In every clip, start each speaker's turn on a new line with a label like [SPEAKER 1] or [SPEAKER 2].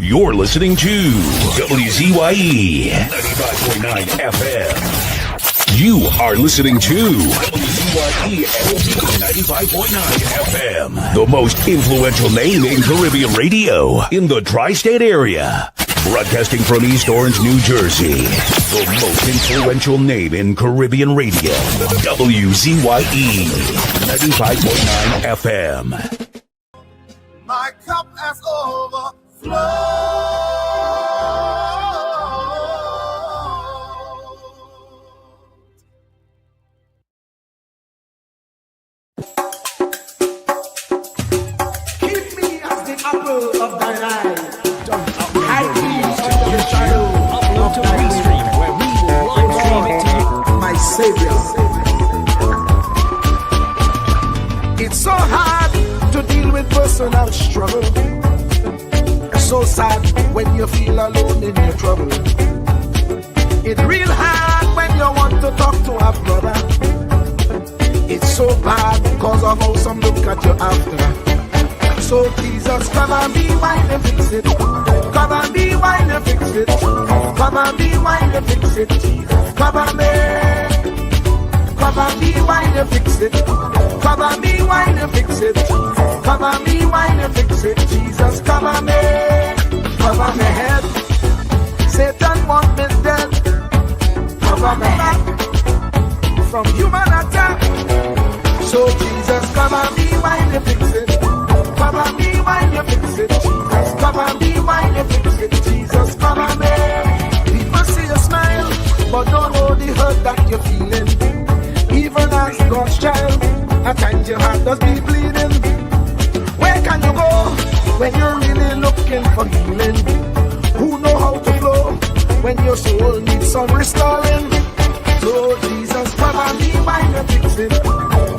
[SPEAKER 1] You're listening to WZYE 95.9 FM. You are listening to WZYE 95.9 FM. The most influential name in Caribbean radio in the tri-state area. Broadcasting from East Orange, New Jersey. The most influential name in Caribbean radio. WZYE 95.9 FM.
[SPEAKER 2] My cup has overflowed.
[SPEAKER 3] Keep me as the apple of thine eye. Hide me under the shadow of thy wing, where we will live stream it to you, my Savior. It's so hard to deal with personal struggle. It's so sad when you feel alone in your trouble. It's real hard when you want to talk to a brother. It's so bad because of how some look at you after. So Jesus, come and be while you fix it. Come and be while you fix it. Come and be while you fix it. Jesus, come and be. Come and be while you fix it. Come and be while you fix it. Come and be while you fix it. Jesus, come and be. Cover my head. Satan want me dead. Cover my back from human attack. So Jesus, come and be while you fix it. Come and be while you fix it. Jesus, come and be while you fix it. Jesus, come and be. People see you smile, but don't know the hurt that you're feeling. Even as God's child, at times your heart does be bleeding. Where can you go when you're really looking for healing? Who know how to flow when your soul needs some restoring? So Jesus, come and be while you fix it.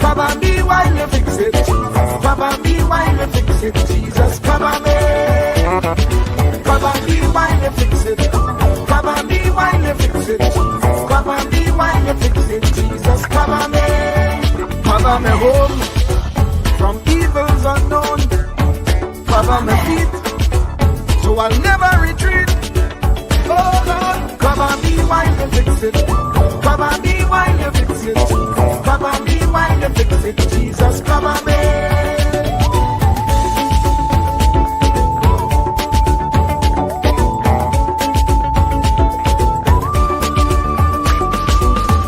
[SPEAKER 3] Come and be while you fix it. Come and be while you fix it. Jesus, come and be. Come and be while you fix it. Come and be while you fix it. Come and be while you fix it. Jesus, come and be. Cover me home from evils unknown. Cover my feet so I'll never retreat. Oh Lord, come and be while you fix it. Come and be while you fix it. Come and be while you fix it. Jesus, come and be.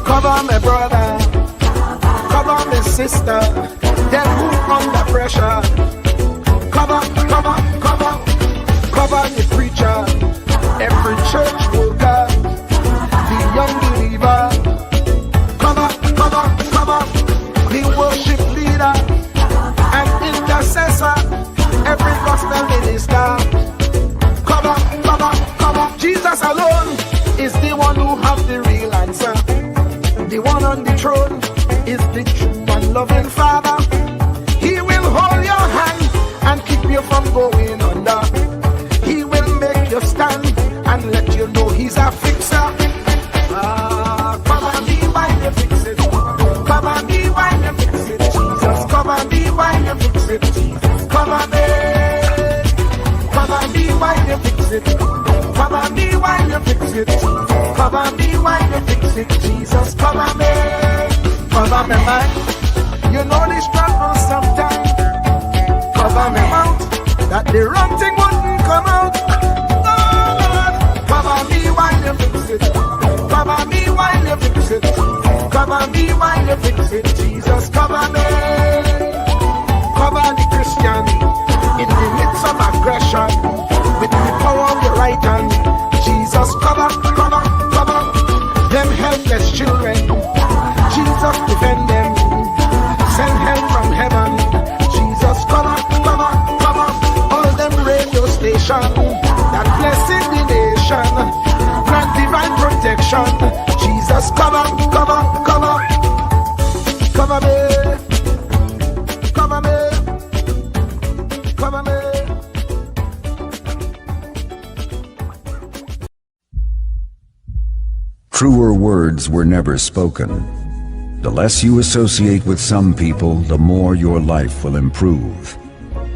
[SPEAKER 3] Cover my brother, cover my sister, them who under pressure. Cover the preacher, every church worker, the young believer. Cover the worship leader and intercessor, every gospel minister. Cover. Jesus alone is the one who has the real answer. The one on the throne is the true and loving Father. He will hold your hand and keep you from going under. He will make you stand and let you know he's a fixer. Come and be while you fix it. Come and be while you fix it. Jesus, come and be while you fix it. Jesus, come and be. Come and be while you fix it. Come and be while you fix it. Come and be while you fix it. Jesus, come and be. Cover me mind. You know the struggle sometimes. Cover me mouth, that the wrong thing wouldn't come out. Oh Lord, cover me while you fix it. Cover me while you fix it. Cover me while you fix it. Jesus, cover me. Cover the Christian in the midst of aggression with the power of your right hand. Jesus, cover them helpless children. Jesus, defend them. Send help from heaven. Jesus, cover all them radio stations that blessing the nation. Grant divine protection. Jesus, cover me.
[SPEAKER 4] Truer words were never spoken. The less you associate with some people, the more your life will improve.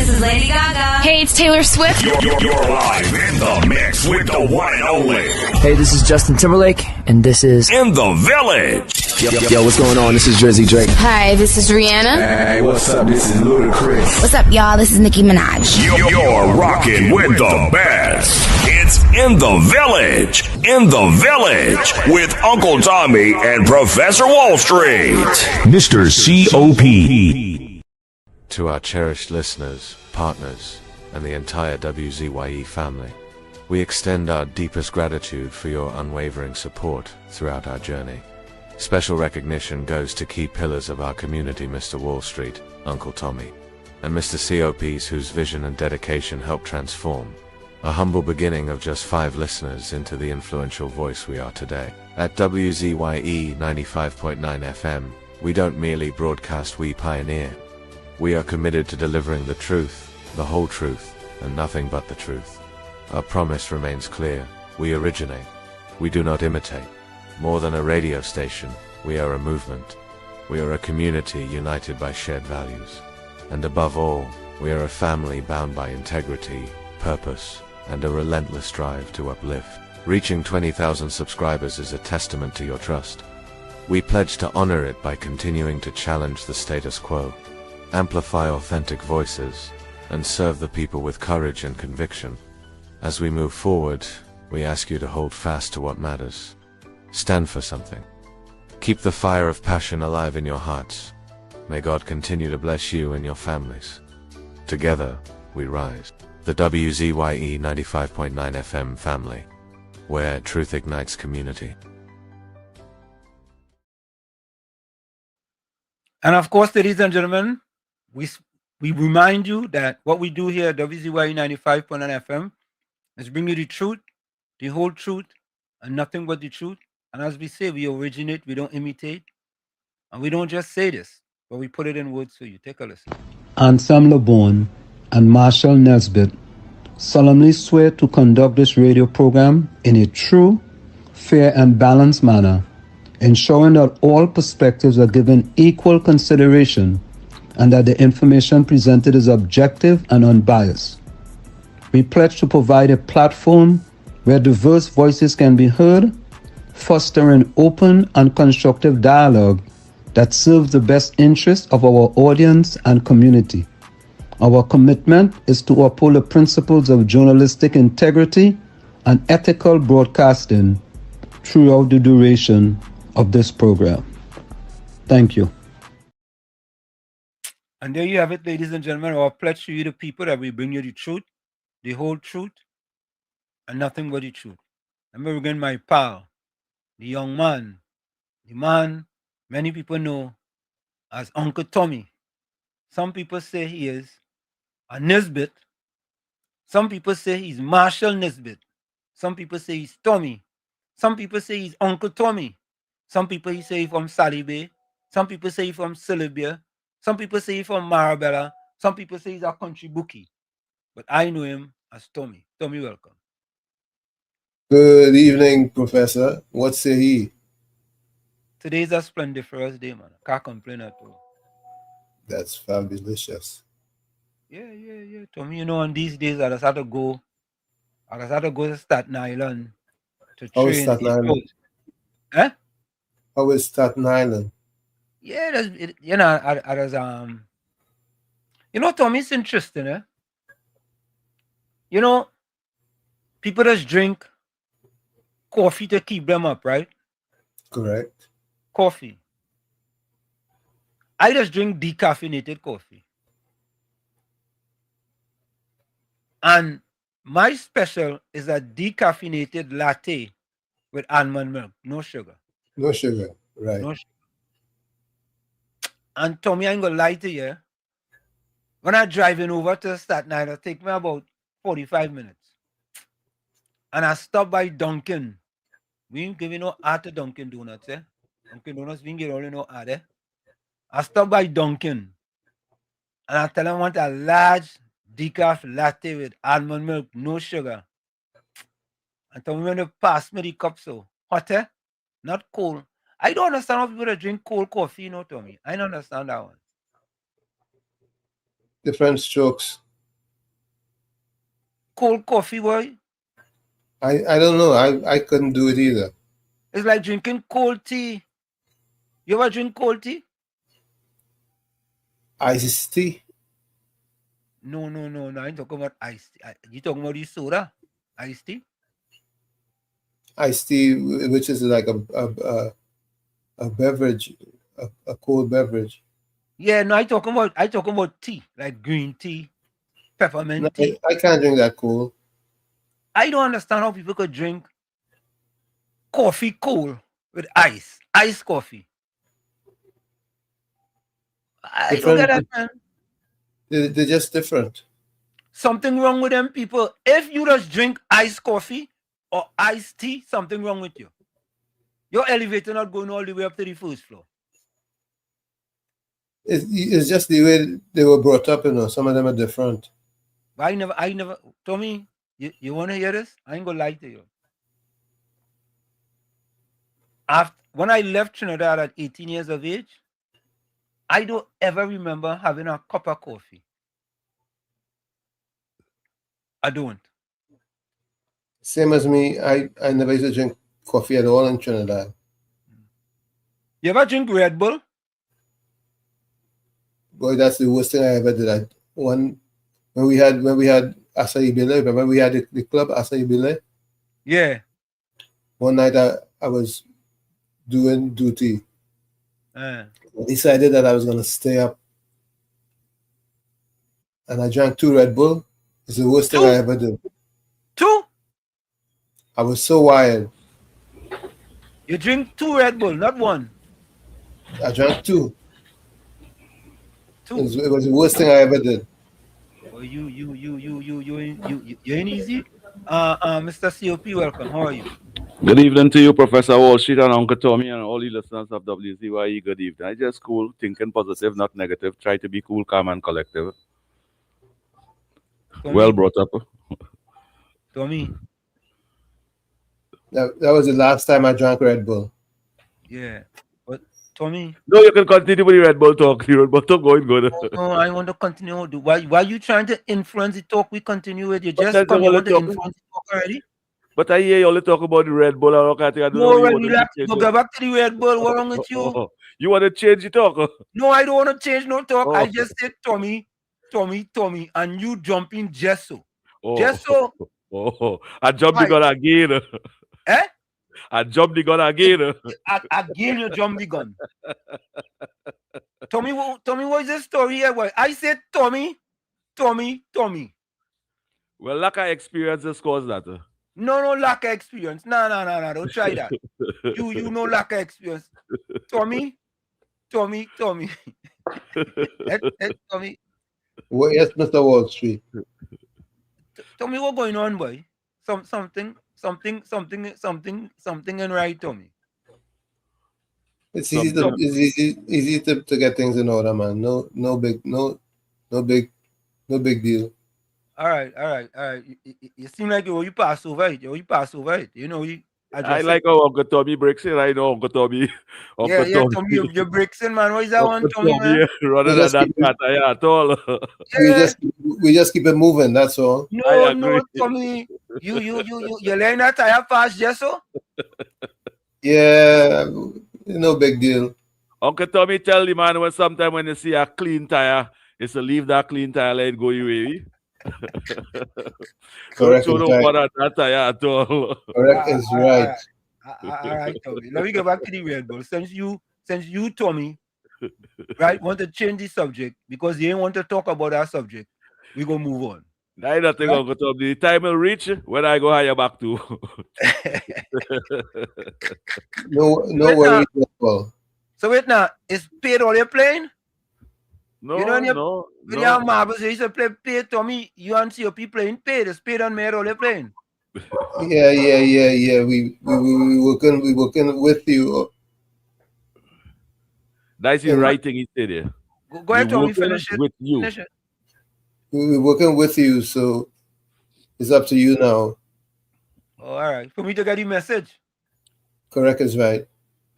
[SPEAKER 5] this is Lady Gaga.
[SPEAKER 6] Hey, it's Taylor Swift.
[SPEAKER 1] You're live in the mix with the one and only.
[SPEAKER 7] Hey, this is Justin Timberlake, and this is
[SPEAKER 1] In the Village.
[SPEAKER 7] Yo, what's going on? This is Jersey Drake.
[SPEAKER 6] Hi, this is Rihanna.
[SPEAKER 8] Hey, what's up? This is Ludacris.
[SPEAKER 5] What's up, y'all? This is Nicki Minaj.
[SPEAKER 1] You're rocking with the best. It's In the Village. In the Village with Uncle Tommy and Professor Wall Street. Mr. COP.
[SPEAKER 9] To our cherished listeners, partners, and the entire WZYE family, we extend our deepest gratitude for your unwavering support throughout our journey. Special recognition goes to key pillars of our community, Mr. Wall Street, Uncle Tommy, and Mr. COPs whose vision and dedication helped transform a humble beginning of just 5 listeners into the influential voice we are today. At WZYE 95.9 FM, we don't merely broadcast, we pioneer. We are committed to delivering the truth, the whole truth, and nothing but the truth. Our promise remains clear. We originate. We do not imitate. More than a radio station, we are a movement. We are a community united by shared values. And above all, we are a family bound by integrity, purpose, and a relentless drive to uplift. Reaching 20,000 subscribers is a testament to your trust. We pledge to honor it by continuing to challenge the status quo, amplify authentic voices, and serve the people with courage and conviction. As we move forward, we ask you to hold fast to what matters. Stand for something. Keep the fire of passion alive in your hearts. May God continue to bless you and your families. Together, we rise. The WZYE 95.9 FM family, where truth ignites community.
[SPEAKER 10] And of course, ladies and gentlemen, we remind you that what we do here at WZYE 95.9 FM is bring you the truth, the whole truth, and nothing but the truth. And as we say, we originate, we don't imitate, and we don't just say this, but we put it in words for you. Take a listen.
[SPEAKER 11] Anselm LeBon and Marshall Nesbitt solemnly swear to conduct this radio program in a true, fair, and balanced manner, ensuring that all perspectives are given equal consideration and that the information presented is objective and unbiased. We pledge to provide a platform where diverse voices can be heard, fostering open and constructive dialogue that serves the best interests of our audience and community. Our commitment is to uphold the principles of journalistic integrity and ethical broadcasting throughout the duration of this program. Thank you.
[SPEAKER 10] And there you have it, ladies and gentlemen, our pledge to you, the people, that we bring you the truth, the whole truth, and nothing but the truth. Let me again, my pal, the young man, the man many people know as Uncle Tommy. Some people say he is a Nesbitt. Some people say he's Marshall Nesbitt. Some people say he's Tommy. Some people say he's Uncle Tommy. Some people say he's from Sally Bay. Some people say he's from Celebia. Some people say he's from Marabella. Some people say he's a country bookie. But I know him as Tommy. Tommy, welcome.
[SPEAKER 12] Good evening, Professor. What say he?
[SPEAKER 10] Today's a splendiferous day, man. I can't complain at all.
[SPEAKER 12] That's fabulous.
[SPEAKER 10] Yeah. Tommy, you know, on these days, I just had to go to Staten Island to train.
[SPEAKER 12] How is Staten Island?
[SPEAKER 10] Eh?
[SPEAKER 12] How is Staten Island?
[SPEAKER 10] Yeah, you know, Tommy, it's interesting, eh? You know, people just drink coffee to keep them up, right?
[SPEAKER 12] Correct.
[SPEAKER 10] Coffee. I just drink decaffeinated coffee. And my special is a decaffeinated latte with almond milk, no sugar.
[SPEAKER 12] No sugar, right.
[SPEAKER 10] No sugar. And Tommy, I ain't gonna lie to you. When I'm driving over to Staten Island, it take me about 45 minutes. And I stop by Dunkin'. We ain't giving no ad to Dunkin' Donuts, eh? Dunkin' Donuts, we ain't get only no ad, eh? I stop by Dunkin'. And I tell them I want a large decaf latte with almond milk, no sugar. And Tommy, when they pass me the cup, so hot, eh? Not cold. I don't understand how people that drink cold coffee, you know, Tommy. I don't understand that one.
[SPEAKER 12] Different strokes
[SPEAKER 10] cold coffee, boy.
[SPEAKER 12] I don't know. I couldn't do it either.
[SPEAKER 10] It's like drinking cold tea. You ever drink cold tea?
[SPEAKER 12] Iced tea.
[SPEAKER 10] No. I ain't talking about iced tea. You talking about the soda? Iced tea?
[SPEAKER 12] Iced tea, which is like a beverage, a cold beverage.
[SPEAKER 10] Yeah, no, I talking about tea, like green tea, peppermint
[SPEAKER 12] No,
[SPEAKER 10] tea.
[SPEAKER 12] I can't drink that cold.
[SPEAKER 10] I don't understand how people could drink coffee cold with iced coffee. I don't get that, man.
[SPEAKER 12] They're just different.
[SPEAKER 10] Something wrong with them people. If you just drink iced coffee or iced tea, something wrong with you. Your elevator not going all the way up to the first floor.
[SPEAKER 12] It's just the way they were brought up, you know. Some of them are different.
[SPEAKER 10] I never. Tommy, you want to hear this? I ain't gonna lie to you. When I left Trinidad at 18 years of age, I don't ever remember having a cup of coffee. I don't.
[SPEAKER 12] Same as me. I never used to drink coffee at all in Trinidad.
[SPEAKER 10] You ever drink Red Bull?
[SPEAKER 12] Boy, that's the worst thing I ever did. When we had Acai Bile, remember we had the club Acai Bile?
[SPEAKER 10] Yeah.
[SPEAKER 12] One night I was doing duty. I decided that I was gonna stay up, and I drank 2 Red Bull. It's the worst thing I ever did.
[SPEAKER 10] 2?
[SPEAKER 12] I was so wired.
[SPEAKER 10] You drink 2 Red Bull, not 1.
[SPEAKER 12] I drank 2.
[SPEAKER 10] 2.
[SPEAKER 12] It was the worst thing I ever did.
[SPEAKER 10] Oh, you ain't easy. Mr. COP, welcome. How are you?
[SPEAKER 13] Good evening to you, Professor Wall Street and Uncle Tommy and all the listeners of WZYE. Good evening. I just cool, thinking positive, not negative. Try to be cool, calm, and collective.
[SPEAKER 10] Tommy.
[SPEAKER 13] Well brought up.
[SPEAKER 10] Tommy.
[SPEAKER 12] That was the last time I drank Red Bull.
[SPEAKER 10] Yeah. But Tommy.
[SPEAKER 13] No, you can continue with the Red Bull talk. The Red Bull talk going good.
[SPEAKER 10] No, I want to continue. Why are you trying to influence the talk? We continue with you. Just
[SPEAKER 13] But
[SPEAKER 10] come. You want to influence the talk already?
[SPEAKER 13] But I hear you only talk about the Red Bull. I don't know.
[SPEAKER 10] Relax. Go back to the Red Bull. What's wrong with you?
[SPEAKER 13] You want to change the talk?
[SPEAKER 10] No, I don't want to change no talk. I just said Tommy, and you jumping Jesso. Jesso.
[SPEAKER 13] I jumped the gun again.
[SPEAKER 10] Eh?
[SPEAKER 13] I jumped the gun again.
[SPEAKER 10] Again, you jump the gun. Tommy, what is the story here? Boy? I said Tommy.
[SPEAKER 13] Well, lack of experience has caused that.
[SPEAKER 10] No lack of experience. No. Don't try that. You know lack of experience. Tommy. Tommy. Tommy.
[SPEAKER 12] Well, yes, Mr. Wall Street.
[SPEAKER 10] Tommy, what going on, boy? Something in right, Tommy.
[SPEAKER 12] It's easy to get things in order, man. No big deal.
[SPEAKER 10] All right. You seem like you pass over it. You know,
[SPEAKER 13] I like how Uncle Tommy breaks in. I know Uncle Tommy.
[SPEAKER 10] Tommy, you breaks in, man. What is that one, Tommy, man?
[SPEAKER 13] Rather than that cat at all.
[SPEAKER 12] We just keep it moving. That's all.
[SPEAKER 10] No, Tommy. You laying that tire fast, Jesso?
[SPEAKER 12] Yeah, no big deal.
[SPEAKER 13] Uncle Tommy tell the man when you see a clean tire, it's to leave that clean tire, let it go your way.
[SPEAKER 12] Correct.
[SPEAKER 13] Don't bother that tire at all.
[SPEAKER 12] Correct is right.
[SPEAKER 10] All right, Tommy. Let me go back to the Red Bull. Since you, Tommy, right, want to change the subject because you ain't want to talk about that subject, we go move on.
[SPEAKER 13] I don't think Uncle Tommy. The time will reach when I go hire back to.
[SPEAKER 12] No worries.
[SPEAKER 10] So wait now, is paid all your plane?
[SPEAKER 13] No,
[SPEAKER 10] you know, when you have marbles, you used to play paid, Tommy. You and COP playing paid. It's paid on made all your plane.
[SPEAKER 12] Yeah. We working with you.
[SPEAKER 13] That's the right thing he said there.
[SPEAKER 10] Go ahead, Tommy. Finish it.
[SPEAKER 13] With you.
[SPEAKER 10] Finish it.
[SPEAKER 12] We're working with you, so it's up to you now.
[SPEAKER 10] Oh, all right. For me to get the message.
[SPEAKER 12] Correct is right.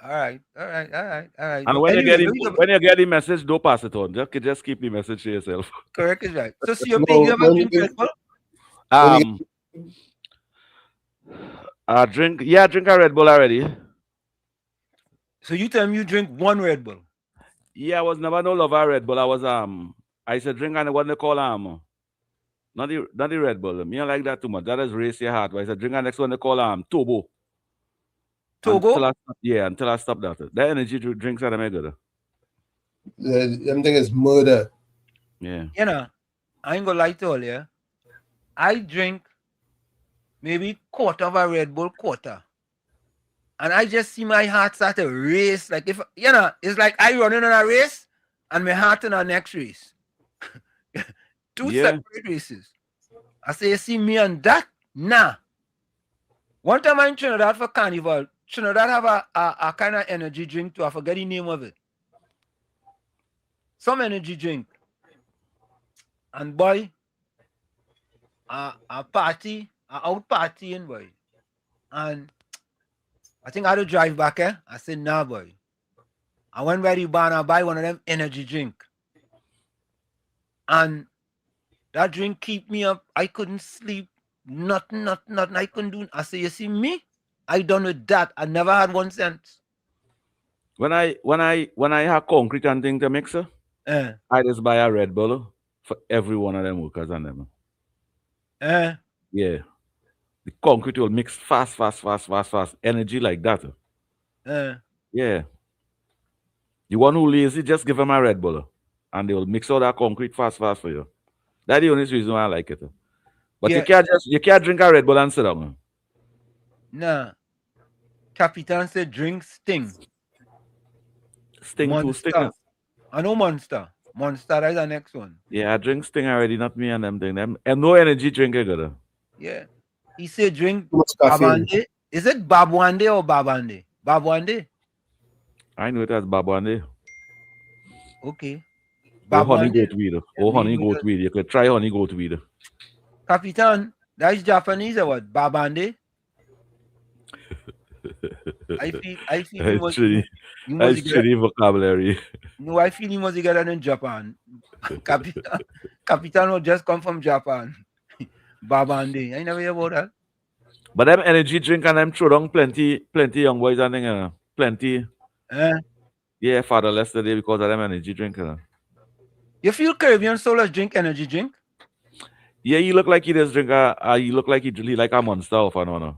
[SPEAKER 10] All right.
[SPEAKER 13] And when you get the message, don't pass it on. Just keep the message to yourself.
[SPEAKER 10] Correct is right. So COP, you ever drink Red Bull?
[SPEAKER 13] I drink a Red Bull already.
[SPEAKER 10] So you tell me you drink one Red Bull?
[SPEAKER 13] Yeah, I was never no lover of Red Bull. I used to drink and what they call not the Red Bull. Me don't like that too much. That is race your heart. But I used to drink and next one they call Turbo.
[SPEAKER 10] Togo?
[SPEAKER 13] Until I stopped that. The energy drinks are the good.
[SPEAKER 12] Them thing is murder.
[SPEAKER 13] Yeah.
[SPEAKER 10] You know, I ain't gonna lie to all you. I drink maybe quarter of a Red Bull, quarter. And I just see my heart start to race. Like if it's like I running on a race and my heart in our next race. Two separate races. I say, you see me on that? Nah. One time I'm in Trinidad for carnival. Trinidad have a kind of energy drink too. I forget the name of it. Some energy drink. And boy, a out partying, boy. And I think I had to drive back, I said, nah, boy. I went by the bar and I buy one of them energy drink. And that drink keep me up. I couldn't sleep. Nothing. I couldn't do. I say, you see me? I done with that. I never had 1 cent.
[SPEAKER 13] When I have concrete and thing to mix, I just buy a Red Bull for every one of them workers and them. Yeah. The concrete will mix fast. Energy like that. Yeah. The one who lazy, just give them a Red Bull. And they will mix all that concrete fast for you. That's the only reason why I like it. But you can't drink a Red Bull and sit down.
[SPEAKER 10] Nah. Capitan said drink Sting.
[SPEAKER 13] Sting
[SPEAKER 10] Monster.
[SPEAKER 13] too, Sting.
[SPEAKER 10] I know Monster. Monster, that's the next one.
[SPEAKER 13] Yeah, I drink Sting already, not me and them thing. And no energy drink good.
[SPEAKER 10] Yeah. He said drink Babande. Is it Babwande or Babande? Babwande?
[SPEAKER 13] I know it as Babwande.
[SPEAKER 10] Okay.
[SPEAKER 13] Or honey goat weed. Honey goat weed. You could try honey goat weed.
[SPEAKER 10] Capitan, that's Japanese or what? Babande? I feel you must
[SPEAKER 13] get vocabulary.
[SPEAKER 10] No, I feel he must get that in Japan. Capitan will just come from Japan. Babande. I never hear about that.
[SPEAKER 13] But them energy drink and them throw down plenty young boys and thing, plenty. Yeah, fatherless today because of them energy drink.
[SPEAKER 10] You feel Caribbean soldiers drink energy drink?
[SPEAKER 13] Yeah, you look like he does drink you look like he really like a Monster or no.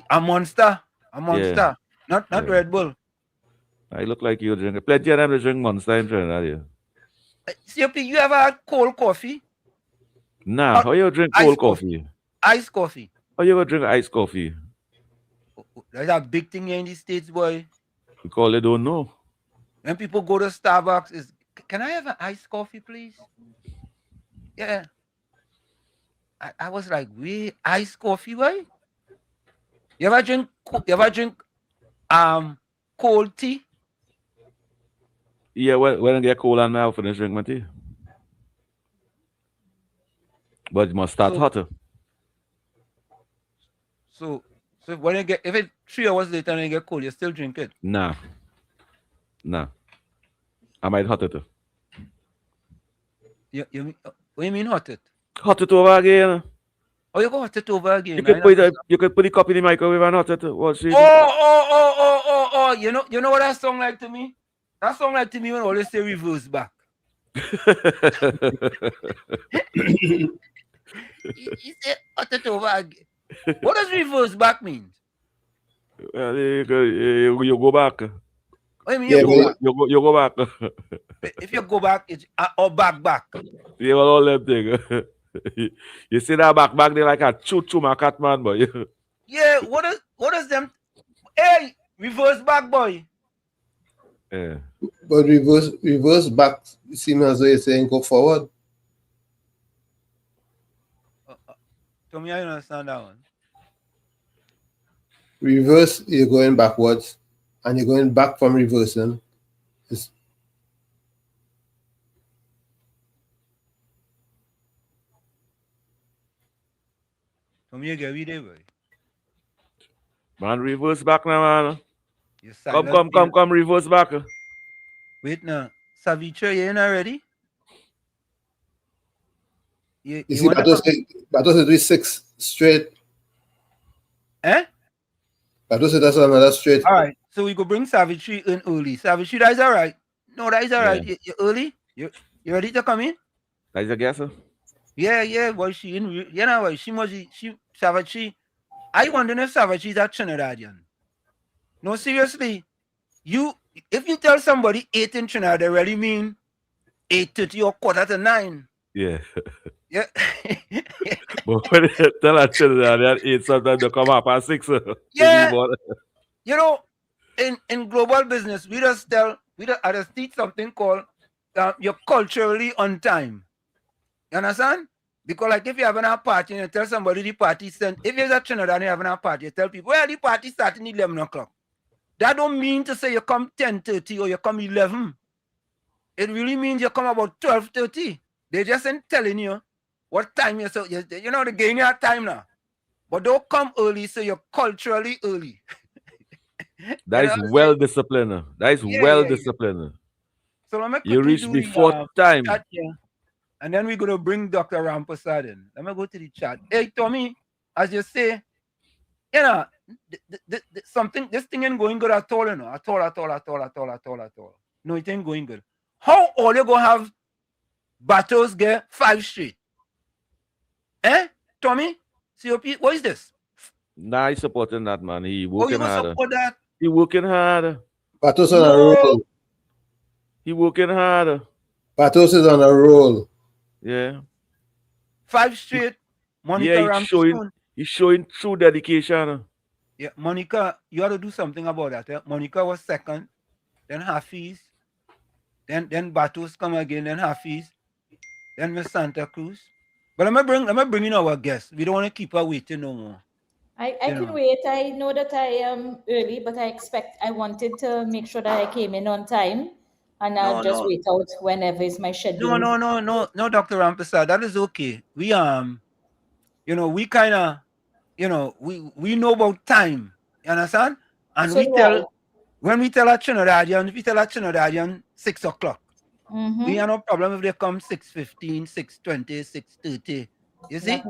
[SPEAKER 10] A Monster? A Monster. Yeah. Not Red Bull.
[SPEAKER 13] I look like you drink. Plenty of them drink Monster in Trinidad.
[SPEAKER 10] See, you ever had cold coffee?
[SPEAKER 13] Nah, how you drink cold coffee?
[SPEAKER 10] Iced coffee.
[SPEAKER 13] How you gonna drink iced coffee?
[SPEAKER 10] That's a big thing here in the States, boy.
[SPEAKER 13] Because they don't know.
[SPEAKER 10] When people go to Starbucks, can I have an iced coffee, please? Yeah. I was like, wait, iced coffee, boy? You ever drink cold tea?
[SPEAKER 13] Yeah, when I get cold and I finish drink my tea. But it must start hotter.
[SPEAKER 10] So when if it's 3 hours later and you get cold, you still drink it?
[SPEAKER 13] Nah. I might hot it.
[SPEAKER 10] What do you mean hot it?
[SPEAKER 13] Hot it over again.
[SPEAKER 10] Oh, you go hot it over again.
[SPEAKER 13] You could put the cup in the microwave and hot it.
[SPEAKER 10] Oh, you know what that song like to me? That song like to me when I always say reverse back. He said hot it over again. What does reverse back mean?
[SPEAKER 13] You go back.
[SPEAKER 10] What do you mean you
[SPEAKER 13] go back?
[SPEAKER 10] If you go back, it's or back.
[SPEAKER 13] Yeah, all them thing. You see that back they like a choo my cat man, boy.
[SPEAKER 10] Yeah, what is them? Hey, reverse back, boy.
[SPEAKER 13] Yeah.
[SPEAKER 12] But reverse back seems as though you're saying go forward.
[SPEAKER 10] To me, I don't understand that one.
[SPEAKER 12] Reverse, you're going backwards, and you're going back from reversing.
[SPEAKER 10] To me, you get with it, boy.
[SPEAKER 13] Man, reverse back now, man. Come, reverse back.
[SPEAKER 10] Wait now. Savitra, you in already?
[SPEAKER 12] You see, Batos is 6 straight.
[SPEAKER 10] Eh?
[SPEAKER 12] Batos that's another straight.
[SPEAKER 10] All right. So we go bring Savitri in early. Savitri, that is all right. No, that is all right. You early? You ready to come in?
[SPEAKER 13] That is a guess, sir?
[SPEAKER 10] Yeah. Well, she in. You know what? She Savitri. I wonder if Savitri is a Trinidadian. No, seriously. If you tell somebody 8 in Trinidad, they really mean 8:30 or 8:45.
[SPEAKER 13] Yeah.
[SPEAKER 10] Yeah.
[SPEAKER 13] But when you tell a Trinidad that 8, sometimes they come up at 6.
[SPEAKER 10] Yeah. You know, in global business, we just teach something called you're culturally on time. You understand? Because like if you're having a party and you tell somebody the party sent, if you're a Trinidad and you're having a party, you tell people, well, the party starting 11 o'clock. That don't mean to say you come 10:30 or you come 11. It really means you come about 12:30. They just ain't telling you what time you're so you know, they gain your time now. But don't come early, so you're culturally early.
[SPEAKER 13] That is well disciplined. That is well disciplined.
[SPEAKER 10] So let me
[SPEAKER 13] you reach before time.
[SPEAKER 10] Chat here, and then we're gonna bring Dr. Rampasad in. Let me go to the chat. Hey Tommy, as you say, you know, this thing ain't going good at all, you know. At all. No, it ain't going good. How all you gonna have battles get 5 straight? Eh? Tommy? COP, what is this?
[SPEAKER 13] Nah, he's supporting that, man. He working harder.
[SPEAKER 10] Support that?
[SPEAKER 13] He working harder.
[SPEAKER 12] Batos on a roll.
[SPEAKER 13] He working harder.
[SPEAKER 12] Batos is on a roll.
[SPEAKER 13] Yeah.
[SPEAKER 10] 5 straight. Monica
[SPEAKER 13] he's showing true dedication.
[SPEAKER 10] Yeah, Monica, you have to do something about that. Eh? Monica was second, then Hafiz, then Batos come again, then Hafiz, then Miss Santa Cruz. But let me bring in our guest. We don't want to keep her waiting no more.
[SPEAKER 14] I can wait. I know that I am early, but I wanted to make sure that I came in on time, and I'll just wait out whenever is my schedule.
[SPEAKER 10] No, Dr. Rampasad, that is okay. We we kind of, we know about time. You understand? And so when we tell a Trinidadian 6 o'clock.
[SPEAKER 14] Mm-hmm.
[SPEAKER 10] We have no problem if they come 6:15, 6:20, 6:30. You see?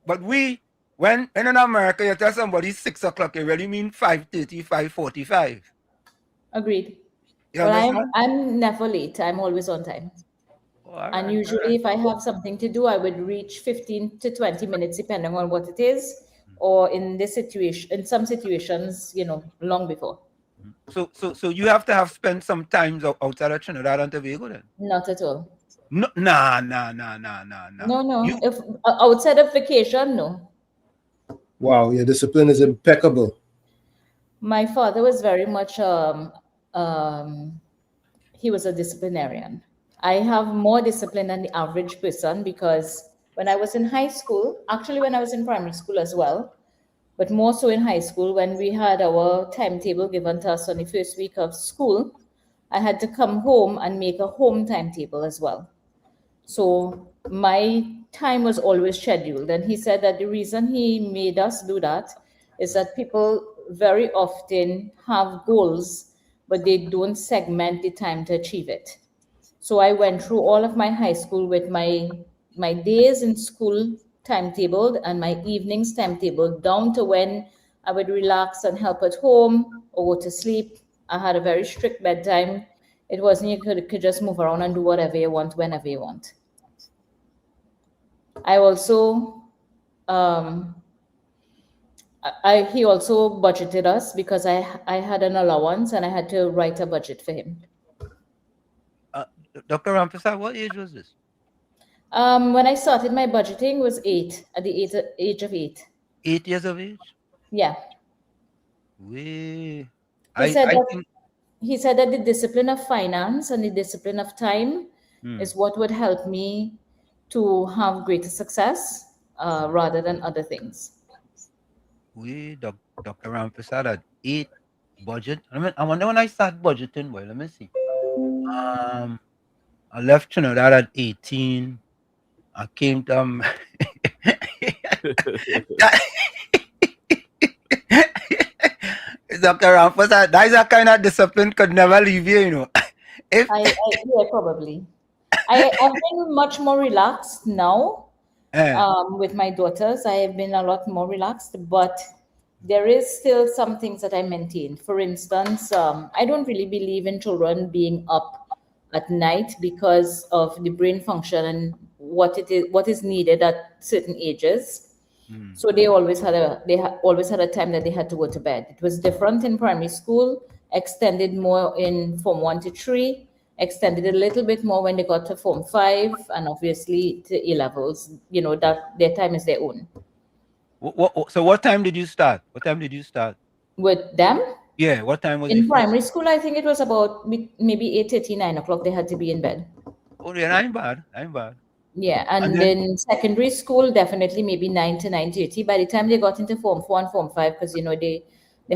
[SPEAKER 10] But we, when in America you tell somebody 6 o'clock, it really mean 5:30, 5:45.
[SPEAKER 14] Agreed. Well, I'm never late. I'm always on time. And usually if I have something to do, I would reach 15 to 20 minutes, depending on what it is, or in some situations, long before.
[SPEAKER 10] So you have to have spent some time outside of Trinidad and Tobago then?
[SPEAKER 14] Not at all.
[SPEAKER 10] No.
[SPEAKER 14] No. If outside of vacation, no.
[SPEAKER 12] Wow, your discipline is impeccable.
[SPEAKER 14] My father was very much he was a disciplinarian. I have more discipline than the average person because when I was in high school, actually when I was in primary school as well, but more so in high school, when we had our timetable given to us on the first week of school, I had to come home and make a home timetable as well. So my time was always scheduled. And he said that the reason he made us do that is that people very often have goals, but they don't segment the time to achieve it. So I went through all of my high school with my days in school timetabled and my evenings timetabled down to when I would relax and help at home or go to sleep. I had a very strict bedtime. It wasn't you could just move around and do whatever you want whenever you want. I also he also budgeted us because I had an allowance and I had to write a budget for him.
[SPEAKER 10] Dr. Rampasad, what age was this?
[SPEAKER 14] When I started my budgeting was 8, at the age of 8.
[SPEAKER 10] 8 years of age?
[SPEAKER 14] Yeah.
[SPEAKER 10] He
[SPEAKER 14] said that the discipline of finance and the discipline of time is what would help me to have greater success rather than other things.
[SPEAKER 10] Dr. Rampasad at 8 budget. I wonder when I start budgeting. Well, let me see. I left Trinidad at 18. I came to Dr. Rampasad, that is a kind of discipline could never leave you,
[SPEAKER 14] yeah, probably. I've been much more relaxed now with my daughters. I have been a lot more relaxed, but there is still some things that I maintain. For instance, I don't really believe in children being up at night because of the brain function and what is needed at certain ages. So they always had a time that they had to go to bed. It was different in primary school, extended more in Form 1 to 3, extended a little bit more when they got to Form 5, and obviously to A levels. You know that their time is their own.
[SPEAKER 10] So what time did you start? What time did you start?
[SPEAKER 14] With them?
[SPEAKER 10] Yeah, what time was
[SPEAKER 14] in primary school? I think it was about maybe 8:30, 9 o'clock. They had to be in bed.
[SPEAKER 10] Oh, yeah, I'm bad.
[SPEAKER 14] Yeah, and then secondary school, definitely maybe 9 to 9:30. By the time they got into Form 4 and Form 5, because they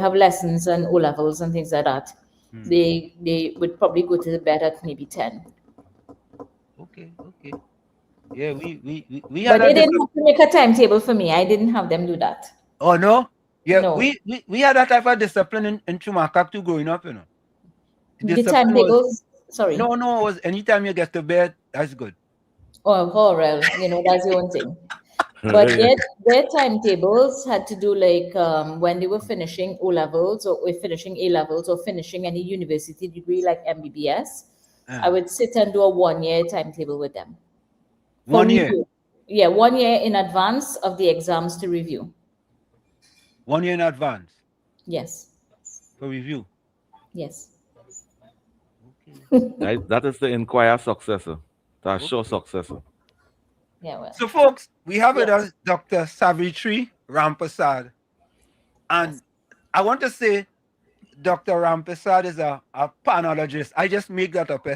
[SPEAKER 14] have lessons and O levels and things like that, they would probably go to the bed at maybe 10.
[SPEAKER 10] Okay. Yeah, we
[SPEAKER 14] But they didn't have to make a timetable for me. I didn't have them do that.
[SPEAKER 10] Oh no? Yeah,
[SPEAKER 14] no.
[SPEAKER 10] we had that type of discipline in Chumakak going up,
[SPEAKER 14] The timetables, sorry.
[SPEAKER 10] No, it was anytime you get to bed, that's good.
[SPEAKER 14] Oh, well, that's the one thing. But their timetables had to do like when they were finishing O levels or finishing A levels or finishing any university degree like MBBS. I would sit and do a 1-year timetable with them.
[SPEAKER 10] 1 year?
[SPEAKER 14] Yeah, 1 year in advance of the exams to review.
[SPEAKER 10] 1 year in advance?
[SPEAKER 14] Yes.
[SPEAKER 10] For review?
[SPEAKER 14] Yes.
[SPEAKER 13] Okay. That is the inquire successor. That's sure successor.
[SPEAKER 14] Yeah, well.
[SPEAKER 10] So, folks, we have with us Dr. Savitri Rampasad. And I want to say Dr. Rampasad is a panologist. I just make that up,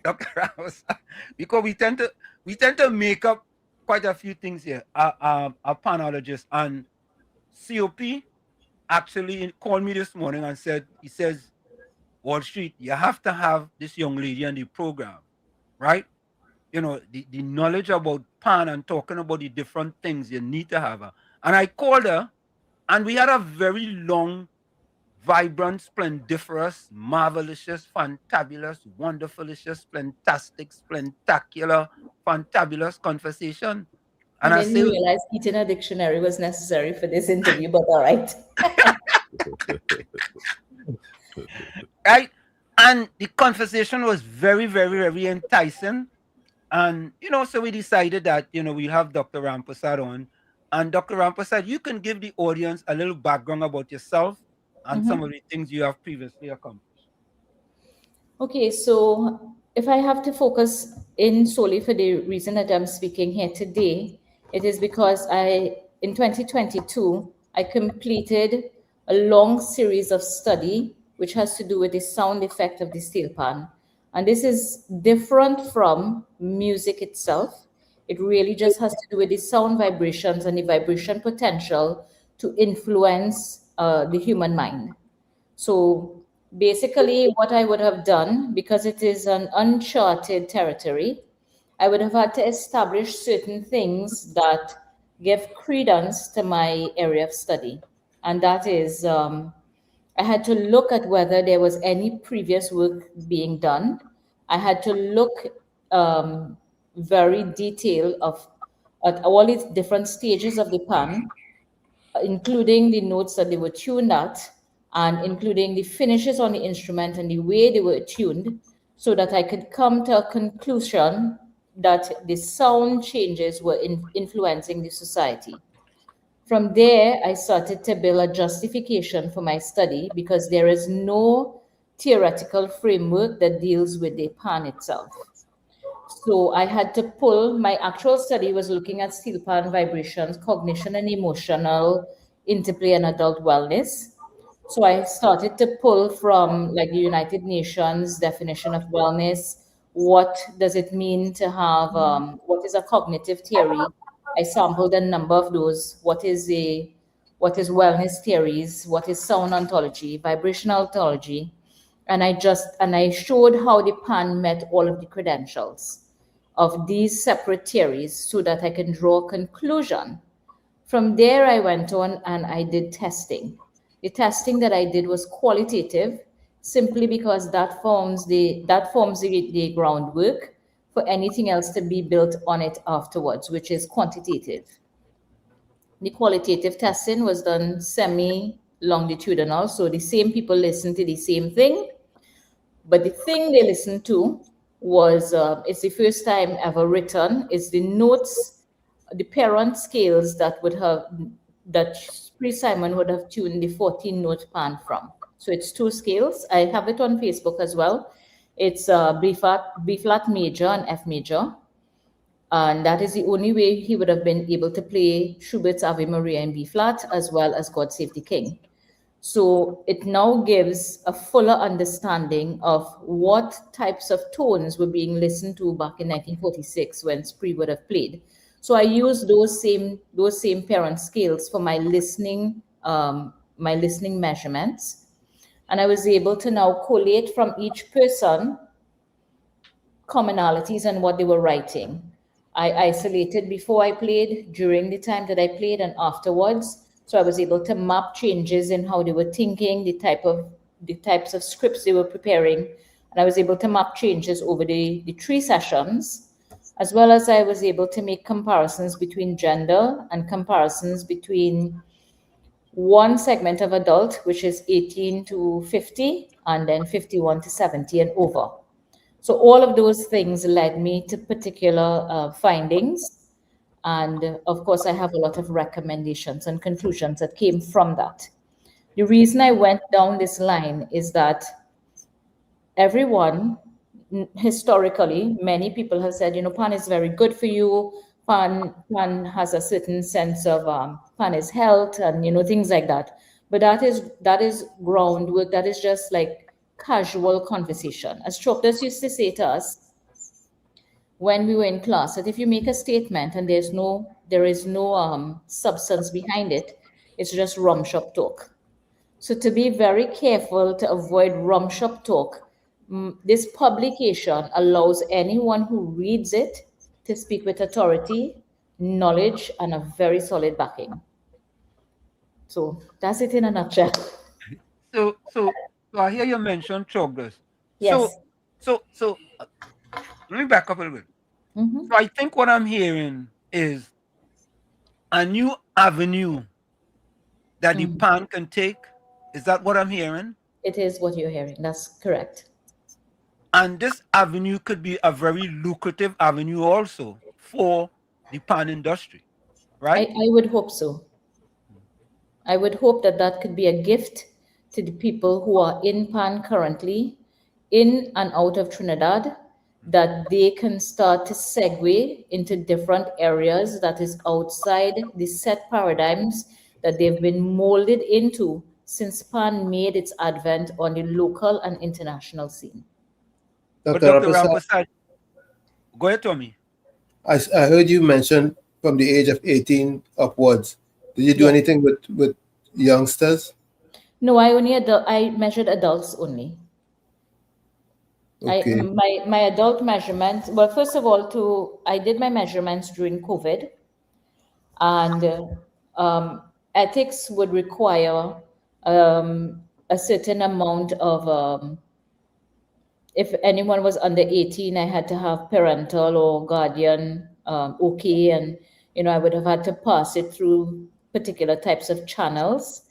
[SPEAKER 10] Dr. Rampasad. Because we tend to make up quite a few things here. A panologist. And COP actually called me this morning and he says, Wall Street, you have to have this young lady on the program, right? The knowledge about pan and talking about the different things you need to have her. And I called her, and we had a very long, vibrant, splendiferous, marvelous, fantabulous, wonderfulicious, splentastic, splentacular, fantabulous conversation. And
[SPEAKER 14] I didn't realize eating a dictionary was necessary for this interview, but all right.
[SPEAKER 10] Right? And the conversation was very, very, very enticing. And, so we decided that, we'll have Dr. Rampasad on. And Dr. Rampasad, you can give the audience a little background about yourself and some of the things you have previously accomplished.
[SPEAKER 14] Okay, so if I have to focus in solely for the reason that I'm speaking here today, it is because in 2022, I completed a long series of study which has to do with the sound effect of the steel pan. And this is different from music itself. It really just has to do with the sound vibrations and the vibration potential to influence the human mind. So basically what I would have done, because it is an uncharted territory, I would have had to establish certain things that give credence to my area of study. And that is, I had to look at whether there was any previous work being done. I had to look very detailed at all these different stages of the pan, including the notes that they were tuned at, and including the finishes on the instrument and the way they were tuned, so that I could come to a conclusion that the sound changes were influencing the society. From there, I started to build a justification for my study because there is no theoretical framework that deals with the pan itself. So I had to pull, my actual study was looking at steel pan vibrations, cognition and emotional interplay and adult wellness. So I started to pull from like the United Nations definition of wellness. What does it mean to have, what is a cognitive theory? I sampled a number of those. What is wellness theories? What is sound ontology, vibrational ontology? And I showed how the pan met all of the credentials of these separate theories so that I can draw a conclusion. From there, I went on and I did testing. The testing that I did was qualitative. simply because that forms the groundwork for anything else to be built on it afterwards, which is quantitative. The qualitative testing was done semi-longitudinal, so the same people listened to the same thing, but the thing they listened to was, it's the first time ever written, it's the notes, the parent scales that Simon would have tuned the 14-note pan from. So it's 2 scales. I have it on Facebook as well. It's B flat major and F major. And that is the only way he would have been able to play Schubert's Ave Maria in B flat, as well as God Save the King. So it now gives a fuller understanding of what types of tones were being listened to back in 1946 when Spree would have played. So I used those same parent scales for my listening measurements, and I was able to now collate from each person commonalities and what they were writing. I isolated before I played, during the time that I played, and afterwards. So I was able to map changes in how they were thinking, the types of scripts they were preparing, and I was able to map changes over the 3 sessions, as well as I was able to make comparisons between gender and comparisons between one segment of adult, which is 18 to 50, and then 51 to 70 and over. So all of those things led me to particular findings. And of course, I have a lot of recommendations and conclusions that came from that. The reason I went down this line is that everyone, historically, many people have said, pan is very good for you. Pan has a certain sense of, pan is health and, things like that. But that is groundwork. That is just like casual conversation. As Chokdas used to say to us when we were in class, that if you make a statement and there is no substance behind it, it's just rum shop talk. So to be very careful to avoid rum shop talk, this publication allows anyone who reads it to speak with authority, knowledge, and a very solid backing. So that's it in a nutshell.
[SPEAKER 10] So I hear you mention Chogdas.
[SPEAKER 14] Yes.
[SPEAKER 10] So let me back up a little bit.
[SPEAKER 14] Mm-hmm.
[SPEAKER 10] So I think what I'm hearing is a new avenue that the pan can take. Is that what I'm hearing?
[SPEAKER 14] It is what you're hearing. That's correct.
[SPEAKER 10] And this avenue could be a very lucrative avenue also for the pan industry, right?
[SPEAKER 14] I would hope so. I would hope that could be a gift to the people who are in pan currently, in and out of Trinidad, that they can start to segue into different areas that is outside the set paradigms that they've been molded into since pan made its advent on the local and international scene.
[SPEAKER 12] Dr.
[SPEAKER 10] Rampersad, go ahead, Tommy.
[SPEAKER 12] I heard you mention from the age of 18 upwards. Did you do anything with youngsters?
[SPEAKER 14] No, I measured adults only.
[SPEAKER 12] Okay.
[SPEAKER 14] My adult measurements, well, first of all, I did my measurements during COVID, and ethics would require a certain amount of, if anyone was under 18, I had to have parental or guardian okay, and I would have had to pass it through particular types of channels.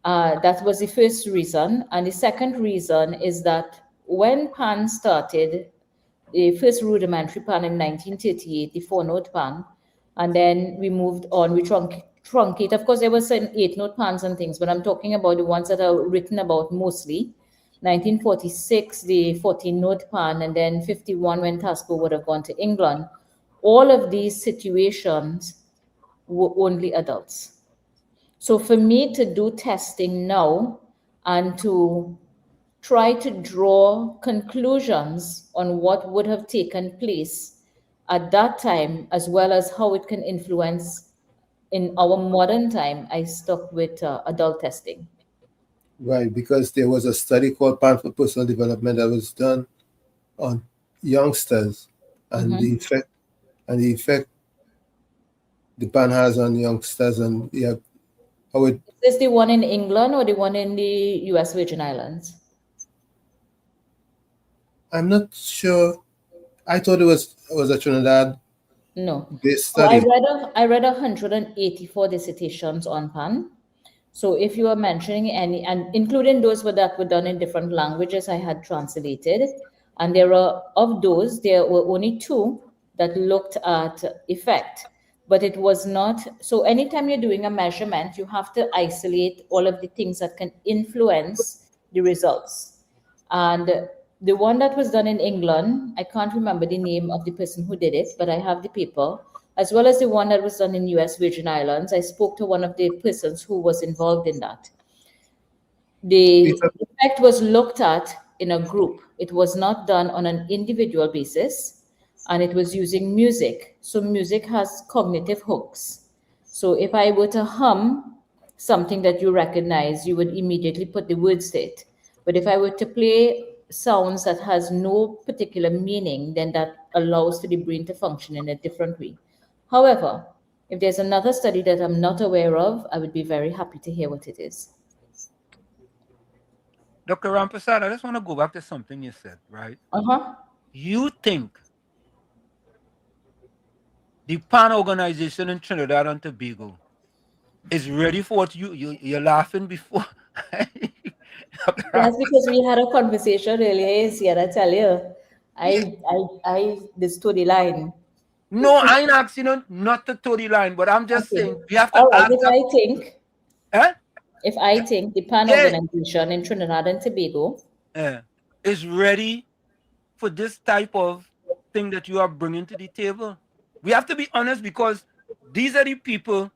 [SPEAKER 14] That was the first reason. And the second reason is that when pan started, the first rudimentary pan in 1938, the 4-note pan, and then we moved on, we truncate. Of course, there were some 8-note pans and things, but I'm talking about the ones that are written about mostly. 1946, the 14-note pan, and then 51 when Tasco would have gone to England. All of these situations were only adults. So for me to do testing now and to try to draw conclusions on what would have taken place at that time, as well as how it can influence in our modern time, I stuck with adult testing.
[SPEAKER 12] Right, because there was a study called Pan for Personal Development that was done on youngsters and the effect the pan has on youngsters, and how it.
[SPEAKER 14] Is this the one in England or the one in the U.S. Virgin Islands?
[SPEAKER 12] I'm not sure. I thought it was a Trinidad
[SPEAKER 14] No.
[SPEAKER 12] based
[SPEAKER 14] So
[SPEAKER 12] study.
[SPEAKER 14] I read 184 dissertations on PAN. So if you are mentioning any, and including those that were done in different languages, I had translated, and there are of those there were only two that looked at effect, but it was not. So anytime you're doing a measurement, you have to isolate all of the things that can influence the results. And the one that was done in England, I can't remember the name of the person who did it, but I have the paper, as well as the one that was done in US Virgin Islands. I spoke to one of the persons who was involved in that. The effect was looked at in a group. It was not done on an individual basis, and it was using music. So music has cognitive hooks. So if I were to hum something that you recognize, you would immediately put the words to it. But if I were to play sounds that has no particular meaning, then that allows for the brain to function in a different way. However, if there's another study that I'm not aware of, I would be very happy to hear what it is.
[SPEAKER 10] Dr. Ramprasad, I just want to go back to something you said, right?
[SPEAKER 14] Uh-huh.
[SPEAKER 10] You think the PAN organization in Trinidad and Tobago is ready for what you're laughing before?
[SPEAKER 14] That's because we had a conversation earlier this year. I tell you, I this to the line.
[SPEAKER 10] No, I ain't asking you not to toe the line, but I'm just saying we have to
[SPEAKER 14] All right,
[SPEAKER 10] ask.
[SPEAKER 14] If I think the PAN organization in Trinidad and Tobago
[SPEAKER 10] is ready for this type of thing that you are bringing to the table, we have to be honest, because these are the people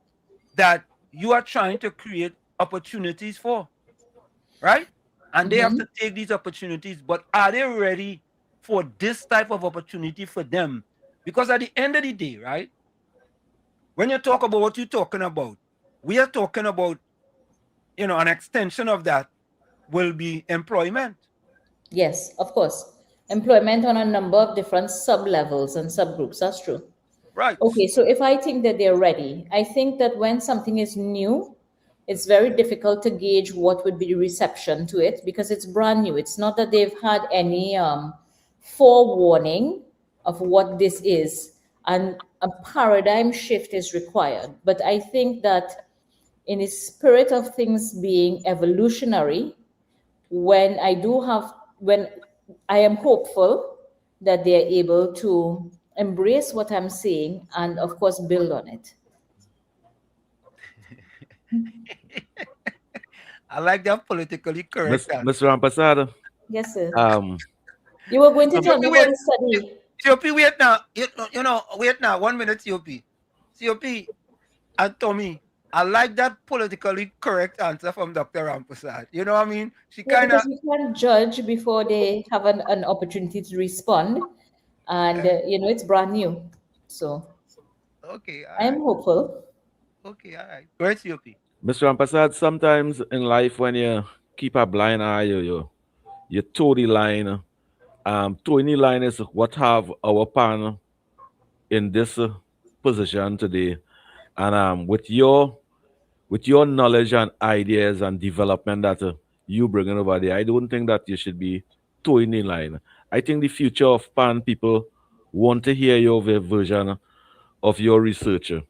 [SPEAKER 10] that you are trying to create opportunities for, right? And they have to take these opportunities, but are they ready for this type of opportunity for them? Because at the end of the day, right, when you talk about what you're talking about, we are talking about, an extension of that will be employment.
[SPEAKER 14] Yes, of course. Employment on a number of different sub-levels and subgroups. That's true.
[SPEAKER 10] Right.
[SPEAKER 14] Okay, so if I think that they're ready, I think that when something is new, it's very difficult to gauge what would be the reception to it because it's brand new. It's not that they've had any forewarning of what this is, and a paradigm shift is required. But I think that in the spirit of things being evolutionary, when I am hopeful that they're able to embrace what I'm saying and of course build on it.
[SPEAKER 10] I like that politically correct.
[SPEAKER 13] Mr. Ramprasad.
[SPEAKER 14] Yes, sir. You were going to tell me about the study.
[SPEAKER 10] COP, wait now. Wait now. 1 minute, COP. COP and Tommy, I like that politically correct answer from Dr. Ramprasad. You know what I mean? She kind of.
[SPEAKER 14] Because you can't judge before they have an opportunity to respond. And, it's brand new. So.
[SPEAKER 10] Okay.
[SPEAKER 14] I'm hopeful.
[SPEAKER 10] Okay, all right. Go ahead, COP.
[SPEAKER 13] Mr. Ramprasad, sometimes in life when you keep a blind eye, you toe the line. Towing the line is what have our PAN in this position today. And with your knowledge and ideas and development that you bringing over there, I don't think that you should be towing the line. I think the future of PAN people want to hear your version of your research. And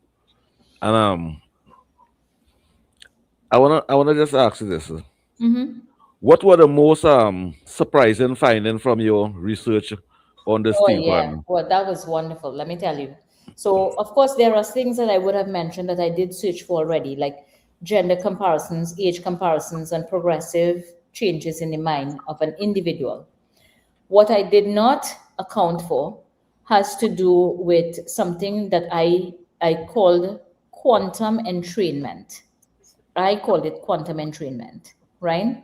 [SPEAKER 13] I wanna just ask you this. What were the most surprising findings from your research on the steel pan?
[SPEAKER 14] Well, that was wonderful. Let me tell you. So, of course, there are things that I would have mentioned that I did search for already, like gender comparisons, age comparisons, and progressive changes in the mind of an individual. What I did not account for has to do with something that I called quantum entrainment. I called it quantum entrainment, right?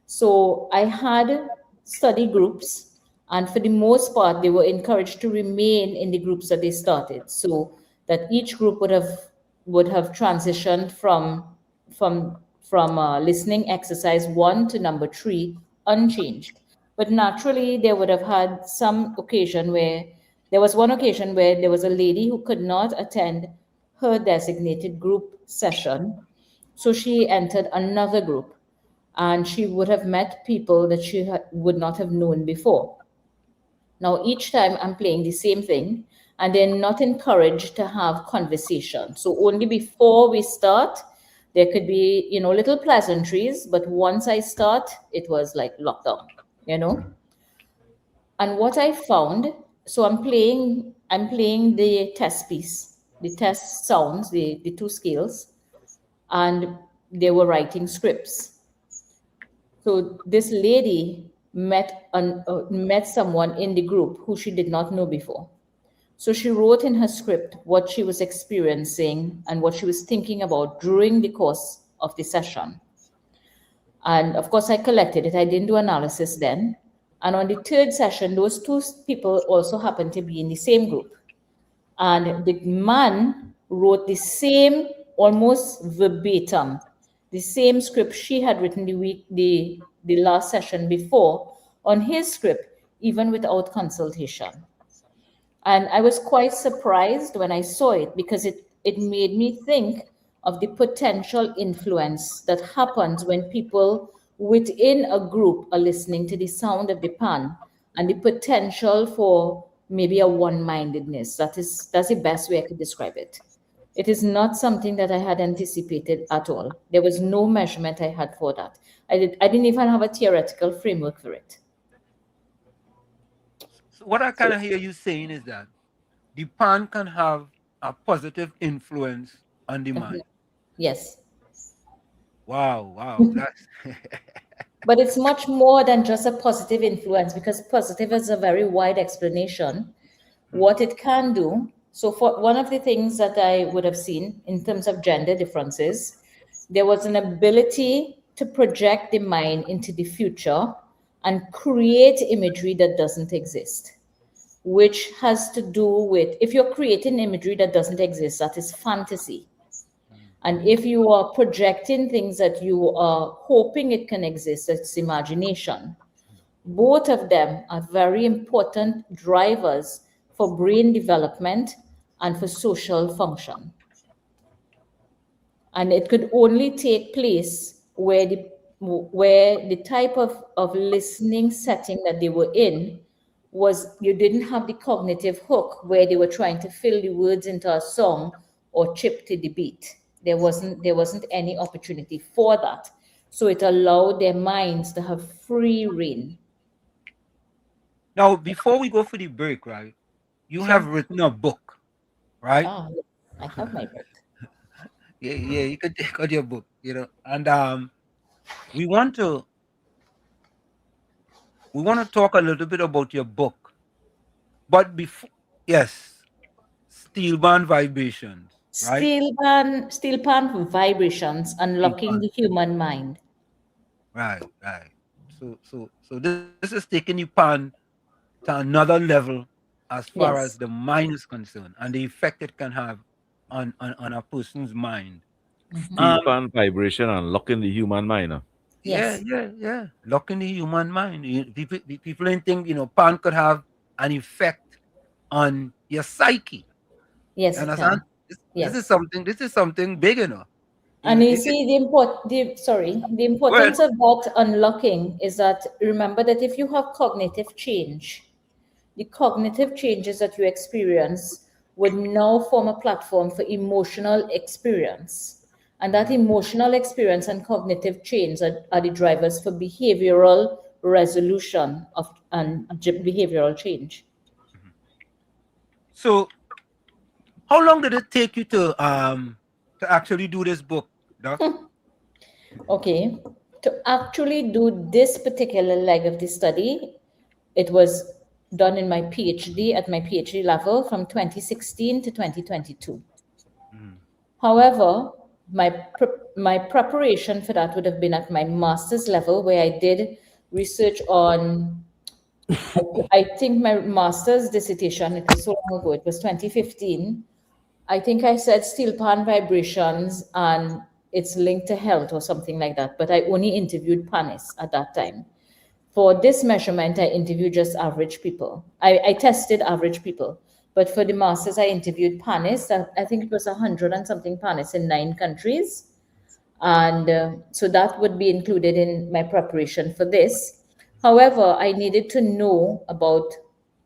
[SPEAKER 14] So I had study groups, and for the most part, they were encouraged to remain in the groups that they started, so that each group would have transitioned from listening exercise 1 to number 3 unchanged. But naturally, they would have had some occasion where there was one occasion where there was a lady who could not attend her designated group session, so she entered another group and she would have met people that she would not have known before. Now, each time I'm playing the same thing, and they're not encouraged to have conversation. So only before we start, there could be, little pleasantries, but once I start, it was like lockdown, And what I found, so I'm playing the test piece, the test sounds, the two scales, and they were writing scripts. So this lady met someone in the group who she did not know before. So she wrote in her script what she was experiencing and what she was thinking about during the course of the session. And of course, I collected it. I didn't do analysis then. And on the third session, those two people also happened to be in the same group. And the man wrote the same, almost verbatim, the same script she had written the last session before on his script, even without consultation. And I was quite surprised when I saw it because it made me think of the potential influence that happens when people within a group are listening to the sound of the pan and the potential for maybe a one-mindedness. That's the best way I could describe it. It is not something that I had anticipated at all. There was no measurement I had for that. I didn't even have a theoretical framework for it.
[SPEAKER 10] So what I kind of hear you saying is that the pan can have a positive influence on the mind.
[SPEAKER 14] Yes.
[SPEAKER 10] Wow. That's
[SPEAKER 14] But it's much more than just a positive influence because positive is a very wide explanation. What it can do. So for one of the things that I would have seen in terms of gender differences, there was an ability to project the mind into the future and create imagery that doesn't exist, which has to do with, if you're creating imagery that doesn't exist, that is fantasy. And if you are projecting things that you are hoping it can exist, it's imagination. Both of them are very important drivers for brain development and for social function. And it could only take place where the type of listening setting that they were in was, you didn't have the cognitive hook where they were trying to fill the words into a song or chip to the beat. There wasn't any opportunity for that. So it allowed their minds to have free reign.
[SPEAKER 10] Now, before we go for the break, right? You have written a book, right?
[SPEAKER 14] Ah, I have my book.
[SPEAKER 10] Yeah, you could take out your book, and we want to talk a little bit about your book, but before, yes, steel band vibrations, right?
[SPEAKER 14] Steel pan vibrations, unlocking the human mind.
[SPEAKER 10] Right. So this is taking the pan to another level as far as the mind is concerned and the effect it can have on a person's mind.
[SPEAKER 13] Steel pan vibration and locking the human mind.
[SPEAKER 10] Yeah. Locking the human mind. People ain't think, pan could have an effect on your psyche.
[SPEAKER 14] Yes, it can.
[SPEAKER 10] This is something big,
[SPEAKER 14] And you see, the importance of that unlocking is that, remember that if you have cognitive change, the cognitive changes that you experience would now form a platform for emotional experience. And that emotional experience and cognitive change are the drivers for behavioral resolution and behavioral change.
[SPEAKER 10] So, how long did it take you to actually do this book, Doc?
[SPEAKER 14] Okay, to actually do this particular leg of the study, it was done in my PhD at my PhD level from 2016 to 2022. However, my preparation for that would have been at my master's level, where I did research on, I think my master's dissertation, it was so long ago, it was 2015. I think I said steel pan vibrations and it's linked to health or something like that, but I only interviewed panists at that time. For this measurement, I interviewed just average people. I tested average people. But for the masters, I interviewed panists. I think it was 100 and something panists in 9 countries. And so that would be included in my preparation for this. However, I needed to know about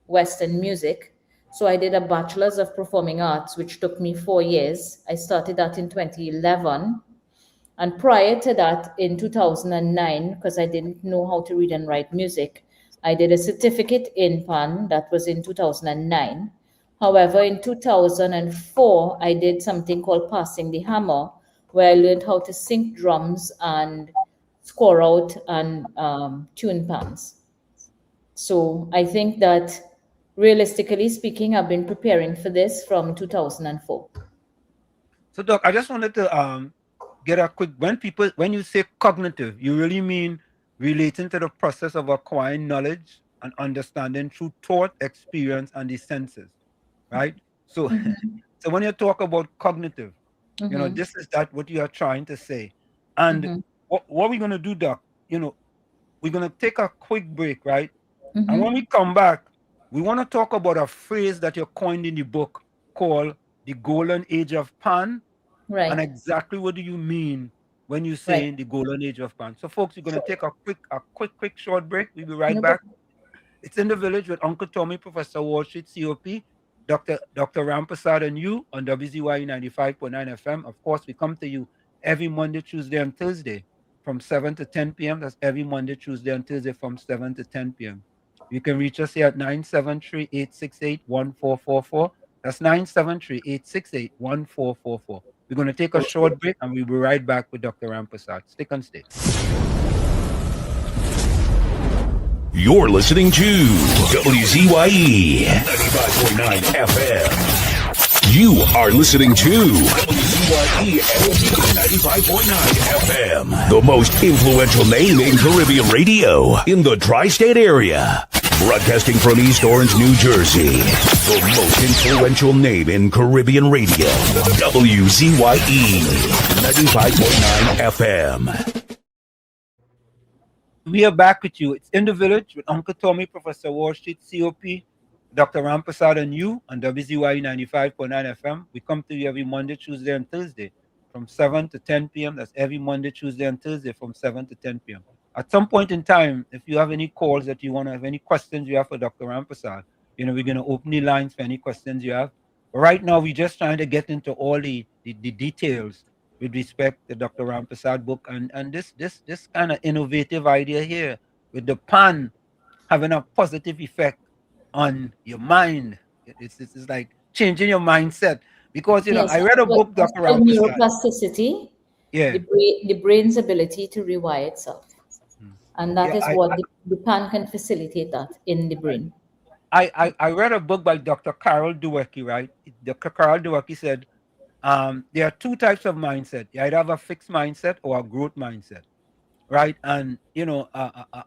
[SPEAKER 14] Western music. So I did a Bachelor's of Performing Arts, which took me 4 years. I started that in 2011. And prior to that, in 2009, because I didn't know how to read and write music, I did a certificate in PAN. That was in 2009. However, in 2004, I did something called Passing the Hammer, where I learned how to sync drums and score out and tune pans. So I think that realistically speaking, I've been preparing for this from 2004.
[SPEAKER 10] So, Doc, I just wanted to get a quick, when you say cognitive, you really mean relating to the process of acquiring knowledge and understanding through thought, experience, and the senses, right? So, so when you talk about cognitive, you know, this is that what you are trying to say. And what we're going to do, Doc, you know, we're going to take a quick break, right? And when we come back, we want to talk about a phrase that you coined in the book called the golden age of Pan.
[SPEAKER 14] Right.
[SPEAKER 10] And exactly what do you mean when you say the golden age of Pan? So, folks, we're going to take a quick short break. We'll be right back. It's In the Village with Uncle Tommy, Professor Wall Street, COP, Dr. Rampasad, and you on WZYE 95.9 FM. Of course, we come to you every Monday, Tuesday, and Thursday from 7 to 10 p.m. That's every Monday, Tuesday, and Thursday from 7 to 10 p.m. You can reach us here at 973-868-1444. That's 973-868-1444. We're going to take a short break and we'll be right back with Dr. Rampasad. Stick on stage.
[SPEAKER 1] You're listening to WZYE 95.9 FM. You are listening to WZYE 95.9 FM, the most influential name in Caribbean radio in the tri-state area. Broadcasting from East Orange, New Jersey, the most influential name in Caribbean radio, WZYE 95.9 FM.
[SPEAKER 10] We are back with you. It's In the Village with Uncle Tommy, Professor Wall Street, COP, Dr. Rampasad, and you on WZYE 95.9 FM. We come to you every Monday, Tuesday, and Thursday from 7 to 10 p.m. That's every Monday, Tuesday, and Thursday from 7 to 10 p.m. At some point in time, if you have any calls that you want to have, any questions you have for Dr. Rampasad, you know, we're going to open the lines for any questions you have. But right now, we're just trying to get into all the details with respect to Dr. Rampasad book and this kind of innovative idea here with the pan having a positive effect on your mind. It's like changing your mindset because, you know, I read a book, Dr. Rampasad.
[SPEAKER 14] Neuroplasticity,
[SPEAKER 10] yeah,
[SPEAKER 14] the brain's ability to rewire itself. And that is what the pan can facilitate that in the brain.
[SPEAKER 10] I read a book by Dr. Carol Dweck, right? Dr. Carol Dweck said, there are two types of mindset. You either have a fixed mindset or a growth mindset, right? And, you know,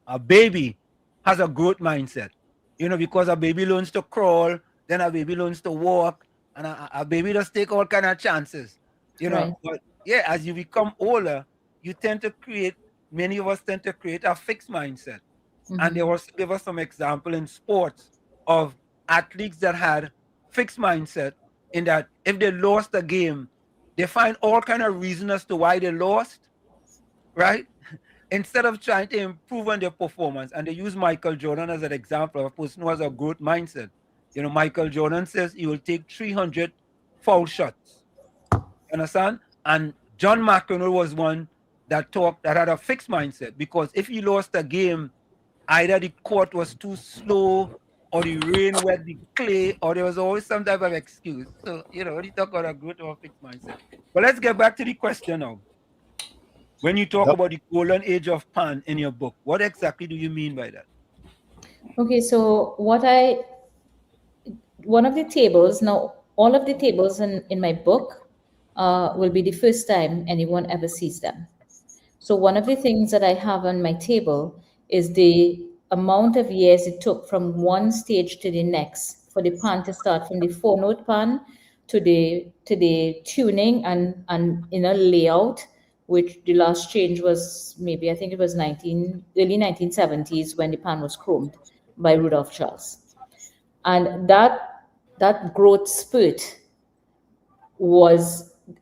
[SPEAKER 10] a baby has a growth mindset, you know, because a baby learns to crawl, then a baby learns to walk, and a baby does take all kind of chances, you know. Right. But yeah, as you become older, you tend to create, many of us tend to create a fixed mindset. And they also give us some example in sports of athletes that had fixed mindset, in that if they lost a game, they find all kind of reasons as to why they lost, right? Instead of trying to improve on their performance. And they use Michael Jordan as an example of a person who has a growth mindset. You know, Michael Jordan says he will take 300 foul shots. You understand? And John McEnroe was one that had a fixed mindset, because if he lost a game, either the court was too slow, or the rain wet the clay, or there was always some type of excuse. So, you know, when you talk about a growth or a fixed mindset. But let's get back to the question now. When you talk about the golden age of Pan in your book, what exactly do you mean by that?
[SPEAKER 14] Okay, so one of the tables, now all of the tables in my book will be the first time anyone ever sees them. So one of the things that I have on my table is the amount of years it took from one stage to the next for the pan to start from the 4-note pan to the tuning and in a layout, which the last change was maybe, I think it was early 1970s when the pan was chromed by Rudolph Charles. And that growth spurt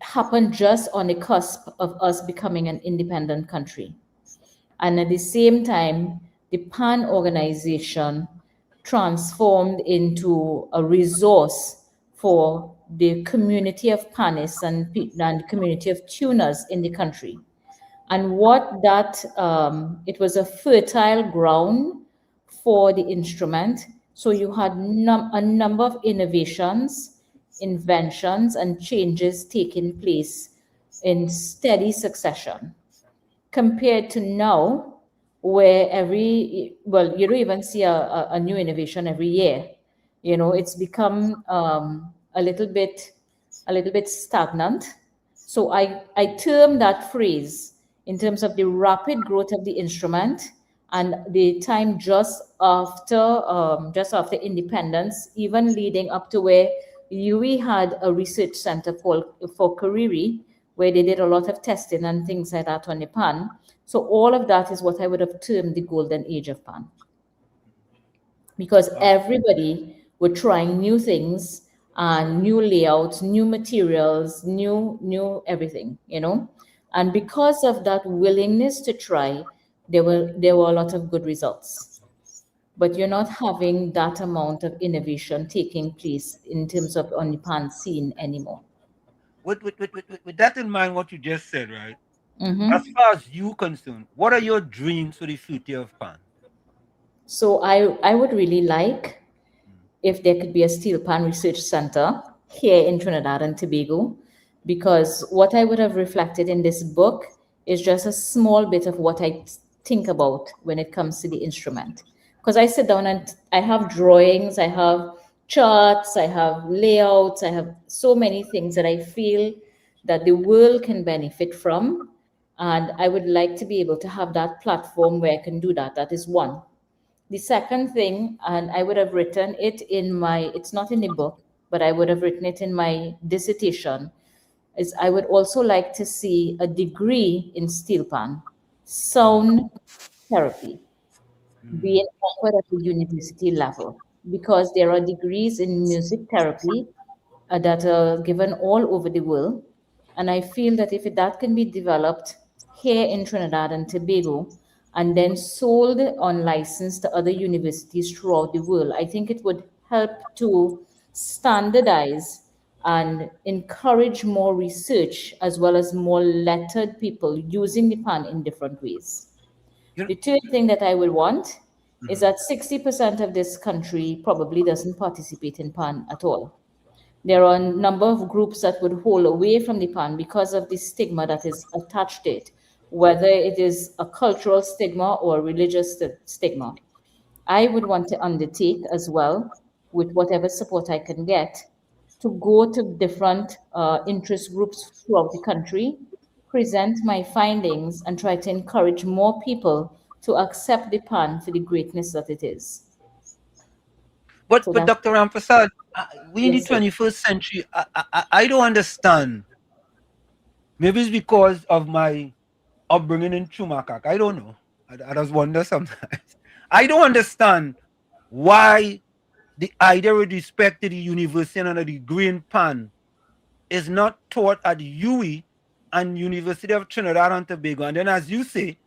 [SPEAKER 14] happened just on the cusp of us becoming an independent country. And at the same time, the PAN organization transformed into a resource for the community of panists and the community of tuners in the country. And what that, it was a fertile ground for the instrument. So you had a number of innovations, inventions, and changes taking place in steady succession compared to now, where you don't even see a new innovation every year. It's become a little bit stagnant. So I term that phrase in terms of the rapid growth of the instrument and the time just after independence, even leading up to where UWI had a research center for Kariri, where they did a lot of testing and things like that on the pan. So all of that is what I would have termed the golden age of pan. Because everybody were trying new things and new layouts, new materials, new everything, And because of that willingness to try, there were a lot of good results. But you're not having that amount of innovation taking place in terms of on the pan scene anymore.
[SPEAKER 10] With that in mind, what you just said, right?
[SPEAKER 14] Mm-hmm.
[SPEAKER 10] As far as you concerned, what are your dreams for the future of pan?
[SPEAKER 14] So I would really like if there could be a steel pan research center here in Trinidad and Tobago, because what I would have reflected in this book is just a small bit of what I think about when it comes to the instrument. Because I sit down and I have drawings, I have charts, I have layouts, I have so many things that I feel that the world can benefit from. And I would like to be able to have that platform where I can do that. That is one. The second thing, and I would have written it it's not in the book, but I would have written it in my dissertation, is I would also like to see a degree in steel pan, sound therapy, being offered at the university level, because there are degrees in music therapy that are given all over the world. And I feel that if that can be developed here in Trinidad and Tobago and then sold on license to other universities throughout the world, I think it would help to standardize and encourage more research as well as more lettered people using the pan in different ways. The third thing that I would want is that 60% of this country probably doesn't participate in pan at all. There are a number of groups that would hold away from the pan because of the stigma that is attached to it, whether it is a cultural stigma or a religious stigma. I would want to undertake as well, with whatever support I can get, to go to different interest groups throughout the country, present my findings, and try to encourage more people to accept the pan for the greatness that it is.
[SPEAKER 10] But Dr. Ramprasad, we in the 21st century, I don't understand. Maybe it's because of my upbringing in Chumakak. I don't know. I just wonder sometimes. I don't understand why the idea with respect to the university and the green pan is not taught at UWI and University of Trinidad and Tobago. And then, as you say,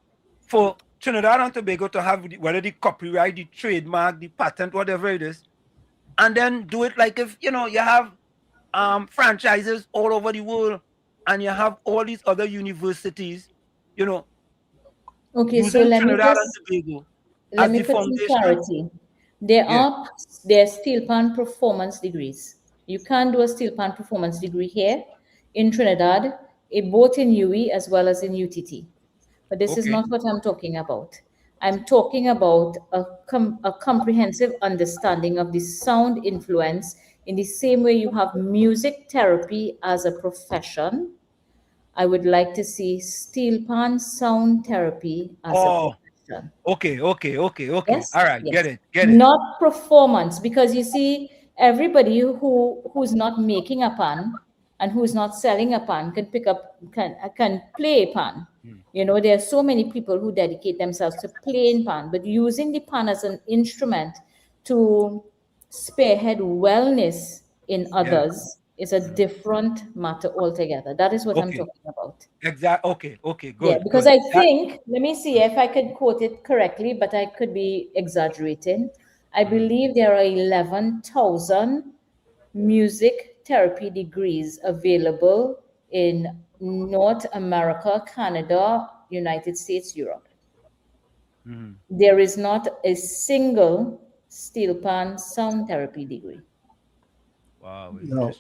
[SPEAKER 10] for Trinidad and Tobago to have whether the copyright, the trademark, the patent, whatever it is, and then do it like if you have franchises all over the world, and you have all these other universities,
[SPEAKER 14] Okay,
[SPEAKER 10] using
[SPEAKER 14] so
[SPEAKER 10] Trinidad and Tobago
[SPEAKER 14] let
[SPEAKER 10] as
[SPEAKER 14] me
[SPEAKER 10] the
[SPEAKER 14] put some
[SPEAKER 10] foundation.
[SPEAKER 14] clarity. There are steel pan performance degrees. You can do a steel pan performance degree here in Trinidad, both in UWI as well as in UTT. But this is not what I'm talking about. I'm talking about a comprehensive understanding of the sound influence in the same way you have music therapy as a profession. I would like to see steel pan sound therapy as a profession.
[SPEAKER 10] Okay.
[SPEAKER 14] Yes?
[SPEAKER 10] All right,
[SPEAKER 14] Yes.
[SPEAKER 10] Get it.
[SPEAKER 14] Not performance, because you see, everybody who's not making a pan and who's not selling a pan can play a pan. There are so many people who dedicate themselves to playing pan, but using the pan as an instrument to spearhead wellness in others is a different matter altogether. That is what I'm talking about.
[SPEAKER 10] Exactly. Okay. Good.
[SPEAKER 14] Yeah, because I think, let me see if I could quote it correctly, but I could be exaggerating. I believe there are 11,000 music therapy degrees available in North America, Canada, United States, Europe. There is not a single steel pan sound therapy degree.
[SPEAKER 10] Wow,
[SPEAKER 12] No,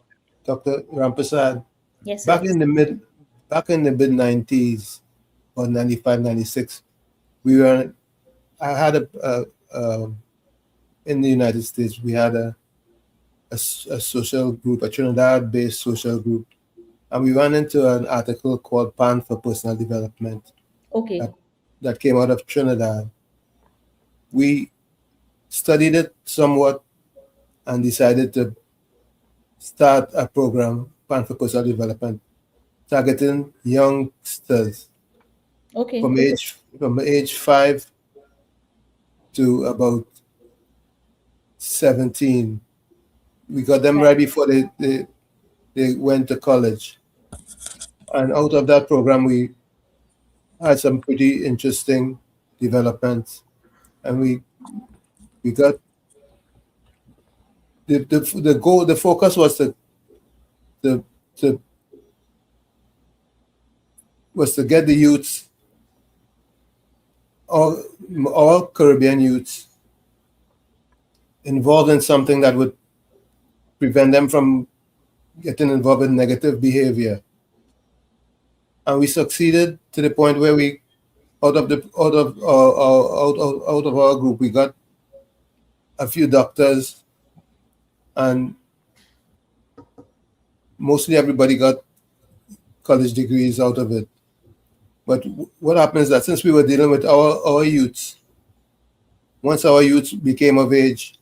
[SPEAKER 12] Dr. Rampasad.
[SPEAKER 14] Yes,
[SPEAKER 12] back
[SPEAKER 14] sir.
[SPEAKER 12] in the mid 90s or 95, 96, we were. I had in the United States we had a social group, a Trinidad-based social group, and we ran into an article called "Pan for Personal Development."
[SPEAKER 14] Okay.
[SPEAKER 12] That came out of Trinidad. We studied it somewhat and decided to start a program, Pan for Personal Development, targeting youngsters
[SPEAKER 14] Okay.
[SPEAKER 12] from age 5 to about 17. We got them right before they went to college. And out of that program, we had some pretty interesting developments. And we got the goal, the focus was to get the youths, all Caribbean youths, involved in something that would prevent them from getting involved in negative behavior. And we succeeded to the point where we, out of our group, we got a few doctors, and mostly everybody got college degrees out of it. But what happens is that since we were dealing with our youths, once our youths became of age,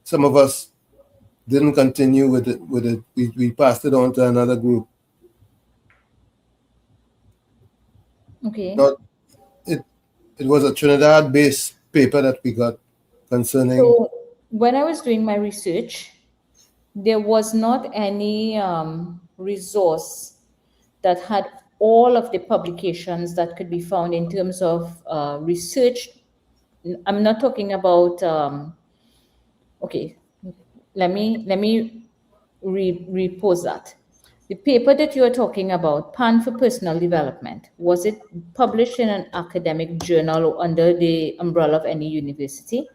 [SPEAKER 12] some of us didn't continue with it. We passed it on to another group.
[SPEAKER 14] Okay.
[SPEAKER 12] Not, it was a Trinidad-based paper that we got concerning.
[SPEAKER 14] So when I was doing my research, there was not any resource that had all of the publications that could be found in terms of research. I'm not talking about okay, let me repose that. The paper that you are talking about, Pan for Personal Development, was it published in an academic journal or under the umbrella of any university?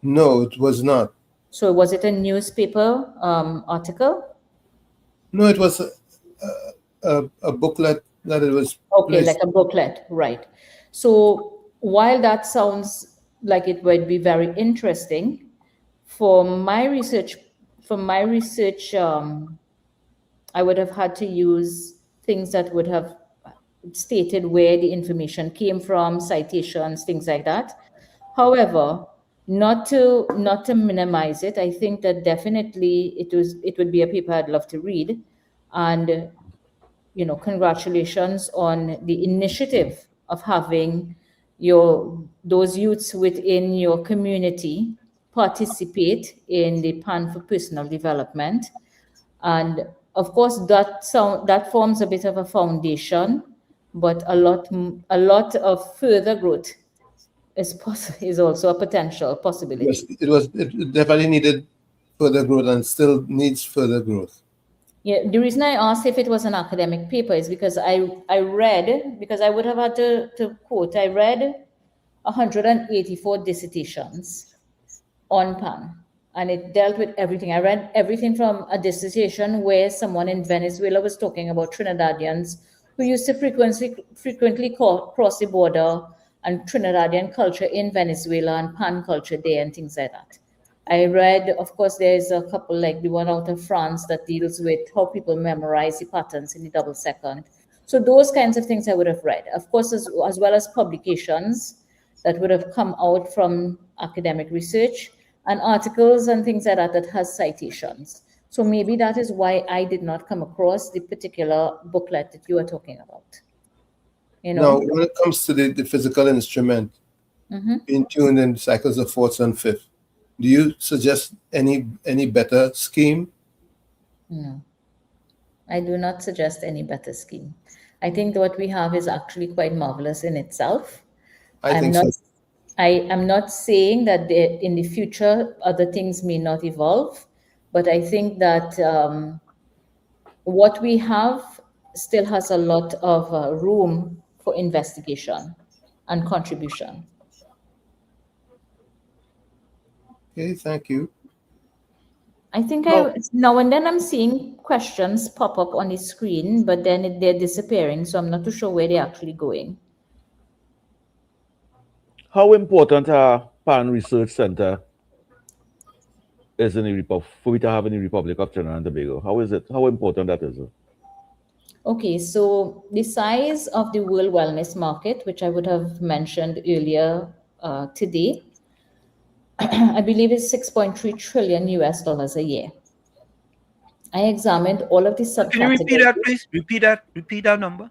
[SPEAKER 12] No, it was not.
[SPEAKER 14] So was it a newspaper article?
[SPEAKER 12] No, it was a booklet that it was.
[SPEAKER 14] Okay, like a booklet, right. So while that sounds like it would be very interesting, for my research, I would have had to use things that would have stated where the information came from, citations, things like that. However, not to minimize it, I think that definitely it would be a paper I'd love to read, and congratulations on the initiative of having those youths within your community participate in the Pan for Personal Development. And of course, that forms a bit of a foundation, but a lot of further growth is also a potential possibility.
[SPEAKER 12] It definitely needed further growth and still needs further growth.
[SPEAKER 14] Yeah, the reason I asked if it was an academic paper is because I read, because I would have had to quote, I read 184 dissertations on PAN, and it dealt with everything. I read everything from a dissertation where someone in Venezuela was talking about Trinidadians who used to frequently cross the border, and Trinidadian culture in Venezuela and PAN culture there and things like that. I read, of course, there's a couple like the one out of France that deals with how people memorize the patterns in the double second. So those kinds of things I would have read. Of course, as well as publications that would have come out from academic research and articles and things like that that has citations. So maybe that is why I did not come across the particular booklet that you are talking about.
[SPEAKER 12] Now, when it comes to the physical instrument, being tuned in cycles of fourths and fifths, do you suggest any better scheme?
[SPEAKER 14] No, I do not suggest any better scheme. I think what we have is actually quite marvelous in itself.
[SPEAKER 12] I think so.
[SPEAKER 14] I am not saying that in the future other things may not evolve, but I think that what we have still has a lot of room for investigation and contribution.
[SPEAKER 12] Okay, thank you.
[SPEAKER 14] I think now and then I'm seeing questions pop up on the screen, but then they're disappearing, so I'm not too sure where they're actually going.
[SPEAKER 13] How important a PAN Research Center is in the for we to have in the Republic of Trinidad and Tobago? How is it? How important that is?
[SPEAKER 14] Okay, so the size of the world wellness market, which I would have mentioned earlier today, I believe is 6.3 trillion US dollars a year. I examined all of the subcategories.
[SPEAKER 10] Can you repeat that, please? Repeat that number.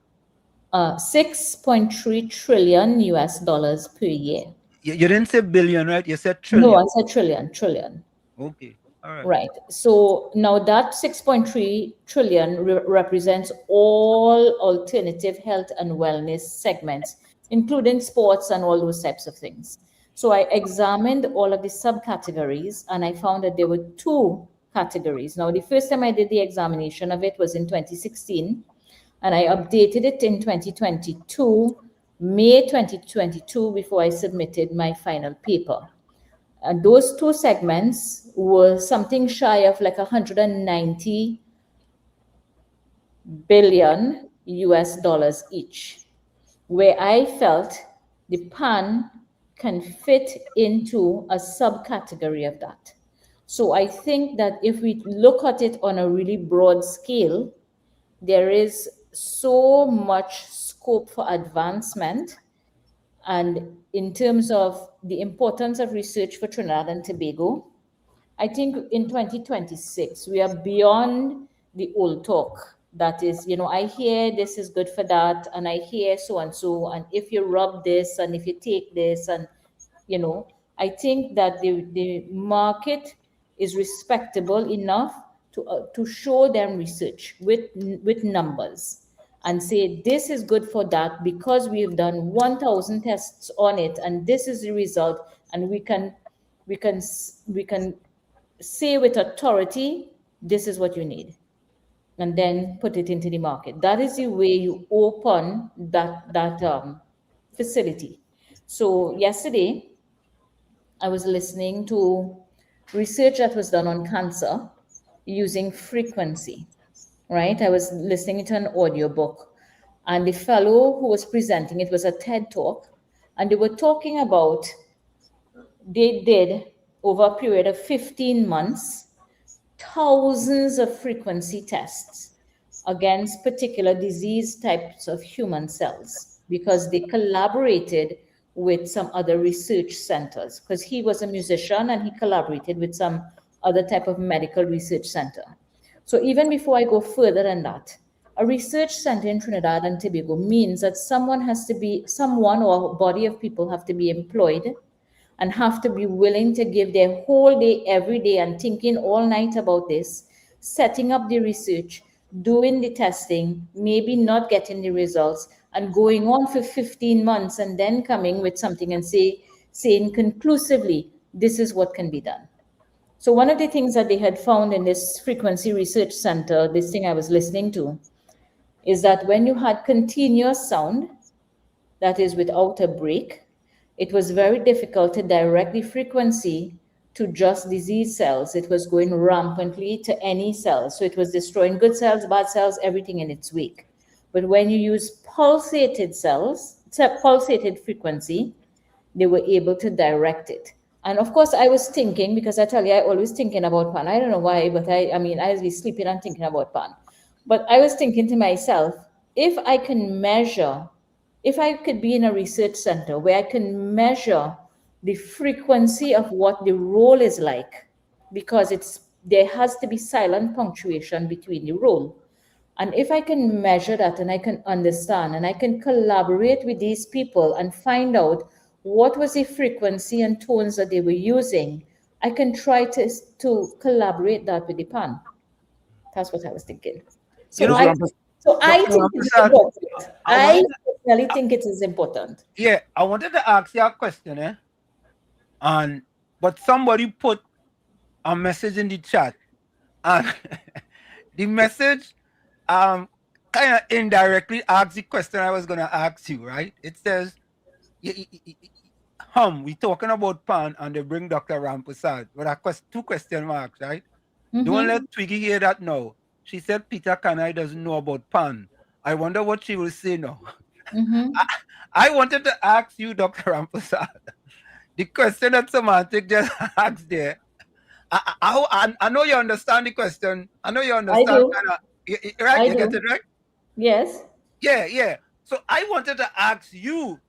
[SPEAKER 14] 6.3 trillion US dollars per year.
[SPEAKER 10] You didn't say billion, right? You said trillion.
[SPEAKER 14] No, I said trillion.
[SPEAKER 10] Okay, all right.
[SPEAKER 14] Right. So now that 6.3 trillion represents all alternative health and wellness segments, including sports and all those types of things. So I examined all of the subcategories and I found that there were two categories. Now, the first time I did the examination of it was in 2016, and I updated it in 2022, May 2022, before I submitted my final paper. And those two segments were something shy of like 190 billion US dollars each, where I felt the PAN can fit into a subcategory of that. So I think that if we look at it on a really broad scale, there is so much scope for advancement. And in terms of the importance of research for Trinidad and Tobago, I think in 2026, we are beyond the old talk. That is, I hear this is good for that, and I hear so and so, and if you rub this, and if you take this, and, I think that the market is respectable enough to show them research with numbers and say this is good for that because we've done 1,000 tests on it, and this is the result, and we can say with authority, this is what you need, and then put it into the market. That is the way you open that facility. So yesterday, I was listening to research that was done on cancer using frequency, right? I was listening to an audiobook, and the fellow who was presenting it was a TED Talk, and they were talking about, they did over a period of 15 months, thousands of frequency tests against particular disease types of human cells because they collaborated with some other research centers, because he was a musician and he collaborated with some other type of medical research center. So even before I go further than that, a research center in Trinidad and Tobago means that someone or a body of people have to be employed and have to be willing to give their whole day, every day, and thinking all night about this, setting up the research, doing the testing, maybe not getting the results, and going on for 15 months and then coming with something and saying conclusively, this is what can be done. So one of the things that they had found in this frequency research center, this thing I was listening to, is that when you had continuous sound, that is without a break, it was very difficult to direct the frequency to just disease cells. It was going rampantly to any cells. So it was destroying good cells, bad cells, everything in its wake. But when you use pulsated frequency, they were able to direct it. And of course, I was thinking, because I tell you, I always thinking about PAN. I don't know why, but I was be sleeping and thinking about PAN. But I was thinking to myself, if I could be in a research center where I can measure the frequency of what the roll is like, because there has to be silent punctuation between the roll. And if I can measure that and I can understand and I can collaborate with these people and find out what was the frequency and tones that they were using, I can try to collaborate that with the PAN. That's what I was thinking. I think it's important. I personally think it is important.
[SPEAKER 10] Yeah, I wanted to ask you a question. But somebody put a message in the chat, and the message kind of indirectly asks the question I was going to ask you, right? It says, we talking about pan, and they bring Dr. Rampersad with two question marks, right? Don't let Twiggy hear that now. She said Peter Kanai doesn't know about pan. I wonder what she will say now. I wanted to ask you, Dr. Rampersad, the question that Semantic just asked there. I know you understand the question. I know you understand.
[SPEAKER 14] I do.
[SPEAKER 10] Right? You
[SPEAKER 14] do.
[SPEAKER 10] get it right?
[SPEAKER 14] Yes.
[SPEAKER 10] Yeah. So I wanted to ask you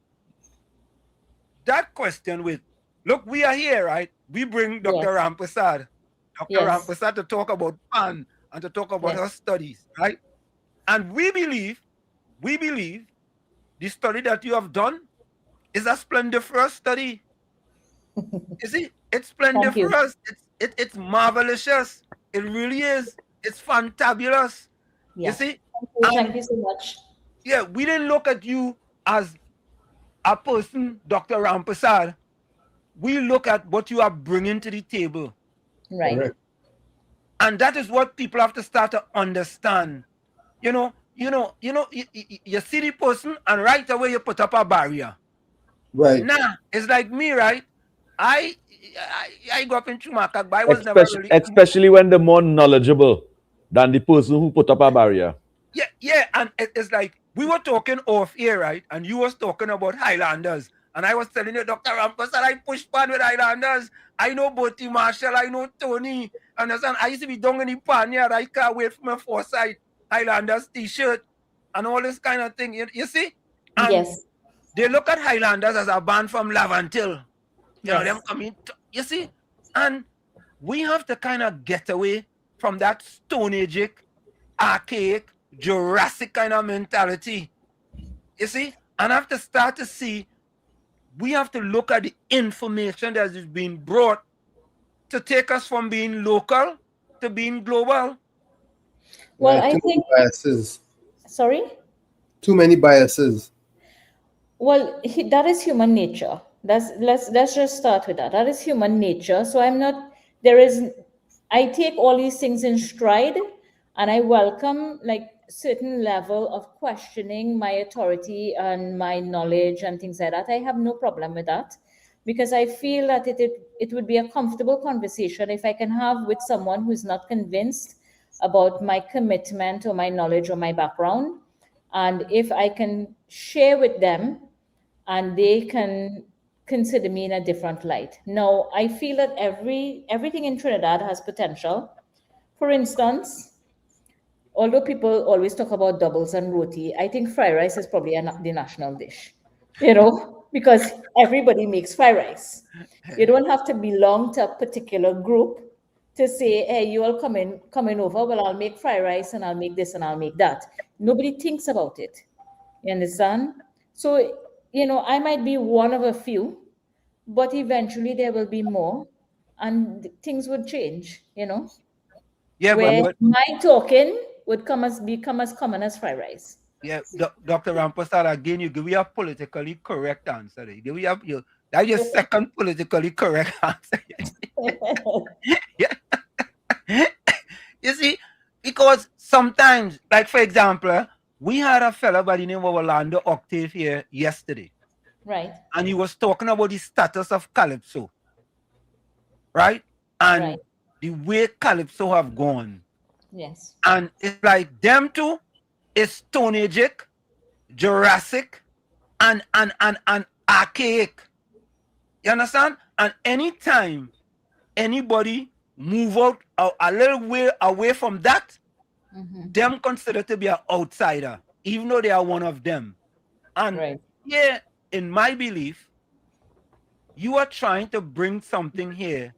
[SPEAKER 10] that question with, look, we are here, right? We bring Dr. Rampersad. Dr. Rampersad to talk about pan and to talk about her studies, right? And we believe the study that you have done is a splendiferous study. You see, it's splendiferous. It's marvelous. It really is. It's fantabulous.
[SPEAKER 14] Yeah.
[SPEAKER 10] You see?
[SPEAKER 14] Thank you so much.
[SPEAKER 10] Yeah, we didn't look at you as a person, Dr. Rampersad. We look at what you are bringing to the table.
[SPEAKER 14] Right.
[SPEAKER 12] Correct.
[SPEAKER 10] And that is what people have to start to understand. You see the person, and right away you put up a barrier.
[SPEAKER 12] Right.
[SPEAKER 10] Nah, it's like me, right? I grew up in Chumakak, but I was never really...
[SPEAKER 13] Especially when they're more knowledgeable than the person who put up a barrier.
[SPEAKER 10] Yeah, and it's like, we were talking off here, right? And you was talking about Highlanders. And I was telling you, Dr. Rampersad, I push pan with Highlanders. I know Bertie Marshall, I know Tony. Understand? I used to be down in the pan here. I can't wait for my foresight Highlanders t-shirt and all this kind of thing. You see? And they look at Highlanders as a band from Lavantil. You know, them coming, you see? And we have to kind of get away from that Stone Age, archaic, Jurassic kind of mentality. You see? And have to start to see, we have to look at the information that is being brought to take us from being local to being global.
[SPEAKER 14] Well, I think
[SPEAKER 12] biases.
[SPEAKER 14] Sorry?
[SPEAKER 12] Too many biases.
[SPEAKER 14] Well, that is human nature. Let's just start with that. That is human nature. So I take all these things in stride, and I welcome like certain level of questioning my authority and my knowledge and things like that. I have no problem with that, because I feel that it would be a comfortable conversation if I can have with someone who's not convinced about my commitment or my knowledge or my background. And if I can share with them and they can consider me in a different light. Now, I feel that everything in Trinidad has potential. For instance, although people always talk about doubles and roti, I think fried rice is probably the national dish, because everybody makes fried rice. You don't have to belong to a particular group to say, hey, you all coming over, well, I'll make fried rice and I'll make this and I'll make that. Nobody thinks about it. You understand? So, I might be one of a few, but eventually there will be more and things would change,
[SPEAKER 10] Yeah,
[SPEAKER 14] where
[SPEAKER 10] but
[SPEAKER 14] my talking would become as common as fried rice.
[SPEAKER 10] Yeah, Dr. Rampersad, again, you give me a politically correct answer. That's your second politically correct answer. You see, because sometimes, like for example, we had a fella by the name of Orlando Octave here yesterday.
[SPEAKER 14] Right.
[SPEAKER 10] And he was talking about the status of Calypso. Right? And the way Calypso have gone.
[SPEAKER 14] Yes.
[SPEAKER 10] And it's like them two is Stone Age, Jurassic, and archaic. You understand? And anytime anybody move out a little way away from that, them considered to be an outsider, even though they are one of them. And yeah, in my belief, you are trying to bring something here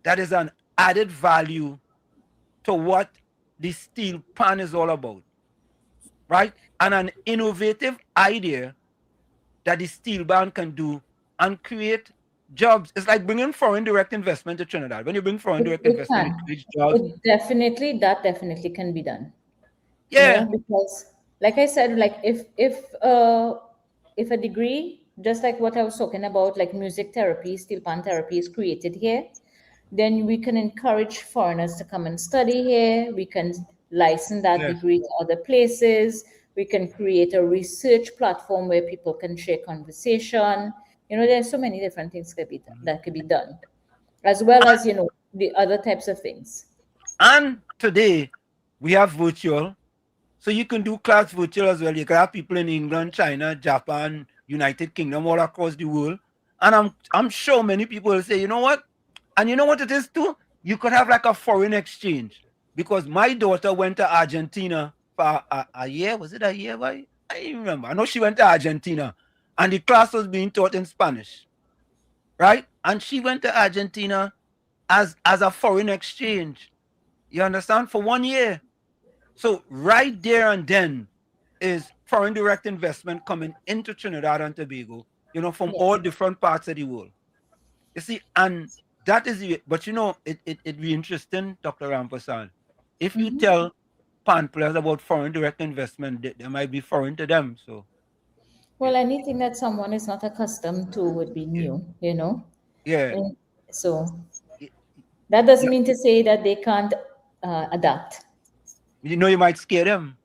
[SPEAKER 10] that is an added value to what the steel pan is all about, right? And an innovative idea that the steel band can do and create jobs. It's like bringing foreign direct investment to Trinidad. When you bring foreign direct investment, it creates jobs.
[SPEAKER 14] That definitely can be done.
[SPEAKER 10] Yeah.
[SPEAKER 14] Because like I said, like if a degree just like what I was talking about, like music therapy, steel pan therapy is created here, then we can encourage foreigners to come and study here. We can license that degree to other places. We can create a research platform where people can share conversation. There's so many different things that could be done, as well as, the other types of things.
[SPEAKER 10] And today we have virtual. So you can do class virtual as well. You can have people in England, China, Japan, United Kingdom, all across the world. And I'm sure many people will say, you know what? And you know what it is too? You could have like a foreign exchange. Because my daughter went to Argentina for a year. Was it a year? I don't remember. I know she went to Argentina. And the class was being taught in Spanish. Right? And she went to Argentina as a foreign exchange. You understand? For 1 year. So right there and then is foreign direct investment coming into Trinidad and Tobago, from all different parts of the world. You see, and that is it. But it'd be interesting, Dr. Rampasad, if you tell pan players about foreign direct investment, they might be foreign to them. So,
[SPEAKER 14] well, anything that someone is not accustomed to would be new,
[SPEAKER 10] Yeah.
[SPEAKER 14] And so that doesn't mean to say that they can't adapt.
[SPEAKER 10] You might scare them.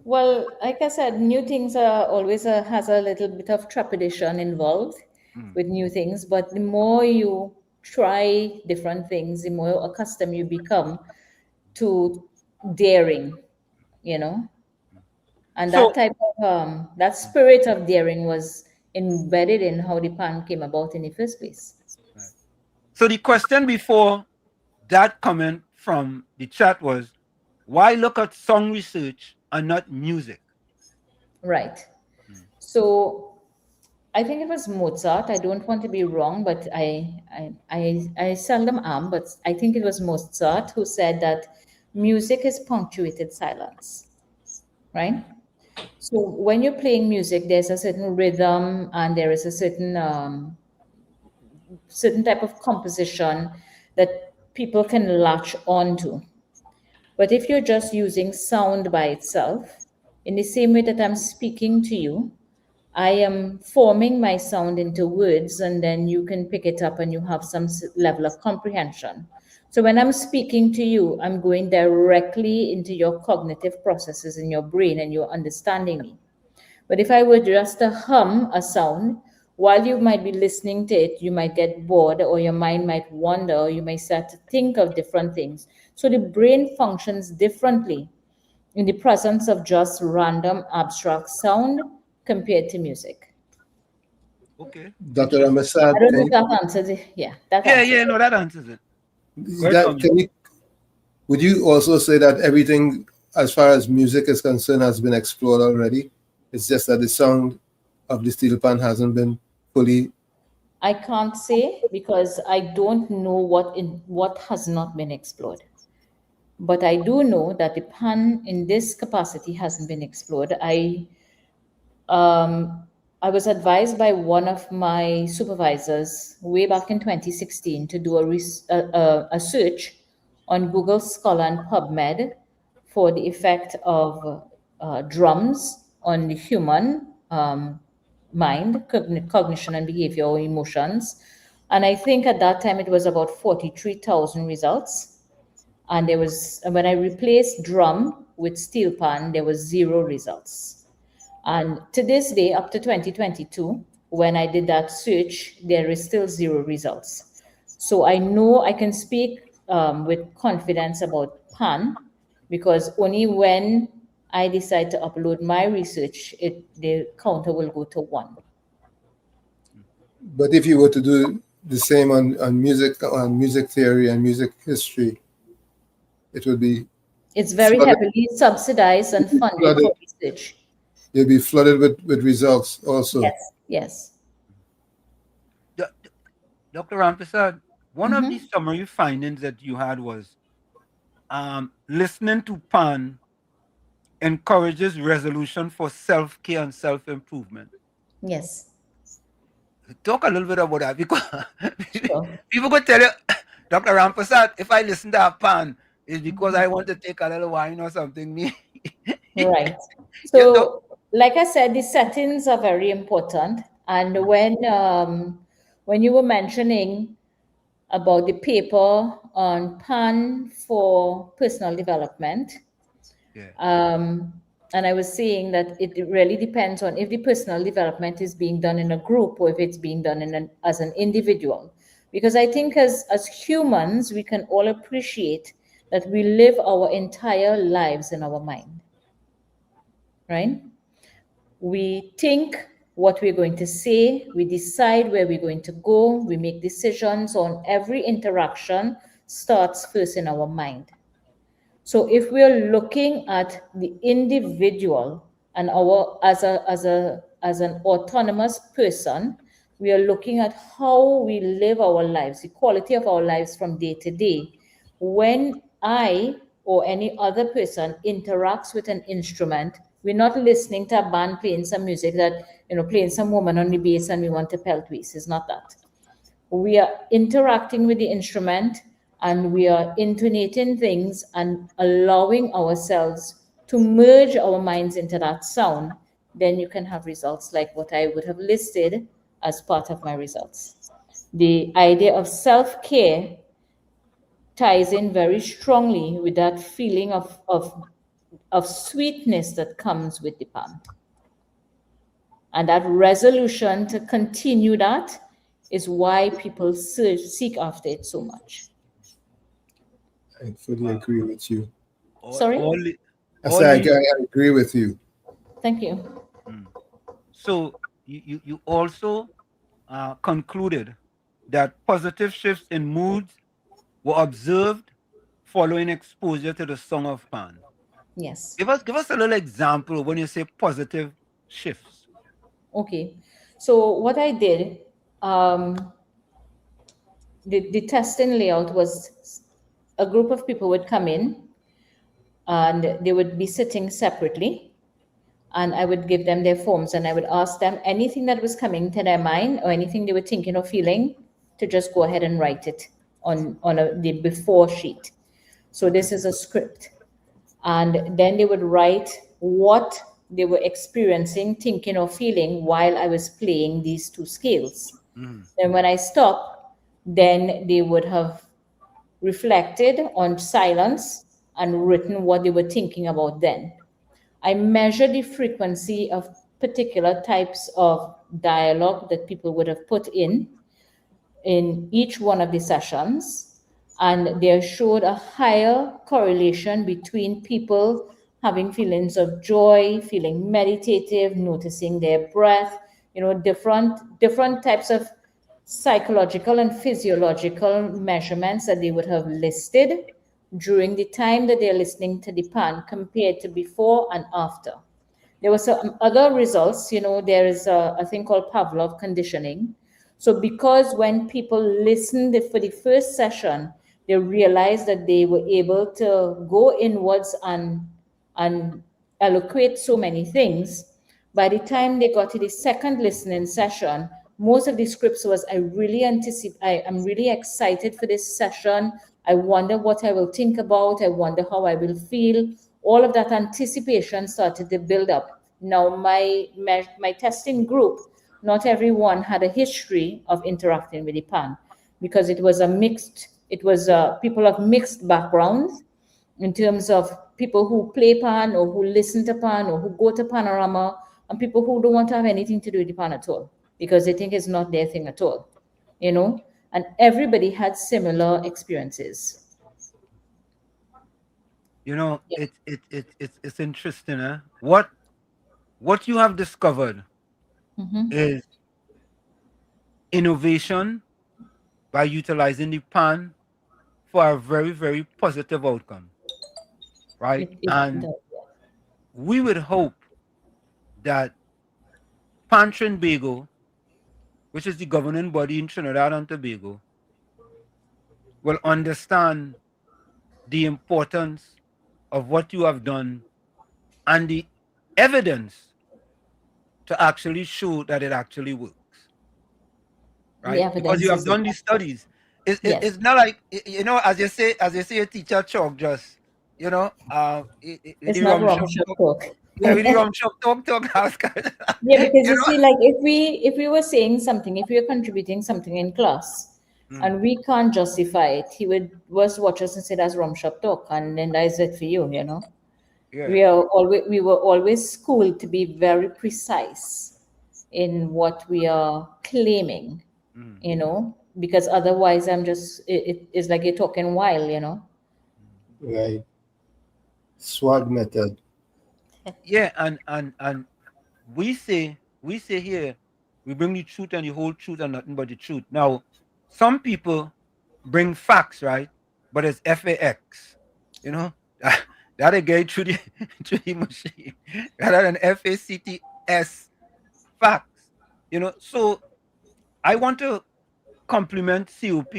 [SPEAKER 14] Well, like I said, new things are always has a little bit of trepidation involved with new things. But the more you try different things, the more accustomed you become to daring, And
[SPEAKER 10] So-
[SPEAKER 14] that type of that spirit of daring was embedded in how the pan came about in the first place.
[SPEAKER 10] So the question before that comment from the chat was, why look at song research and not music?
[SPEAKER 14] Right. So I think it was Mozart. I don't want to be wrong, but I seldom am, but I think it was Mozart who said that music is punctuated silence, right? So when you're playing music, there's a certain rhythm and there is a certain type of composition that people can latch onto. But if you're just using sound by itself, in the same way that I'm speaking to you, I am forming my sound into words, and then you can pick it up and you have some level of comprehension. So when I'm speaking to you, I'm going directly into your cognitive processes in your brain and you're understanding me. But if I were just to hum a sound, while you might be listening to it, you might get bored or your mind might wander, or you might start to think of different things. So the brain functions differently in the presence of just random abstract sound compared to music.
[SPEAKER 10] Okay.
[SPEAKER 12] Dr. Ramasad,
[SPEAKER 14] I don't know if that answers it. That
[SPEAKER 10] answers it.
[SPEAKER 12] Would you also say that everything as far as music is concerned has been explored already? It's just that the sound of the steel pan hasn't been fully.
[SPEAKER 14] I can't say because I don't know what has not been explored. But I do know that the pan in this capacity hasn't been explored. I was advised by one of my supervisors way back in 2016 to do a search on Google Scholar and PubMed for the effect of drums on the human mind, cognition and behavior or emotions. And I think at that time it was about 43,000 results. And when I replaced drum with steel pan, there was 0 results. And to this day, up to 2022, when I did that search, there is still 0 results. So I know I can speak with confidence about pan because only when I decide to upload my research, the counter will go to 1.
[SPEAKER 12] But if you were to do the same on music theory and music history, it would be.
[SPEAKER 14] It's very heavily subsidized and funded for research.
[SPEAKER 12] You'll be flooded with results also.
[SPEAKER 14] Yes.
[SPEAKER 10] Dr. Rampasad, one of the summary findings that you had was listening to pan encourages resolution for self-care and self-improvement.
[SPEAKER 14] Yes.
[SPEAKER 10] Talk a little bit about that because people could tell you, Dr. Rampasad, if I listen to a pan, it's because I want to take a little wine or something.
[SPEAKER 14] Right. So, like I said, the settings are very important. And when you were mentioning about the paper on PAN for personal development, and I was saying that it really depends on if the personal development is being done in a group or if it's being done as an individual. Because I think as humans, we can all appreciate that we live our entire lives in our mind, right? We think what we're going to say, we decide where we're going to go, we make decisions on every interaction starts first in our mind. So if we're looking at the individual and as an autonomous person, we are looking at how we live our lives, the quality of our lives from day to day. When I or any other person interacts with an instrument, we're not listening to a band playing some music that, playing some woman on the bass and we want to pelt waist. It's not that. We are interacting with the instrument and we are intonating things and allowing ourselves to merge our minds into that sound, then you can have results like what I would have listed as part of my results. The idea of self-care ties in very strongly with that feeling of sweetness that comes with the pan. And that resolution to continue that is why people seek after it so much.
[SPEAKER 12] I fully agree with you.
[SPEAKER 14] Sorry?
[SPEAKER 12] I agree with you.
[SPEAKER 14] Thank you.
[SPEAKER 10] So you also concluded that positive shifts in moods were observed following exposure to the Song of Pan.
[SPEAKER 14] Yes.
[SPEAKER 10] Give us a little example when you say positive shifts.
[SPEAKER 14] Okay. So what I did, the testing layout was a group of people would come in and they would be sitting separately, and I would give them their forms and I would ask them anything that was coming to their mind or anything they were thinking or feeling to just go ahead and write it on the before sheet. So this is a script. And then they would write what they were experiencing, thinking or feeling while I was playing these two scales. Then when I stopped, then they would have reflected on silence and written what they were thinking about then. I measure the frequency of particular types of dialogue that people would have put in each one of the sessions, and they showed a higher correlation between people having feelings of joy, feeling meditative, noticing their breath, different types of psychological and physiological measurements that they would have listed during the time that they're listening to the pan compared to before and after. There were some other results. There is a thing called Pavlov conditioning. So because when people listened for the first session, they realized that they were able to go inwards and eloquate so many things. By the time they got to the second listening session, most of the scripts was, I'm really excited for this session. I wonder what I will think about. I wonder how I will feel. All of that anticipation started to build up. Now, my testing group, not everyone had a history of interacting with the pan because it was people of mixed backgrounds in terms of people who play pan or who listen to pan or who go to Panorama, and people who don't want to have anything to do with the pan at all because they think it's not their thing at all, and everybody had similar experiences.
[SPEAKER 10] It's interesting. What you have discovered is innovation by utilizing the pan for a very, very positive outcome, right? And we would hope that Pan Trinbago, which is the governing body in Trinidad and Tobago, will understand the importance of what you have done and the evidence to actually show that it actually works, right? Because you have done these studies. It's not like, as you say, a teacher chalk just,
[SPEAKER 14] it's not wrong, chalk.
[SPEAKER 10] Yeah, with the rum shop talk.
[SPEAKER 14] Yeah, because
[SPEAKER 10] You
[SPEAKER 14] you see, like if we were saying something, if we were contributing something in class, and we can't justify it, he would was watch us and say that's rum shop talk, and then that is it for you, you know.
[SPEAKER 10] Yeah.
[SPEAKER 14] We were always schooled to be very precise in what we are claiming, you know, because otherwise it's like you're talking wild, you know.
[SPEAKER 12] Right. Swag method.
[SPEAKER 10] Yeah, and we say here, we bring the truth and the whole truth and nothing but the truth. Now, some people bring facts, right? But it's FAX, you know, that'll get through the through the machine rather than FACTS facts, you know. So I want to compliment COP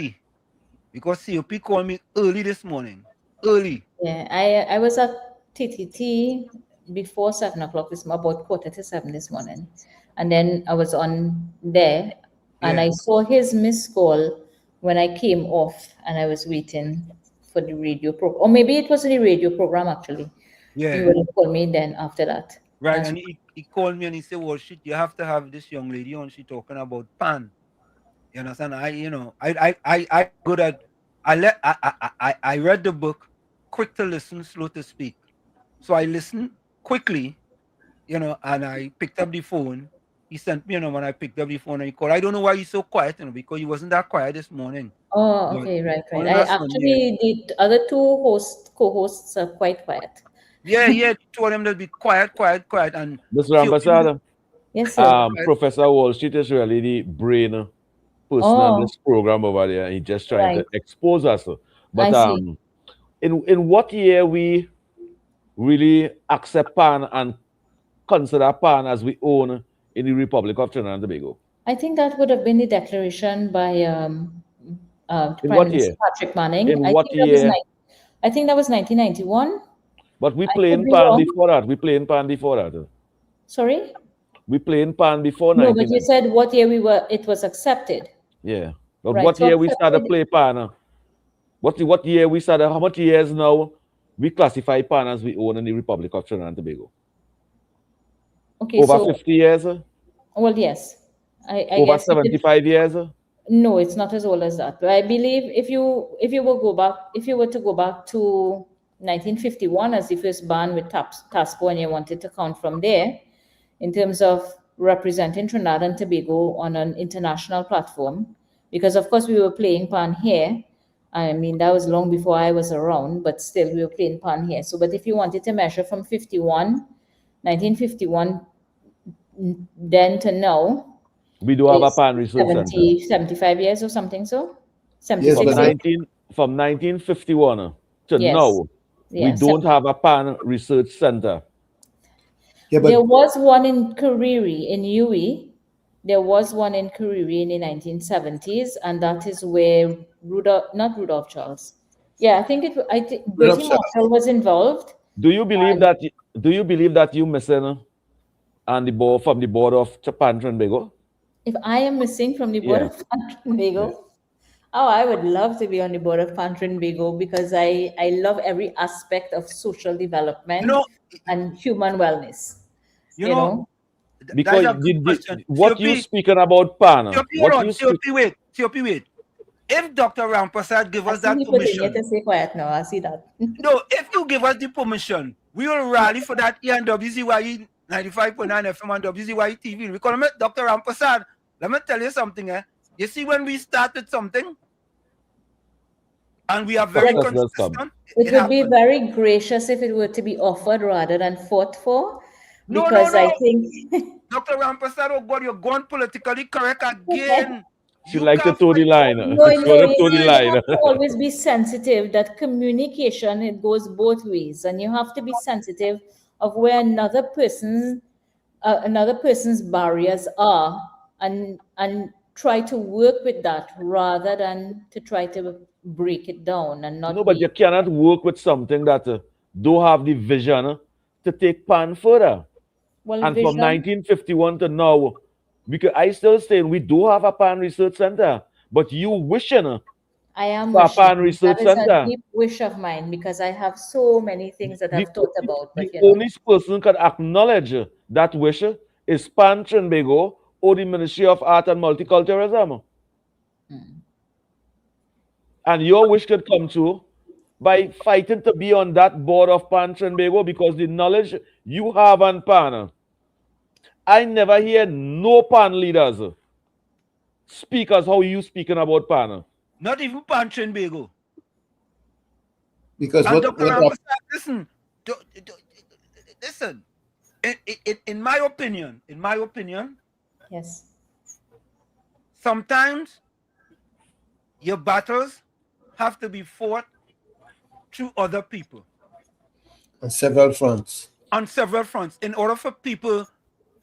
[SPEAKER 10] because COP called me early this morning. Early.
[SPEAKER 14] Yeah, I was at TTT before 7 o'clock about 6:45 this morning, and then I was on there, and
[SPEAKER 10] Yeah.
[SPEAKER 14] I saw his missed call when I came off, and I was waiting for the radio program, or maybe it was the radio program actually. You
[SPEAKER 10] Yeah.
[SPEAKER 14] would have called me then after that.
[SPEAKER 10] Right.
[SPEAKER 14] That's
[SPEAKER 10] And he called me and he said, well, shit, you have to have this young lady on. She talking about pan. You understand? I good at I read the book, quick to listen, slow to speak. So I listened quickly, you know, and I picked up the phone. He sent me a number and I picked up the phone and he called. I don't know why he's so quiet, you know, because he wasn't that quiet this morning.
[SPEAKER 14] Oh,
[SPEAKER 10] But
[SPEAKER 14] okay, right.
[SPEAKER 10] on
[SPEAKER 14] I
[SPEAKER 10] last Sunday,
[SPEAKER 14] actually, the other two co-hosts are quite quiet.
[SPEAKER 10] yeah, told him to be quiet. And
[SPEAKER 13] Mr. Ambassador,
[SPEAKER 14] Yes, sir.
[SPEAKER 13] Professor Wall Street is really the brain person on
[SPEAKER 14] Oh,
[SPEAKER 13] this program over there. He's just trying to
[SPEAKER 14] right.
[SPEAKER 13] expose us.
[SPEAKER 14] I
[SPEAKER 13] But
[SPEAKER 14] see.
[SPEAKER 13] in what year we really accept pan and consider pan as we own in the Republic of Trinidad and Tobago?
[SPEAKER 14] I think that would have been the declaration by
[SPEAKER 13] In
[SPEAKER 14] Prime
[SPEAKER 13] what
[SPEAKER 14] Minister
[SPEAKER 13] year?
[SPEAKER 14] Patrick Manning.
[SPEAKER 13] In what year?
[SPEAKER 14] I think that was 1991.
[SPEAKER 13] But we
[SPEAKER 14] I could
[SPEAKER 13] playing
[SPEAKER 14] be
[SPEAKER 13] pan
[SPEAKER 14] wrong.
[SPEAKER 13] before that. We playing pan before that.
[SPEAKER 14] Sorry?
[SPEAKER 13] We playing pan before
[SPEAKER 14] No, but you
[SPEAKER 13] 1990.
[SPEAKER 14] said what year it was accepted.
[SPEAKER 13] Yeah. But
[SPEAKER 14] Right.
[SPEAKER 13] what
[SPEAKER 14] So
[SPEAKER 13] year we started
[SPEAKER 14] accepted.
[SPEAKER 13] play pan? What year we started? How much years now we classify pan as we own in the Republic of Trinidad and Tobago?
[SPEAKER 14] Okay,
[SPEAKER 13] Over
[SPEAKER 14] so
[SPEAKER 13] 50 years?
[SPEAKER 14] well, yes. I
[SPEAKER 13] Over
[SPEAKER 14] guess you could.
[SPEAKER 13] 75 years?
[SPEAKER 14] No, it's not as old as that. But I believe if you were to go back to 1951 as the first ban with TASPO, and you wanted to count from there, in terms of representing Trinidad and Tobago on an international platform, because of course we were playing pan here. I mean, that was long before I was around, but still we were playing pan here. So, but if you wanted to measure from 1951, then to now,
[SPEAKER 13] We do have a
[SPEAKER 14] is
[SPEAKER 13] pan research center.
[SPEAKER 14] 75 years or something so?
[SPEAKER 12] Yes,
[SPEAKER 14] 76
[SPEAKER 12] but
[SPEAKER 14] years?
[SPEAKER 13] From 1951 to
[SPEAKER 14] Yes.
[SPEAKER 13] now, we
[SPEAKER 14] Yes.
[SPEAKER 13] don't have a pan research center.
[SPEAKER 12] yeah,
[SPEAKER 14] There
[SPEAKER 12] but
[SPEAKER 14] was one in Kariri, in UWI. There was one in Kariri in the 1970s, and that is where not Rudolph Charles. Yeah, I think
[SPEAKER 12] Rudolph
[SPEAKER 14] Bertie
[SPEAKER 12] Charles.
[SPEAKER 14] Marshall was involved.
[SPEAKER 13] Do you believe that? Do you believe that you missing on the board from the board of Japan Trinbago?
[SPEAKER 14] If I am missing from the board
[SPEAKER 13] Yeah.
[SPEAKER 14] of Trinbago, oh, I would love to be on the board of Trinbago because I love every aspect of social development and human wellness.
[SPEAKER 10] You know,
[SPEAKER 13] Because
[SPEAKER 10] that's a good question.
[SPEAKER 13] what you speaking about pan?
[SPEAKER 10] Wait. If Dr. Ramprasad give us
[SPEAKER 14] I
[SPEAKER 10] that
[SPEAKER 14] see people in here
[SPEAKER 10] permission,
[SPEAKER 14] to stay quiet now. I see that.
[SPEAKER 10] no, if you give us the permission, we will rally for that here on WZYE 95.9 FM and WZYE TV. We call him Dr. Ramprasad. Let me tell you something. You see, when we started something, and we are very consistent,
[SPEAKER 14] it would be very gracious if it were to be offered rather than fought for. Because
[SPEAKER 10] no.
[SPEAKER 14] I think
[SPEAKER 10] Dr. Ramprasad, oh God, you're going politically correct again.
[SPEAKER 13] She like to toe the line.
[SPEAKER 14] No,
[SPEAKER 13] She want to toe the
[SPEAKER 14] you
[SPEAKER 13] line.
[SPEAKER 14] have to always be sensitive that communication, it goes both ways, and you have to be sensitive of where another person's barriers are, and try to work with that rather than to try to break it down and not.
[SPEAKER 13] No, but you cannot work with something that don't have the vision to take pan further.
[SPEAKER 14] Well,
[SPEAKER 13] and from 1951 to now, because I still saying we do have a pan research center, but you wishing
[SPEAKER 14] I am
[SPEAKER 13] for
[SPEAKER 14] wishing.
[SPEAKER 13] Pan Research
[SPEAKER 14] That is a
[SPEAKER 13] Center.
[SPEAKER 14] deep wish of mine because I have so many things that I've thought about. But
[SPEAKER 13] The only person can acknowledge that wish is Pan Trinbago or the Ministry of Art and Multiculturalism. And your wish could come true by fighting to be on that board of Pan Trinbago because the knowledge you have on Pan, I never hear no Pan leaders speak as how you speaking about Pan.
[SPEAKER 10] Not even Pan Trinbago.
[SPEAKER 12] Because
[SPEAKER 10] and Dr. Rampersad, listen, listen. In my opinion,
[SPEAKER 14] yes,
[SPEAKER 10] sometimes your battles have to be fought through other people.
[SPEAKER 12] On several fronts.
[SPEAKER 10] On several fronts. In order for people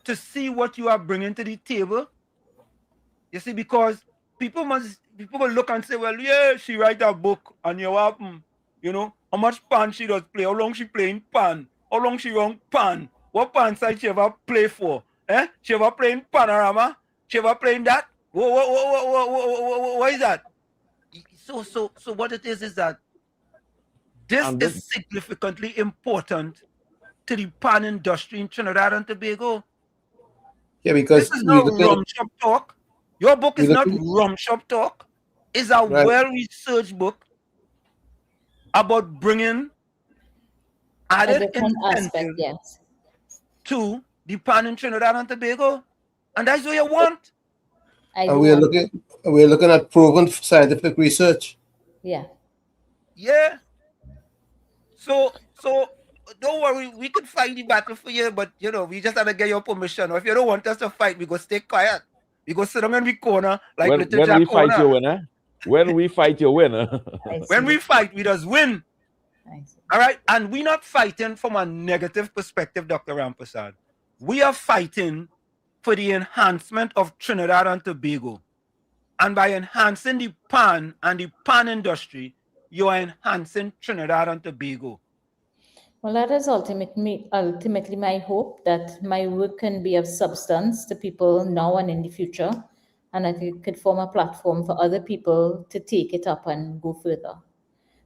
[SPEAKER 10] to see what you are bringing to the table. You see, because people will look and say, well, yeah, she write a book and you happen, how much pan she does play, how long she playing pan, how long she run pan, what pan side she ever play for, She ever playing Panorama? She ever playing that? What is that? So what it is that this is significantly important to the pan industry in Trinidad and Tobago.
[SPEAKER 12] Yeah, because
[SPEAKER 10] this is not rum shop talk. Your book is not rum shop talk. It's a well-researched book about bringing added incentive to the pan in Trinidad and Tobago, and that's what you want.
[SPEAKER 12] And we're looking at proven scientific research.
[SPEAKER 14] Yeah.
[SPEAKER 10] Yeah. So don't worry, we could fight the battle for you, but we just have to get your permission. Or if you don't want us to fight, we go stay quiet. We go sit down in the corner like little Jack
[SPEAKER 13] we fight your winner. When we fight your winner.
[SPEAKER 10] When we fight, we just win. All right. And we're not fighting from a negative perspective, Dr. Rampersad. We are fighting for the enhancement of Trinidad and Tobago. And by enhancing the pan and the pan industry, you are enhancing Trinidad and Tobago.
[SPEAKER 14] Well, that is ultimately my hope, that my work can be of substance to people now and in the future, and that it could form a platform for other people to take it up and go further.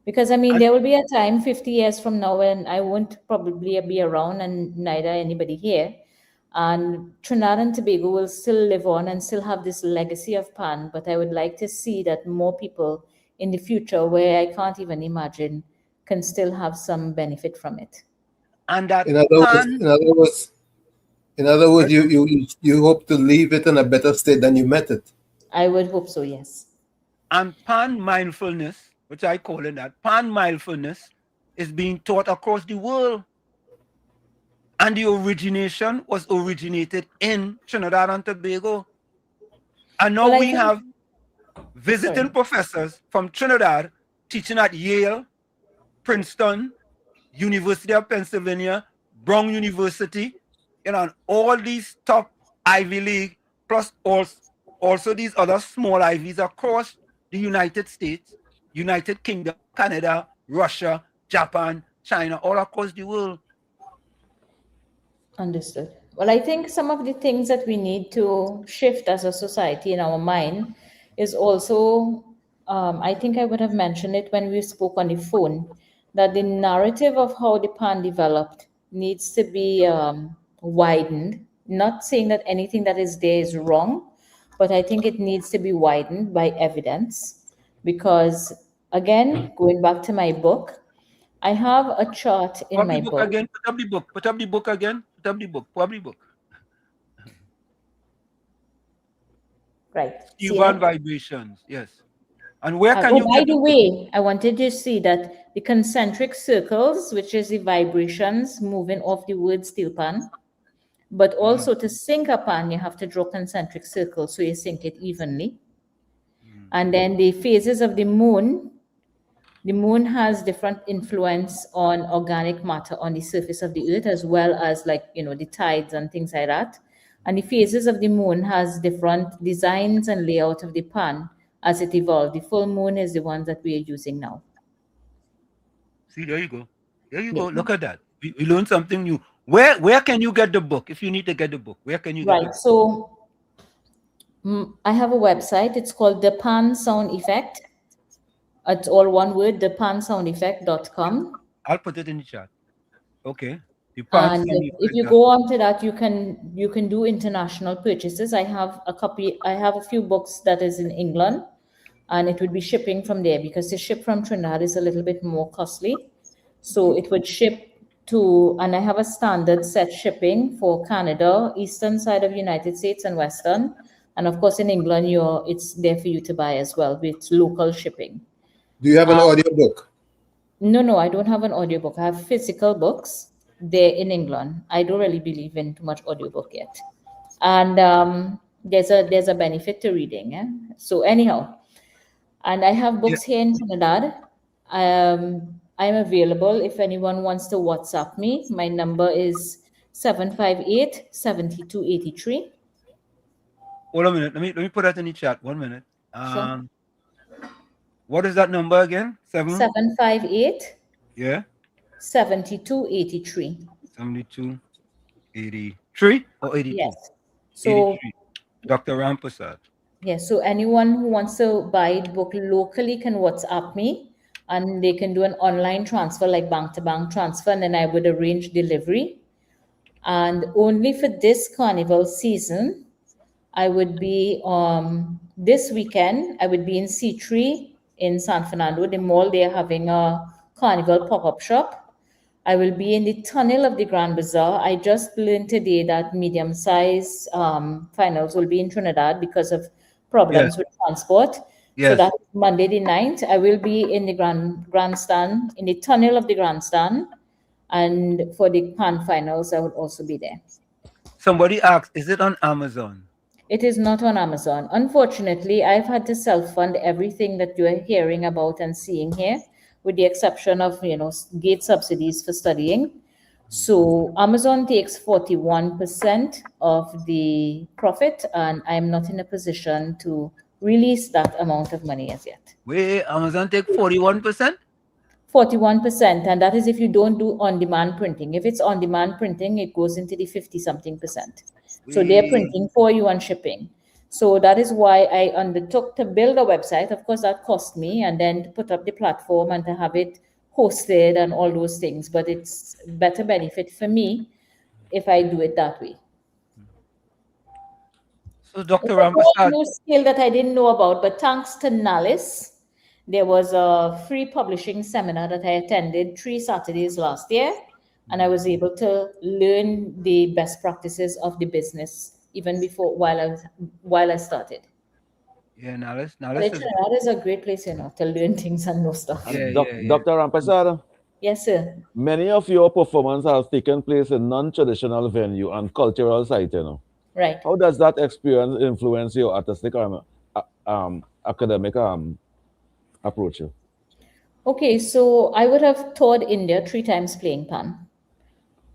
[SPEAKER 14] Because, there will be a time 50 years from now when I won't probably be around, and neither anybody here, and Trinidad and Tobago will still live on and still have this legacy of pan, but I would like to see that more people in the future, where I can't even imagine, can still have some benefit from it.
[SPEAKER 10] And that
[SPEAKER 12] in other words, you hope to leave it in a better state than you met it.
[SPEAKER 14] I would hope so, yes.
[SPEAKER 10] And pan mindfulness, which I call it that, pan mindfulness is being taught across the world. And the origination was originated in Trinidad and Tobago. And now we have visiting professors from Trinidad teaching at Yale, Princeton, University of Pennsylvania, Brown University, and all these top Ivy League, plus also these other small Ivies across the United States, United Kingdom, Canada, Russia, Japan, China, all across the world.
[SPEAKER 14] Understood. Well, I think some of the things that we need to shift as a society in our mind is also, I think I would have mentioned it when we spoke on the phone, that the narrative of how the pan developed needs to be widened. Not saying that anything that is there is wrong, but I think it needs to be widened by evidence. Because, again, going back to my book, I have a chart in my book.
[SPEAKER 10] Again, put up the book. Put up the book again. Put up the book. Put up the book.
[SPEAKER 14] Right.
[SPEAKER 10] Human vibrations. Yes. And where can you?
[SPEAKER 14] By the way, I wanted to see that the concentric circles, which is the vibrations moving off the word steel pan, but also to sync a pan, you have to draw concentric circles so you sync it evenly. And then the phases of the moon. The moon has different influence on organic matter on the surface of the earth, as well as the tides and things like that. And the phases of the moon has different designs and layout of the pan as it evolved. The full moon is the one that we are using now.
[SPEAKER 10] See, there you go. There you go. Look at that. We learned something new. Where can you get the book if you need to get the book? Where can you get the book?
[SPEAKER 14] So I have a website. It's called The Pan Sound Effect. It's all one word, thepansoundeffect.com.
[SPEAKER 10] I'll put it in the chat. Okay.
[SPEAKER 14] And if you go on to that, you can do international purchases. I have a few books that is in England, and it would be shipping from there because the ship from Trinidad is a little bit more costly. So it would ship to, and I have a standard set shipping for Canada, eastern side of United States and western. And of course in England, it's there for you to buy as well with local shipping.
[SPEAKER 12] Do you have an audiobook?
[SPEAKER 14] No, I don't have an audiobook. I have physical books. They're in England. I don't really believe in too much audiobook yet. And there's a benefit to reading. Eh? So anyhow, and I have books here in Trinidad. I'm available if anyone wants to WhatsApp me. My number is 758-7283.
[SPEAKER 10] Hold a minute. Let me put that in the chat. 1 minute.
[SPEAKER 14] Sure.
[SPEAKER 10] What is that number again?
[SPEAKER 14] 758.
[SPEAKER 10] Yeah.
[SPEAKER 14] 7283.
[SPEAKER 10] 7283 or 82?
[SPEAKER 14] Yes. So
[SPEAKER 10] 83. Dr. Rampersad.
[SPEAKER 14] Yes. So anyone who wants to buy the book locally can WhatsApp me, and they can do an online transfer, like bank to bank transfer, and then I would arrange delivery. And only for this carnival season, I would be this weekend. I would be in C3 in San Fernando, the mall. They're having a carnival pop-up shop. I will be in the tunnel of the Grand Bazaar. I just learned today that medium-sized finals will be in Trinidad because of problems with transport.
[SPEAKER 10] Yes.
[SPEAKER 14] So that's Monday the 9th. I will be in the grandstand, in the tunnel of the grandstand. And for the pan finals, I will also be there.
[SPEAKER 10] Somebody asked, is it on Amazon?
[SPEAKER 14] It is not on Amazon. Unfortunately, I've had to self-fund everything that you're hearing about and seeing here, with the exception of, gate subsidies for studying. So Amazon takes 41% of the profit, and I'm not in a position to release that amount of money as yet.
[SPEAKER 10] Wait, Amazon take 41%?
[SPEAKER 14] 41%, and that is if you don't do on-demand printing. If it's on-demand printing, it goes into the 50-something%. So they're printing for you and shipping. So that is why I undertook to build a website. Of course, that cost me, and then to put up the platform and to have it hosted and all those things. But it's better benefit for me if I do it that way.
[SPEAKER 10] So Dr. Rampersad,
[SPEAKER 14] new skill that I didn't know about, but thanks to Nalis, there was a free publishing seminar that I attended 3 Saturdays last year, and I was able to learn the best practices of the business even before while I started.
[SPEAKER 10] Yeah, Nalis
[SPEAKER 14] That is a great place, to learn things and know stuff.
[SPEAKER 13] Dr. Rampersad.
[SPEAKER 14] Yes, sir.
[SPEAKER 13] Many of your performances have taken place in non-traditional venue and cultural site,
[SPEAKER 14] Right.
[SPEAKER 13] How does that experience influence your artistic academic approach?
[SPEAKER 14] Okay, so I would have toured India 3 times playing pan.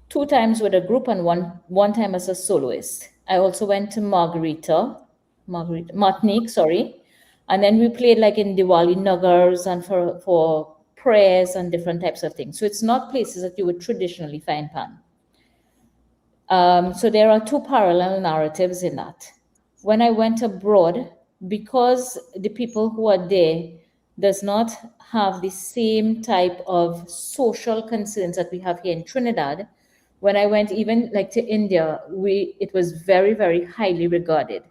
[SPEAKER 14] 2 times with a group and one time as a soloist. I also went to Martinique, and then we played like in Diwali Nagars and for prayers and different types of things. So it's not places that you would traditionally find pan. So there are 2 parallel narratives in that. When I went abroad, because the people who are there does not have the same type of social concerns that we have here in Trinidad, when I went even like to India, it was very, very highly regarded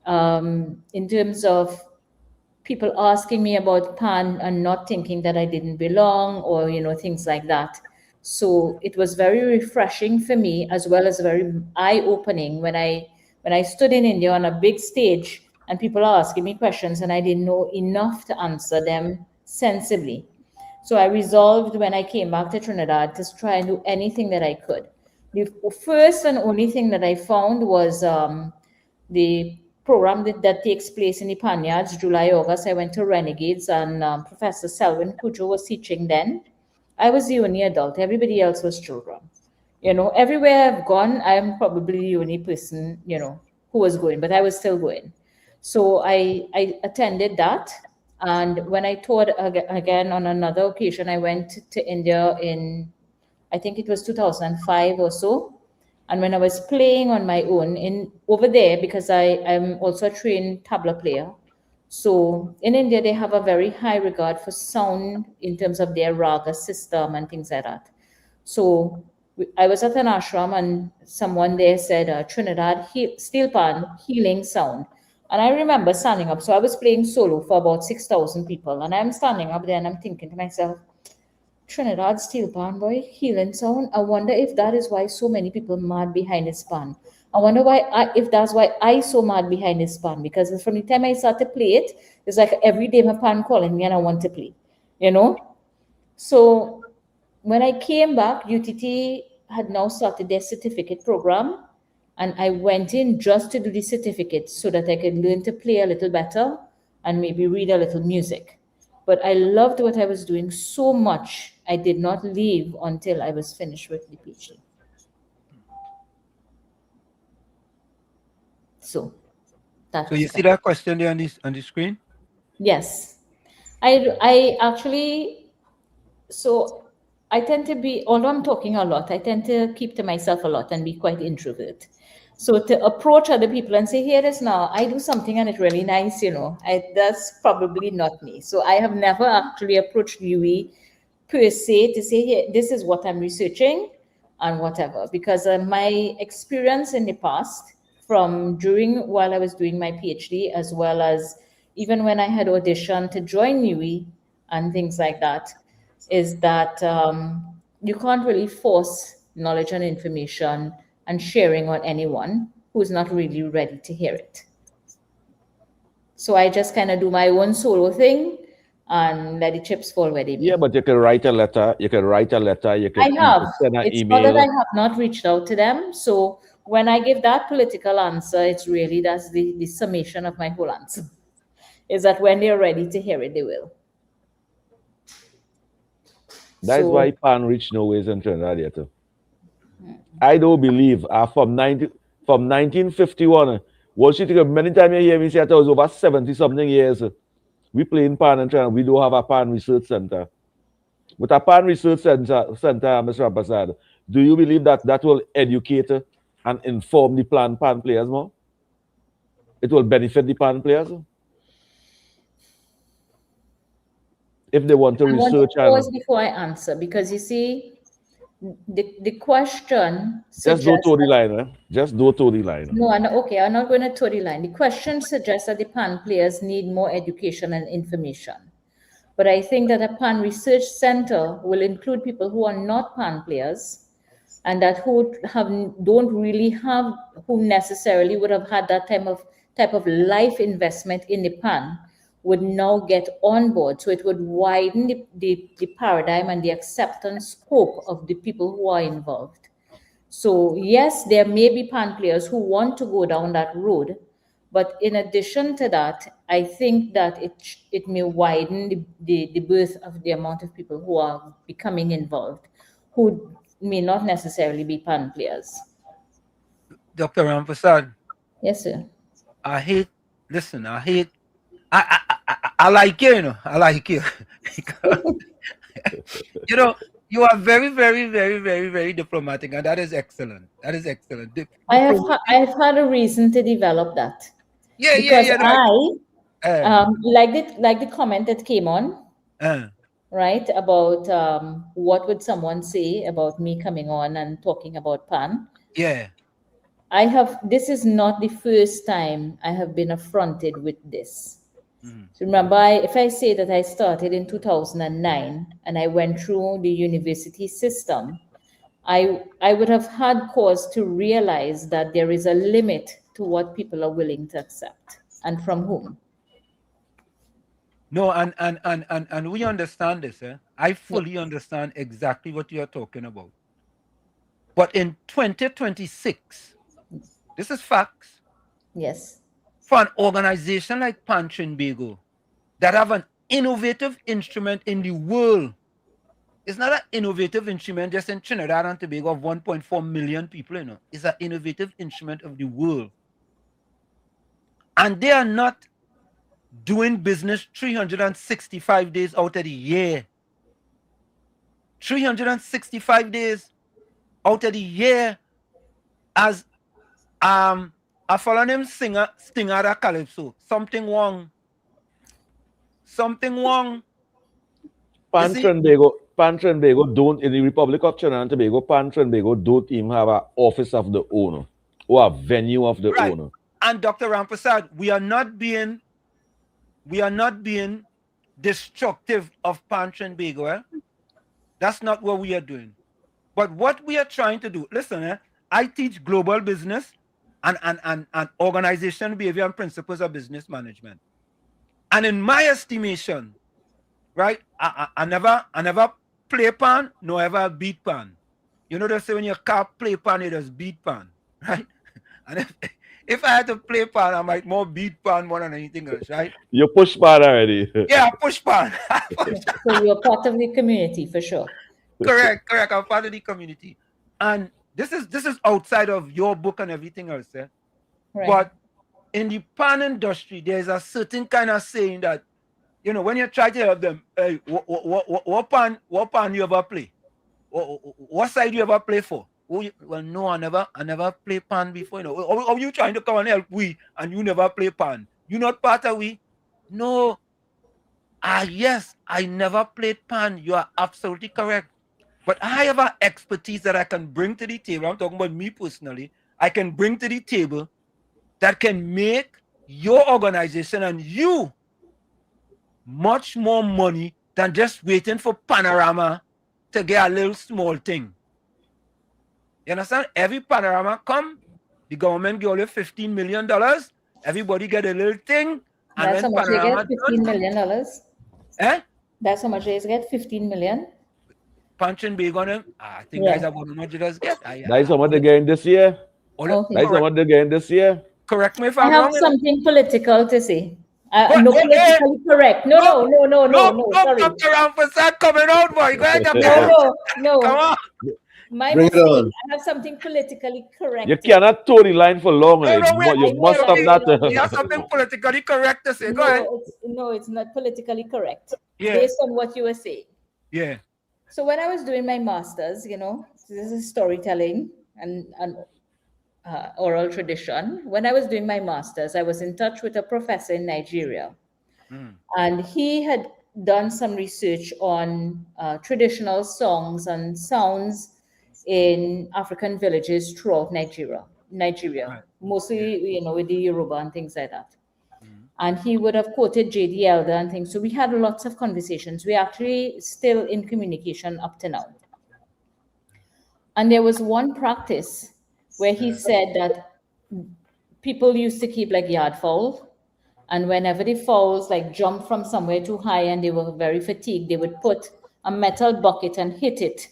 [SPEAKER 14] in terms of people asking me about pan and not thinking that I didn't belong or, things like that. So it was very refreshing for me, as well as very eye-opening when I stood in India on a big stage and people are asking me questions and I didn't know enough to answer them sensibly. So I resolved when I came back to Trinidad to try and do anything that I could. The first and only thing that I found was the program that takes place in the Panyards, July, August. I went to Renegades, and Professor Selwyn Cujo was teaching then. I was the only adult. Everybody else was children. Everywhere I've gone, I'm probably the only person, who was going, but I was still going. So I attended that. And when I toured again on another occasion, I went to India in, I think it was 2005 or so. And when I was playing on my own over there, because I'm also a trained tabla player. So in India, they have a very high regard for sound in terms of their raga system and things like that. So I was at an ashram and someone there said Trinidad steel pan healing sound. And I remember standing up. So I was playing solo for about 6,000 people. And I'm standing up there and I'm thinking to myself, Trinidad steel pan boy, healing sound. I wonder if that is why so many people mad behind his pan. I wonder if that's why I so mad behind his pan, because from the time I start to play it, it's like every day my pan calling me and I want to play, you know? So when I came back, UTT had now started their certificate program, and I went in just to do the certificate so that I could learn to play a little better and maybe read a little music. But I loved what I was doing so much, I did not leave until I was finished with the PhD. So that.
[SPEAKER 10] So you see that question there on the screen?
[SPEAKER 14] Yes, I actually, so I tend to be, although I'm talking a lot, I tend to keep to myself a lot and be quite introvert. So to approach other people and say, here it is now, I do something and it's really nice, that's probably not me. So I have never actually approached UE per se to say, here, this is what I'm researching and whatever, because my experience in the past, from while I was doing my PhD, as well as even when I had auditioned to join UE and things like that, is that you can't really force knowledge and information and sharing on anyone who's not really ready to hear it. So I just kind of do my own solo thing and let the chips fall where they may.
[SPEAKER 13] Yeah, but you can write a letter. You can write a letter. You can send an
[SPEAKER 14] it's
[SPEAKER 13] email.
[SPEAKER 14] not that I have not reached out to them. So when I give that political answer, it's really that's the summation of my whole answer. Is that when they're ready to hear it, they will.
[SPEAKER 13] That's why pan reach nowhere in Trinidad yet. I don't believe from 1951. What she think many times you hear me say it was over 70 something years. We play in pan and Trinidad. We don't have a pan research center. With a pan research center, Mr. Abbasad, do you believe that will educate and inform the pan players more? It will benefit the pan players? If they want to research.
[SPEAKER 14] I want to pause before I answer, because you see, the question
[SPEAKER 13] just do to the line, eh? Just do to the line.
[SPEAKER 14] No, okay, I'm not going to toe the line. The question suggests that the pan players need more education and information. But I think that a pan research center will include people who are not pan players and that who necessarily would have had that type of life investment in the pan would now get on board. So it would widen the paradigm and the acceptance scope of the people who are involved. So yes, there may be pan players who want to go down that road, but in addition to that, I think that it may widen the birth of the amount of people who are becoming involved, who may not necessarily be pan players.
[SPEAKER 10] Dr. Ramprasad.
[SPEAKER 14] Yes, sir.
[SPEAKER 10] I like you, I like you. You are very, very, very, very, very diplomatic, and that is excellent. That is excellent.
[SPEAKER 14] I've had a reason to develop that.
[SPEAKER 10] Yeah,
[SPEAKER 14] because like the comment that came on, right, about what would someone say about me coming on and talking about pan.
[SPEAKER 10] Yeah.
[SPEAKER 14] This is not the first time I have been affronted with this. So remember, if I say that I started in 2009 and I went through the university system, I would have had cause to realize that there is a limit to what people are willing to accept and from whom.
[SPEAKER 10] No, and we understand this. I fully understand exactly what you are talking about. But in 2026, this is facts.
[SPEAKER 14] Yes.
[SPEAKER 10] For an organization like Pan Trinbago that have an innovative instrument in the world, it's not an innovative instrument just in Trinidad and Tobago of 1.4 million people, It's an innovative instrument of the world. And they are not doing business 365 days out of the year. 365 days out of the year, as a fellow named Stingara Calypso, something wrong. something wrong.
[SPEAKER 13] Trinbago don't, in the Republic of Trinidad and Tobago, Trinbago don't even have an office of the owner or a venue of the owner.
[SPEAKER 10] And Dr. Ramprasad, we are not being destructive of Trinbago. Eh? That's not what we are doing. But what we are trying to do, listen, I teach global business and organization behavior and principles of business management. And in my estimation, right, I never play pan, nor ever beat pan. You know they say when you can't play pan, it is beat pan, right? And if I had to play pan, I might more beat pan more than anything else, right?
[SPEAKER 13] You push pan already.
[SPEAKER 10] Yeah, push pan.
[SPEAKER 14] So you're part of the community for sure.
[SPEAKER 10] Correct. I'm part of the community. And this is outside of your book and everything else. Right. But in the pan industry, there's a certain kind of saying that, when you try to help them, hey, what pan you ever play? What side you ever play for? Well, no, I never play pan before. How you trying to come and help we and you never play pan? You not part of we? No. Yes, I never played pan. You are absolutely correct. But I have an expertise that I can bring to the table. I'm talking about me personally. I can bring to the table that can make your organization and you much more money than just waiting for Panorama to get a little small thing. You understand? Every Panorama come, the government give only $15 million. Everybody get a little thing.
[SPEAKER 14] That's how much they get, $15 million?
[SPEAKER 10] Eh?
[SPEAKER 14] That's how much they get, $15 million?
[SPEAKER 10] Punching big on them. I think that's about how much they just get.
[SPEAKER 13] That's how much they're getting this year?
[SPEAKER 14] Okay.
[SPEAKER 13] That's how much they're getting this year?
[SPEAKER 10] Correct me if I'm
[SPEAKER 14] wrong.
[SPEAKER 10] I
[SPEAKER 14] have something political to say. No, politically correct. No, sorry.
[SPEAKER 10] Dr. Ramprasad coming out, boy. Go ahead.
[SPEAKER 14] No.
[SPEAKER 10] Come on.
[SPEAKER 14] My mistake. I have something politically correct.
[SPEAKER 13] You cannot toe the line for long. You must stop that.
[SPEAKER 10] You have something politically correct to say. Go ahead.
[SPEAKER 14] It's not politically correct.
[SPEAKER 10] Yeah.
[SPEAKER 14] Based on what you were saying.
[SPEAKER 10] Yeah.
[SPEAKER 14] So when I was doing my master's, this is storytelling and oral tradition. When I was doing my master's, I was in touch with a professor in Nigeria. And he had done some research on traditional songs and sounds in African villages throughout Nigeria, right. Mostly, with the Yoruba and things like that. And he would have quoted J.D. Elder and things. So we had lots of conversations. We're actually still in communication up to now. And there was one practice where he said that people used to keep like yard fowl. And whenever the fowls like jumped from somewhere too high and they were very fatigued, they would put a metal bucket and hit it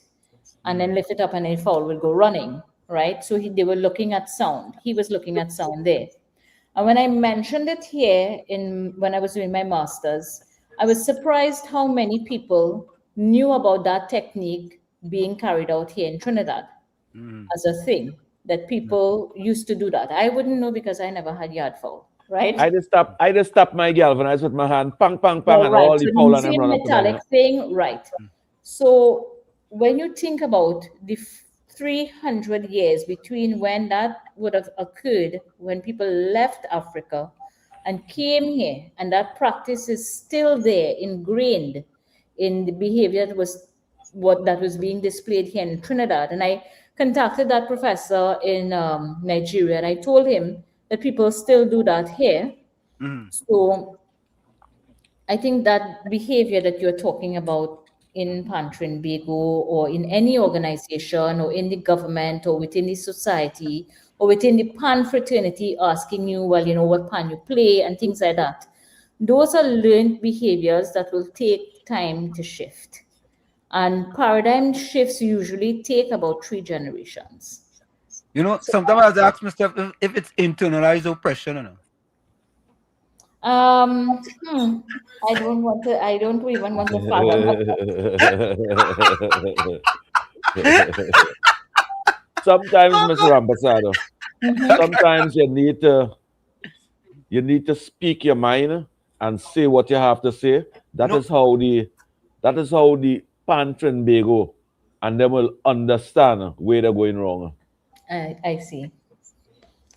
[SPEAKER 14] and then lift it up and the fowl would go running, right? So they were looking at sound. He was looking at sound there. And when I mentioned it here when I was doing my master's, I was surprised how many people knew about that technique being carried out here in Trinidad as a thing, that people used to do that. I wouldn't know because I never had yard fowl, right?
[SPEAKER 13] I just stop my galvanize with my hand, pang, pang, pang, and all the fowl and
[SPEAKER 14] same metallic thing, right? So when you think about the 300 years between when that would have occurred, when people left Africa and came here, and that practice is still there, ingrained in the behavior that was being displayed here in Trinidad. And I contacted that professor in Nigeria, and I told him that people still do that here. So I think that behavior that you're talking about in Trinbago or in any organization or in the government or within the society or within the pan fraternity asking you, well, what pan you play and things like that. Those are learned behaviors that will take time to shift. And paradigm shifts usually take about 3 generations.
[SPEAKER 10] Sometimes I ask myself if it's internalized oppression or not.
[SPEAKER 14] I don't even want to fathom.
[SPEAKER 13] Sometimes, Mr. Ambassador, sometimes you need to speak your mind and say what you have to say. That is how the Pan Trinbago and them will understand where they're going wrong.
[SPEAKER 14] I see.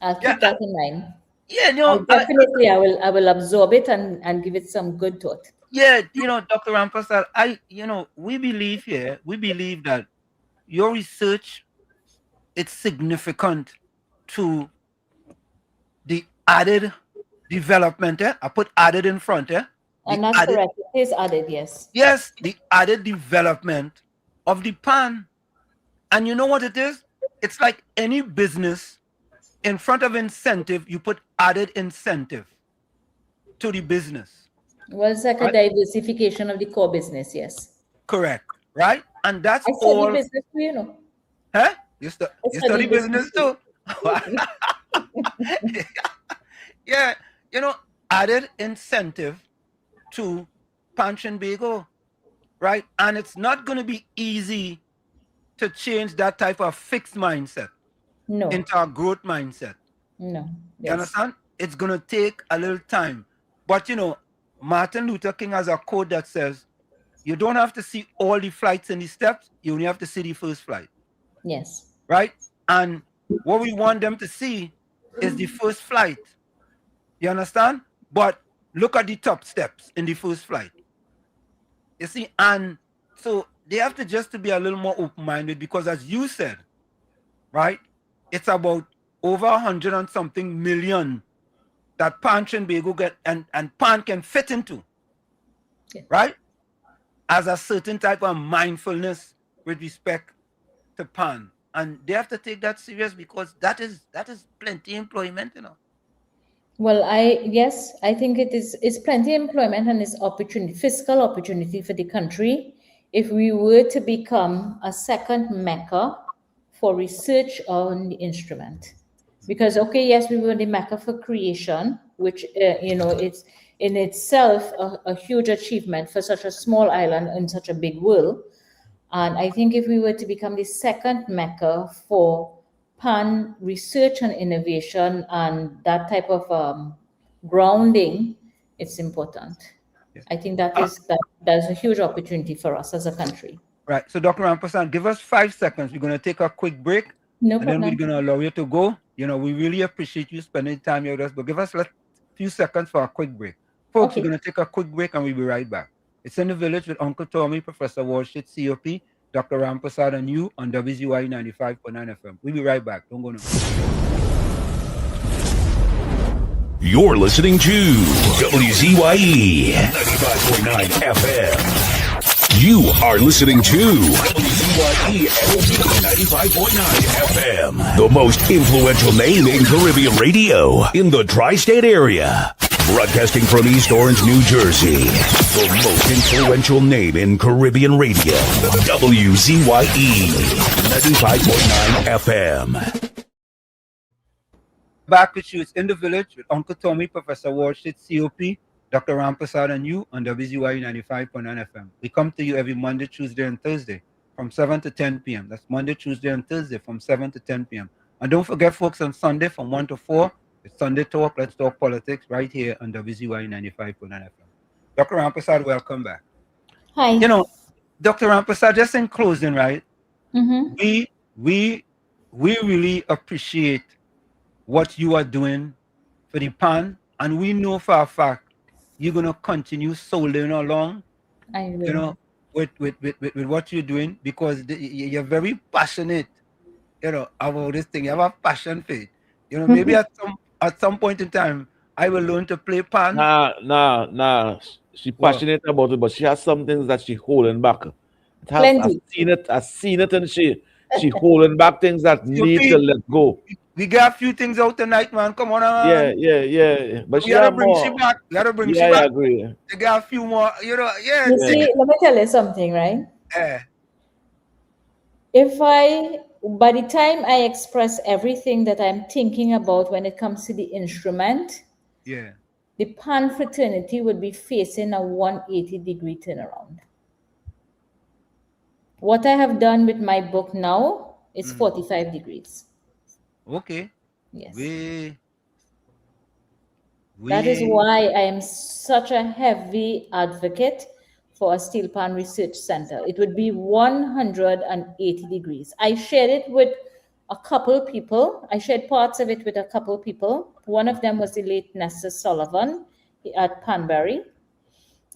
[SPEAKER 14] I'll keep that in mind.
[SPEAKER 10] Yeah,
[SPEAKER 14] definitely I will absorb it and give it some good thought.
[SPEAKER 10] Yeah, Dr. Rampasad, we believe that your research, it's significant to the added development. I put added in front.
[SPEAKER 14] And that's correct. It is added, yes.
[SPEAKER 10] Yes, the added development of the pan. And you know what it is? It's like any business. In front of incentive, you put added incentive to the business.
[SPEAKER 14] Well, it's like a diversification of the core business, yes.
[SPEAKER 10] Correct, right? And that's
[SPEAKER 14] I
[SPEAKER 10] all.
[SPEAKER 14] study business too, you know.
[SPEAKER 10] Huh? You study business too? Yeah, added incentive to Punch and Bagel, right? And it's not going to be easy to change that type of fixed mindset into a growth mindset.
[SPEAKER 14] No.
[SPEAKER 10] You understand? It's going to take a little time. But, Martin Luther King has a quote that says, you don't have to see all the flights and the steps. You only have to see the first flight.
[SPEAKER 14] Yes.
[SPEAKER 10] Right? And what we want them to see is the first flight. You understand? But look at the top steps in the first flight. You see? And so they have to just to be a little more open-minded because as you said, right, it's about over 100 and something million that Punch and Bagel get and Pan can fit into. Right? As a certain type of mindfulness with respect to Pan. And they have to take that serious because that is plenty employment,
[SPEAKER 14] Well, I think it's plenty employment and it's opportunity, fiscal opportunity for the country if we were to become a second Mecca for research on the instrument. Because, yes, we were the Mecca for creation, which, it's in itself a huge achievement for such a small island in such a big world. And I think if we were to become the second Mecca for Pan research and innovation and that type of grounding, it's important. Yeah. I think that's a huge opportunity for us as a country.
[SPEAKER 10] Right. So, Dr. Rampasan, give us 5 seconds. We're going to take a quick break.
[SPEAKER 14] No
[SPEAKER 10] and
[SPEAKER 14] problem.
[SPEAKER 10] Then we're going to allow you to go. We really appreciate you spending time here with us, but give us a few seconds for a quick break. Folks, we're going to take a quick break and we'll be right back. It's In the Village with Uncle Tommy, Professor Walshit, COP, Dr. Rampasad, and you on WZYE 95.9 FM. We'll be right back. Don't go nowhere.
[SPEAKER 1] You're listening to WZYE 95.9 FM. You are listening to WZYE 95.9 FM, the most influential name in Caribbean radio in the tri-state area. Broadcasting from East Orange, New Jersey, the most influential name in Caribbean radio, WZYE 95.9 FM.
[SPEAKER 10] Back with you, it's In the Village with Uncle Tommy, Professor Walshit, COP, Dr. Rampasad, and you on WZYE 95.9 FM. We come to you every Monday, Tuesday, and Thursday from 7 to 10 p.m. That's Monday, Tuesday, and Thursday from 7 to 10 p.m. And don't forget, folks, on Sunday from 1 to 4, it's Sunday Talk. Let's talk politics right here on WZYE 95.9 FM. Dr. Rampasad, welcome back.
[SPEAKER 14] Hi.
[SPEAKER 10] Dr. Rampasad, just in closing, right?
[SPEAKER 14] Mm-hmm.
[SPEAKER 10] We really appreciate what you are doing for the Pan, and we know for a fact you're gonna continue soldering along.
[SPEAKER 14] I will.
[SPEAKER 10] With what you're doing because you're very passionate, about this thing. You have a passion for it. Maybe at some point in time, I will learn to play Pan.
[SPEAKER 13] Nah. She's passionate about it, but she has some things that she's holding back.
[SPEAKER 14] Plenty.
[SPEAKER 13] I've seen it, and she holding back things that need to let go.
[SPEAKER 10] We got a few things out tonight, man. Come on, man.
[SPEAKER 13] Yeah. But
[SPEAKER 10] we gotta bring she back. We gotta bring she back.
[SPEAKER 13] I agree.
[SPEAKER 10] They got a few more, yeah.
[SPEAKER 14] You see, let me tell you something, right?
[SPEAKER 10] Yeah.
[SPEAKER 14] By the time I express everything that I'm thinking about when it comes to the instrument, the Pan fraternity would be facing a 180-degree turnaround. What I have done with my book now is 45 degrees.
[SPEAKER 10] Okay.
[SPEAKER 14] Yes. That is why I am such a heavy advocate for a steel pan research center. It would be 180 degrees. I shared it with a couple people. I shared parts of it with a couple people. One of them was the late Nestor Sullivan at Panbury.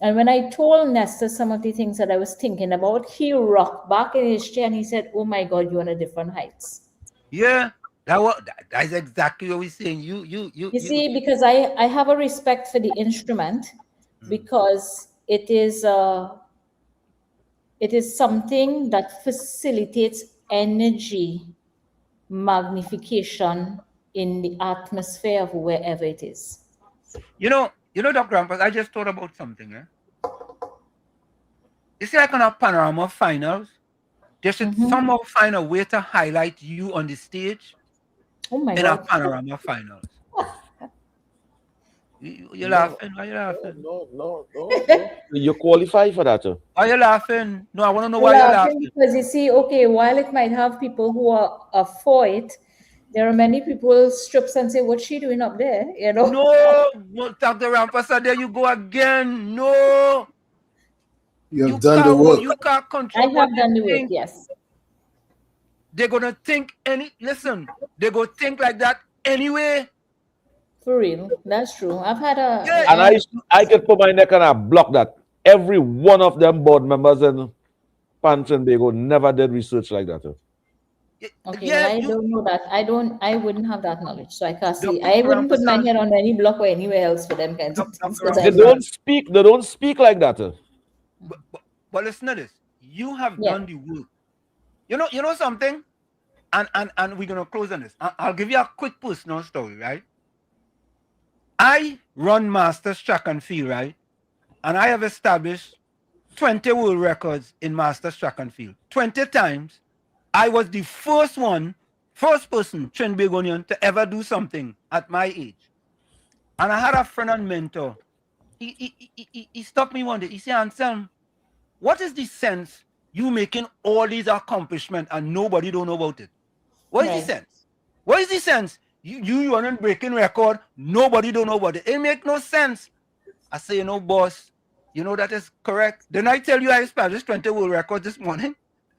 [SPEAKER 14] And when I told Nestor some of the things that I was thinking about, he rocked back in his chair and he said, "Oh my God, you're on a different heights."
[SPEAKER 10] Yeah, that's exactly what we're saying. You
[SPEAKER 14] See, because I have a respect for the instrument, because it is something that facilitates energy magnification in the atmosphere of wherever it is.
[SPEAKER 10] You know, Dr. Rampas, I just thought about something. You see, like on our panorama finals, they should somehow find a way to highlight you on the stage
[SPEAKER 14] in
[SPEAKER 10] our panorama finals. You're laughing? Why are you laughing?
[SPEAKER 13] No. You qualify for that, sir.
[SPEAKER 10] Why are you laughing? No, I want to know why you're laughing.
[SPEAKER 14] Because you see, okay, while it might have people who are for it, there are many people strips and say, "What's she doing up there?" You know.
[SPEAKER 10] No, Dr. Rampas, there you go again. No.
[SPEAKER 12] You have done the work.
[SPEAKER 10] You can't control
[SPEAKER 14] I have done the work, yes.
[SPEAKER 10] They're gonna think they're gonna think like that anyway.
[SPEAKER 14] For real, that's true. I've had a
[SPEAKER 13] and I could put my neck and I block that. Every one of them board members in Panton Bago never did research like that.
[SPEAKER 14] Okay, well, I don't know that. I wouldn't have that knowledge, so I can't see. I wouldn't put my head on any block or anywhere else for them kinds of things.
[SPEAKER 13] They don't speak like that.
[SPEAKER 10] But listen to this. You have done the work. You know something? And we're gonna close on this. I'll give you a quick personal story, right? I run Masters Track and Field, right? And I have established 20 world records in Masters Track and Field. 20 times. I was the first person, Trinbagonian, to ever do something at my age. And I had a friend and mentor. He stopped me one day. He said, "Anselm, what is the sense you making all these accomplishments and nobody don't know about it? What is the sense? What is the sense? You running breaking record, nobody don't know about it. It make no sense." I say, boss, that is correct. Didn't I tell you I established 20 world records this morning?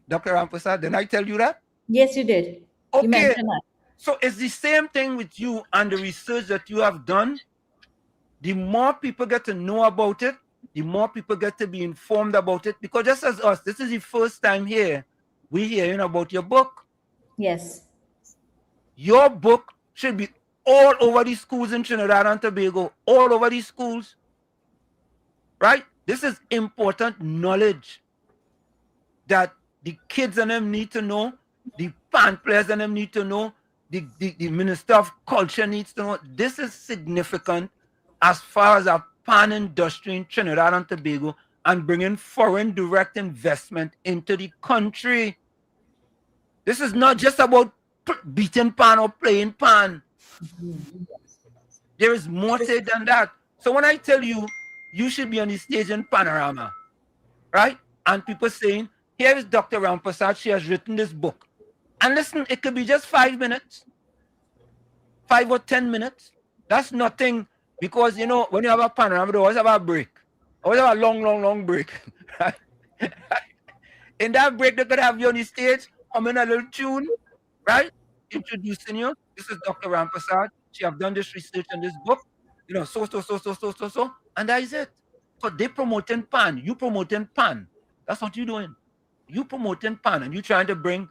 [SPEAKER 10] Dr. Ramprasad, didn't I tell you that?
[SPEAKER 14] Yes, you did.
[SPEAKER 10] Okay.
[SPEAKER 14] You mentioned that.
[SPEAKER 10] So it's the same thing with you and the research that you have done. The more people get to know about it, the more people get to be informed about it. Because just as us, this is the first time here we're hearing about your book.
[SPEAKER 14] Yes.
[SPEAKER 10] Your book should be all over the schools in Trinidad and Tobago, all over the schools. Right? This is important knowledge that the kids and them need to know, the pan players and them need to know, the Minister of Culture needs to know. This is significant as far as our pan industry in Trinidad and Tobago and bringing foreign direct investment into the country. This is not just about beating pan or playing pan. There is more to it than that. So when I tell you, you should be on the stage in Panorama, right? And people saying, here is Dr. Ramprasad, she has written this book. And listen, it could be just 5 minutes, 5 or 10 minutes. That's nothing, because, when you have a panorama, you always have a break. Always have a long break, right? In that break, they could have you on the stage, humming a little tune, right? Introducing you. This is Dr. Ramprasad. She have done this research in this book. So. And that is it. So they promoting pan. You promoting pan. That's what you're doing. You promoting pan and you trying to bring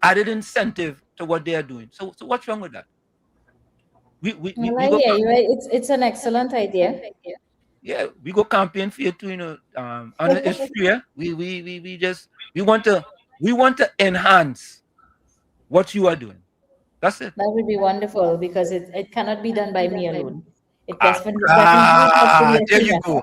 [SPEAKER 10] added incentive to what they are doing. So what's wrong with that?
[SPEAKER 14] It's an excellent idea.
[SPEAKER 10] Yeah, we go campaign for you too, and it's free. Yeah? We want to enhance what you are doing. That's it.
[SPEAKER 14] That would be wonderful, because it cannot be done by me alone. It definitely
[SPEAKER 10] there you go.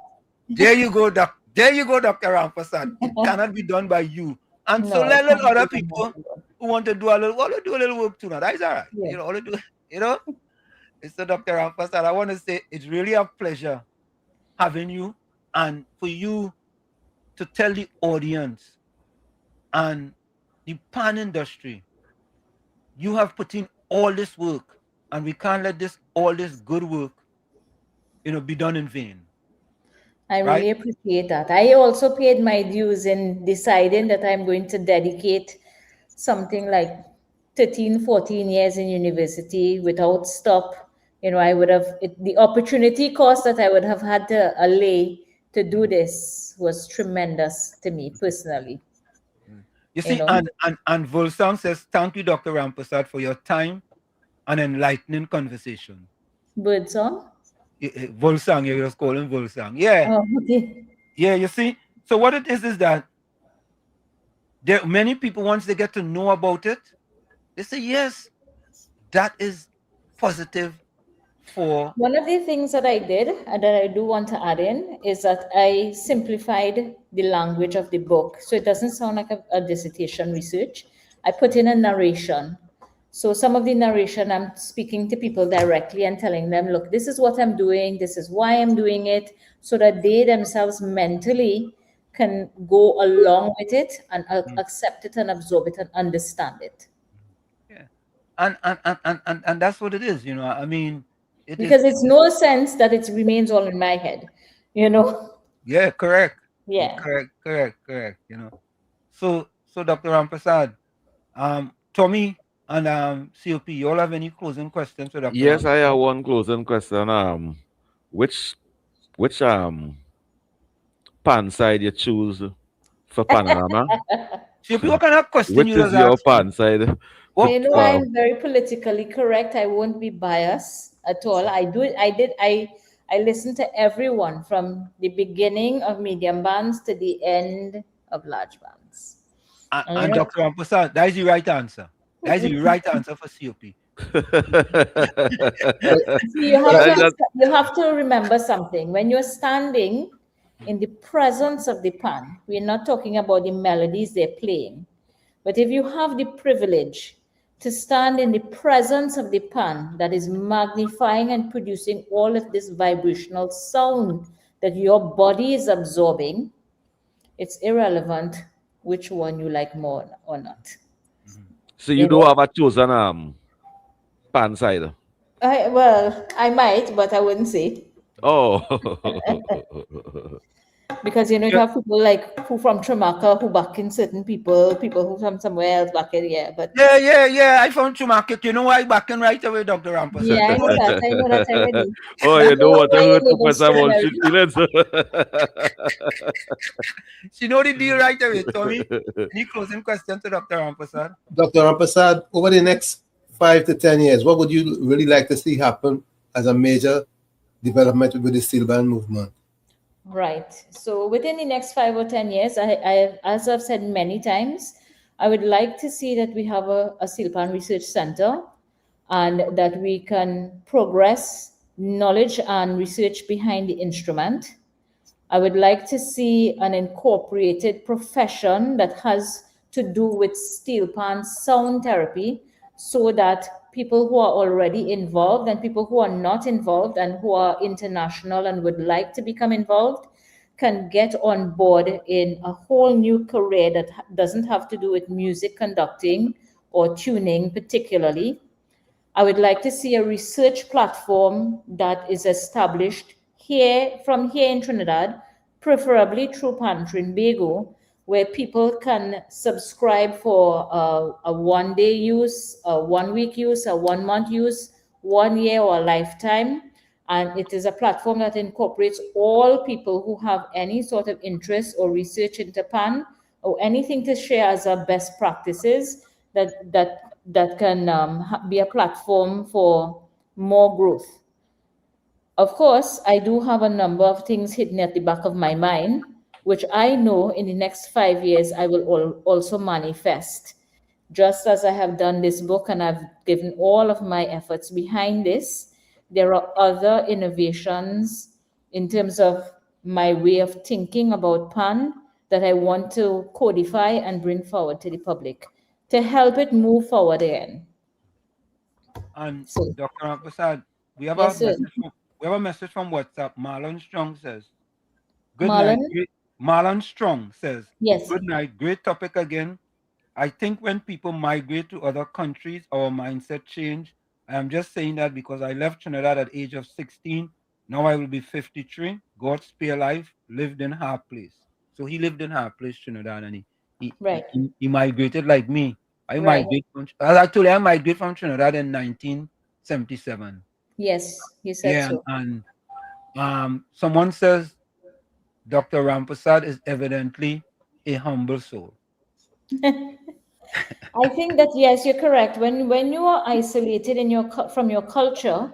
[SPEAKER 10] There you go, Dr. Ramprasad. It cannot be done by you. And so let other people who want to do a little work too. Now that's all right. Yeah. All to do, Mr. Dr. Ramprasad, I want to say it's really a pleasure having you, and for you to tell the audience and the pan industry, you have put in all this work, and we can't let all this good work, be done in vain.
[SPEAKER 14] I really appreciate that. I also paid my dues in deciding that I'm going to dedicate something like 13, 14 years in university without stop. I would have, the opportunity cost that I would have had to allay to do this was tremendous to me personally.
[SPEAKER 10] You see, and Volsang says, thank you, Dr. Rampersad, for your time and enlightening conversation.
[SPEAKER 14] Birdsong?
[SPEAKER 10] Volsang, you just call him Volsang. Yeah.
[SPEAKER 14] Oh, okay.
[SPEAKER 10] Yeah, you see? So what it is that there many people, once they get to know about it, they say, yes, that is positive for...
[SPEAKER 14] One of the things that I did and that I do want to add in is that I simplified the language of the book. So it doesn't sound like a dissertation research. I put in a narration. So some of the narration, I'm speaking to people directly and telling them, look, this is what I'm doing. This is why I'm doing it, so that they themselves mentally can go along with it and accept it and absorb it and understand it.
[SPEAKER 10] Yeah. And that's what it is, you know. I mean,
[SPEAKER 14] because it's no sense that it remains all in my head, you know.
[SPEAKER 10] Yeah, correct.
[SPEAKER 14] Yeah.
[SPEAKER 10] Correct. You know. So Dr. Rampersad, Tommy and COP, you all have any closing questions for Dr.
[SPEAKER 13] Yes,
[SPEAKER 10] Rampersad?
[SPEAKER 13] I have one closing question. Which pan side you choose for Panorama?
[SPEAKER 10] COP, what kind of question
[SPEAKER 13] Which
[SPEAKER 10] you
[SPEAKER 13] is
[SPEAKER 10] just
[SPEAKER 13] your
[SPEAKER 10] asked me?
[SPEAKER 13] pan side?
[SPEAKER 14] You know, I'm very politically correct. I won't be biased at all. I listen to everyone from the beginning of medium bands to the end of large bands.
[SPEAKER 10] And Dr. Rampersad, that is the right answer. That is the right answer for COP.
[SPEAKER 14] You have to remember something. When you're standing in the presence of the pan, we're not talking about the melodies they're playing. But if you have the privilege to stand in the presence of the pan that is magnifying and producing all of this vibrational sound that your body is absorbing, it's irrelevant which one you like more or not.
[SPEAKER 13] So you do have a chosen pan side?
[SPEAKER 14] Well, I might, but I wouldn't say.
[SPEAKER 13] Oh.
[SPEAKER 14] Because, you know, you have people like who from Tramaka who back in certain people who from somewhere else back in, yeah. But
[SPEAKER 10] yeah. I found Tramaka. You know why backing right away, Dr. Rampersad?
[SPEAKER 14] Yeah, I know that already.
[SPEAKER 13] Oh, you know what? I heard Professor Walsh feelings.
[SPEAKER 10] She know the deal right away, Tommy. Any closing question to Dr. Rampersad?
[SPEAKER 12] Dr. Rampersad, over the next 5 to 10 years, what would you really like to see happen as a major development with the steel band movement?
[SPEAKER 14] Right. So within the next 5 or 10 years, I as I've said many times, I would like to see that we have a steel pan research center and that we can progress knowledge and research behind the instrument. I would like to see an incorporated profession that has to do with steel pan sound therapy, so that people who are already involved and people who are not involved and who are international and would like to become involved can get on board in a whole new career that doesn't have to do with music conducting or tuning particularly. I would like to see a research platform that is established here in Trinidad, preferably through Pan Trinbago, where people can subscribe for a 1 day use, a 1 week use, a 1 month use, 1 year or a lifetime. And it is a platform that incorporates all people who have any sort of interest or research into Pan or anything to share as a best practices that can be a platform for more growth. Of course, I do have a number of things hidden at the back of my mind, which I know in the next 5 years I will also manifest. Just as I have done this book and I've given all of my efforts behind this, there are other innovations in terms of my way of thinking about Pan that I want to codify and bring forward to the public to help it move forward again.
[SPEAKER 10] And Dr. Rampersad, we have a message from WhatsApp. Marlon Strong says, "Good night." Marlon Strong says,
[SPEAKER 14] "Yes.
[SPEAKER 10] Good night. Great topic again. I think when people migrate to other countries, our mindset change. I am just saying that because I left Trinidad at age of 16. Now I will be 53. God spare life. Lived in Harp Place. So he lived in Harp Place, Trinidad, and he migrated like me. I migrated from, as I told you, I migrated from Trinidad in 1977.
[SPEAKER 14] Yes, you said so.
[SPEAKER 10] And someone says, Dr. Rampersad is evidently a humble soul.
[SPEAKER 14] I think that yes, you're correct. When you are isolated in from your culture,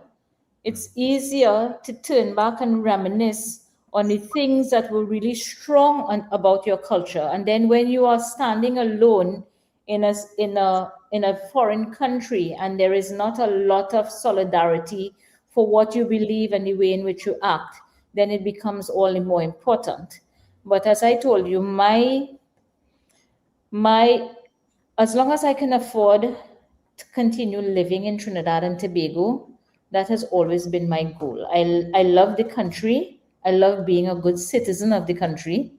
[SPEAKER 14] it's easier to turn back and reminisce on the things that were really strong about your culture. And then when you are standing alone in a foreign country and there is not a lot of solidarity for what you believe and the way in which you act, then it becomes all the more important. But as I told you, my as long as I can afford to continue living in Trinidad and Tobago, that has always been my goal. I love the country. I love being a good citizen of the country.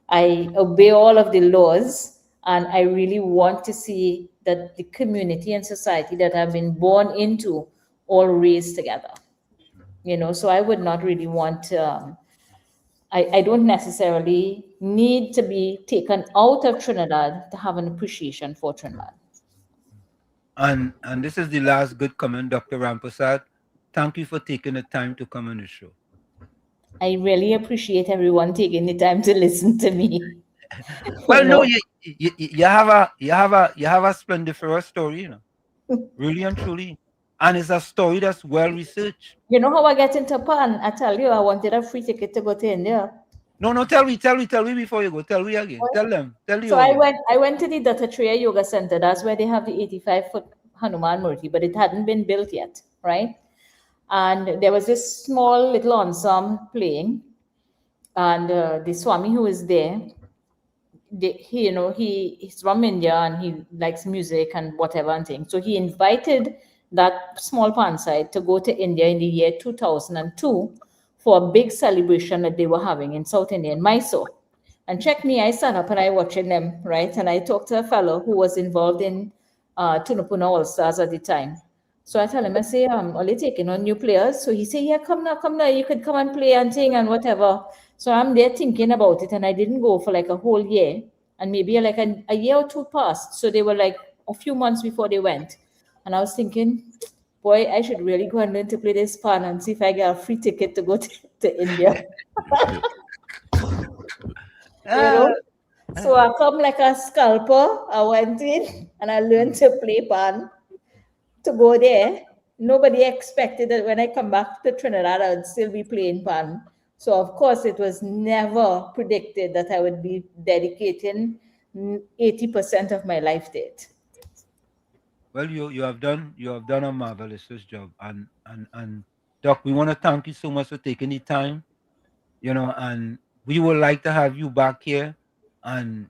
[SPEAKER 14] I obey all of the laws, and I really want to see that the community and society that I've been born into all raised together. So I would not really want I don't necessarily need to be taken out of Trinidad to have an appreciation for Trinidad.
[SPEAKER 10] And this is the last good comment, Dr. Rampersad. Thank you for taking the time to come on the show.
[SPEAKER 14] I really appreciate everyone taking the time to listen to me.
[SPEAKER 10] Well, no, you have a splendiferous story, really and truly, and it's a story that's well researched.
[SPEAKER 14] You know how I get into PAN? I tell you, I wanted a free ticket to go to India.
[SPEAKER 10] No, tell me before you go. Tell me again. Tell them. Tell you.
[SPEAKER 14] So I went to the Dattatreya Yoga Center. That's where they have the 85-foot Hanuman Murti, but it hadn't been built yet, right? And there was this small little ensemble playing, and the Swami who is there, he's from India and he likes music and whatever and things. So he invited that small pan side to go to India in the year 2002 for a big celebration that they were having in South India in Mysore. And check me, I stand up and I watching them, right? And I talked to a fellow who was involved in Tunapuna All Stars at the time. So I tell him, I say, are they taking on new players? So he say, yeah, come now, you could come and play and sing and whatever. So I'm there thinking about it, and I didn't go for like a whole year, and maybe like a year or two passed. So they were like a few months before they went. And I was thinking, boy, I should really go and learn to play this pan and see if I get a free ticket to go to India. So I come like a scalper. I went in and I learned to play pan to go there. Nobody expected that when I come back to Trinidad, I would still be playing pan. So of course, it was never predicted that I would be dedicating 80% of my life to it.
[SPEAKER 10] Well, you have done a marvelous job, and Doc, we want to thank you so much for taking the time, and we would like to have you back here, and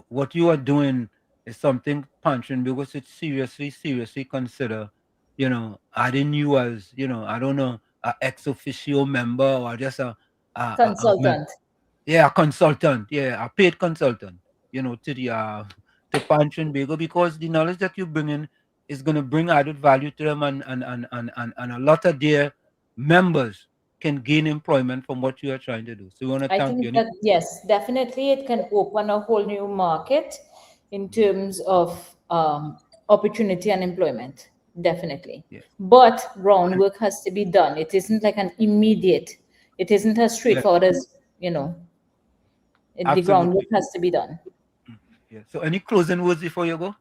[SPEAKER 10] what you are doing is something punching, because it's seriously consider, adding you as, I don't know, a ex officio member or just a
[SPEAKER 14] consultant.
[SPEAKER 10] A consultant, a paid consultant, to the to Punch and Bagel, because the knowledge that you bring in is going to bring added value to them, and a lot of their members can gain employment from what you are trying to do. So we want to thank you.
[SPEAKER 14] That, yes, definitely it can open a whole new market in terms of opportunity and employment. Definitely.
[SPEAKER 10] Yeah.
[SPEAKER 14] But groundwork has to be done. It isn't like an immediate, it isn't as straightforward as, the groundwork has to be done.
[SPEAKER 10] Yeah. So any closing words before you go?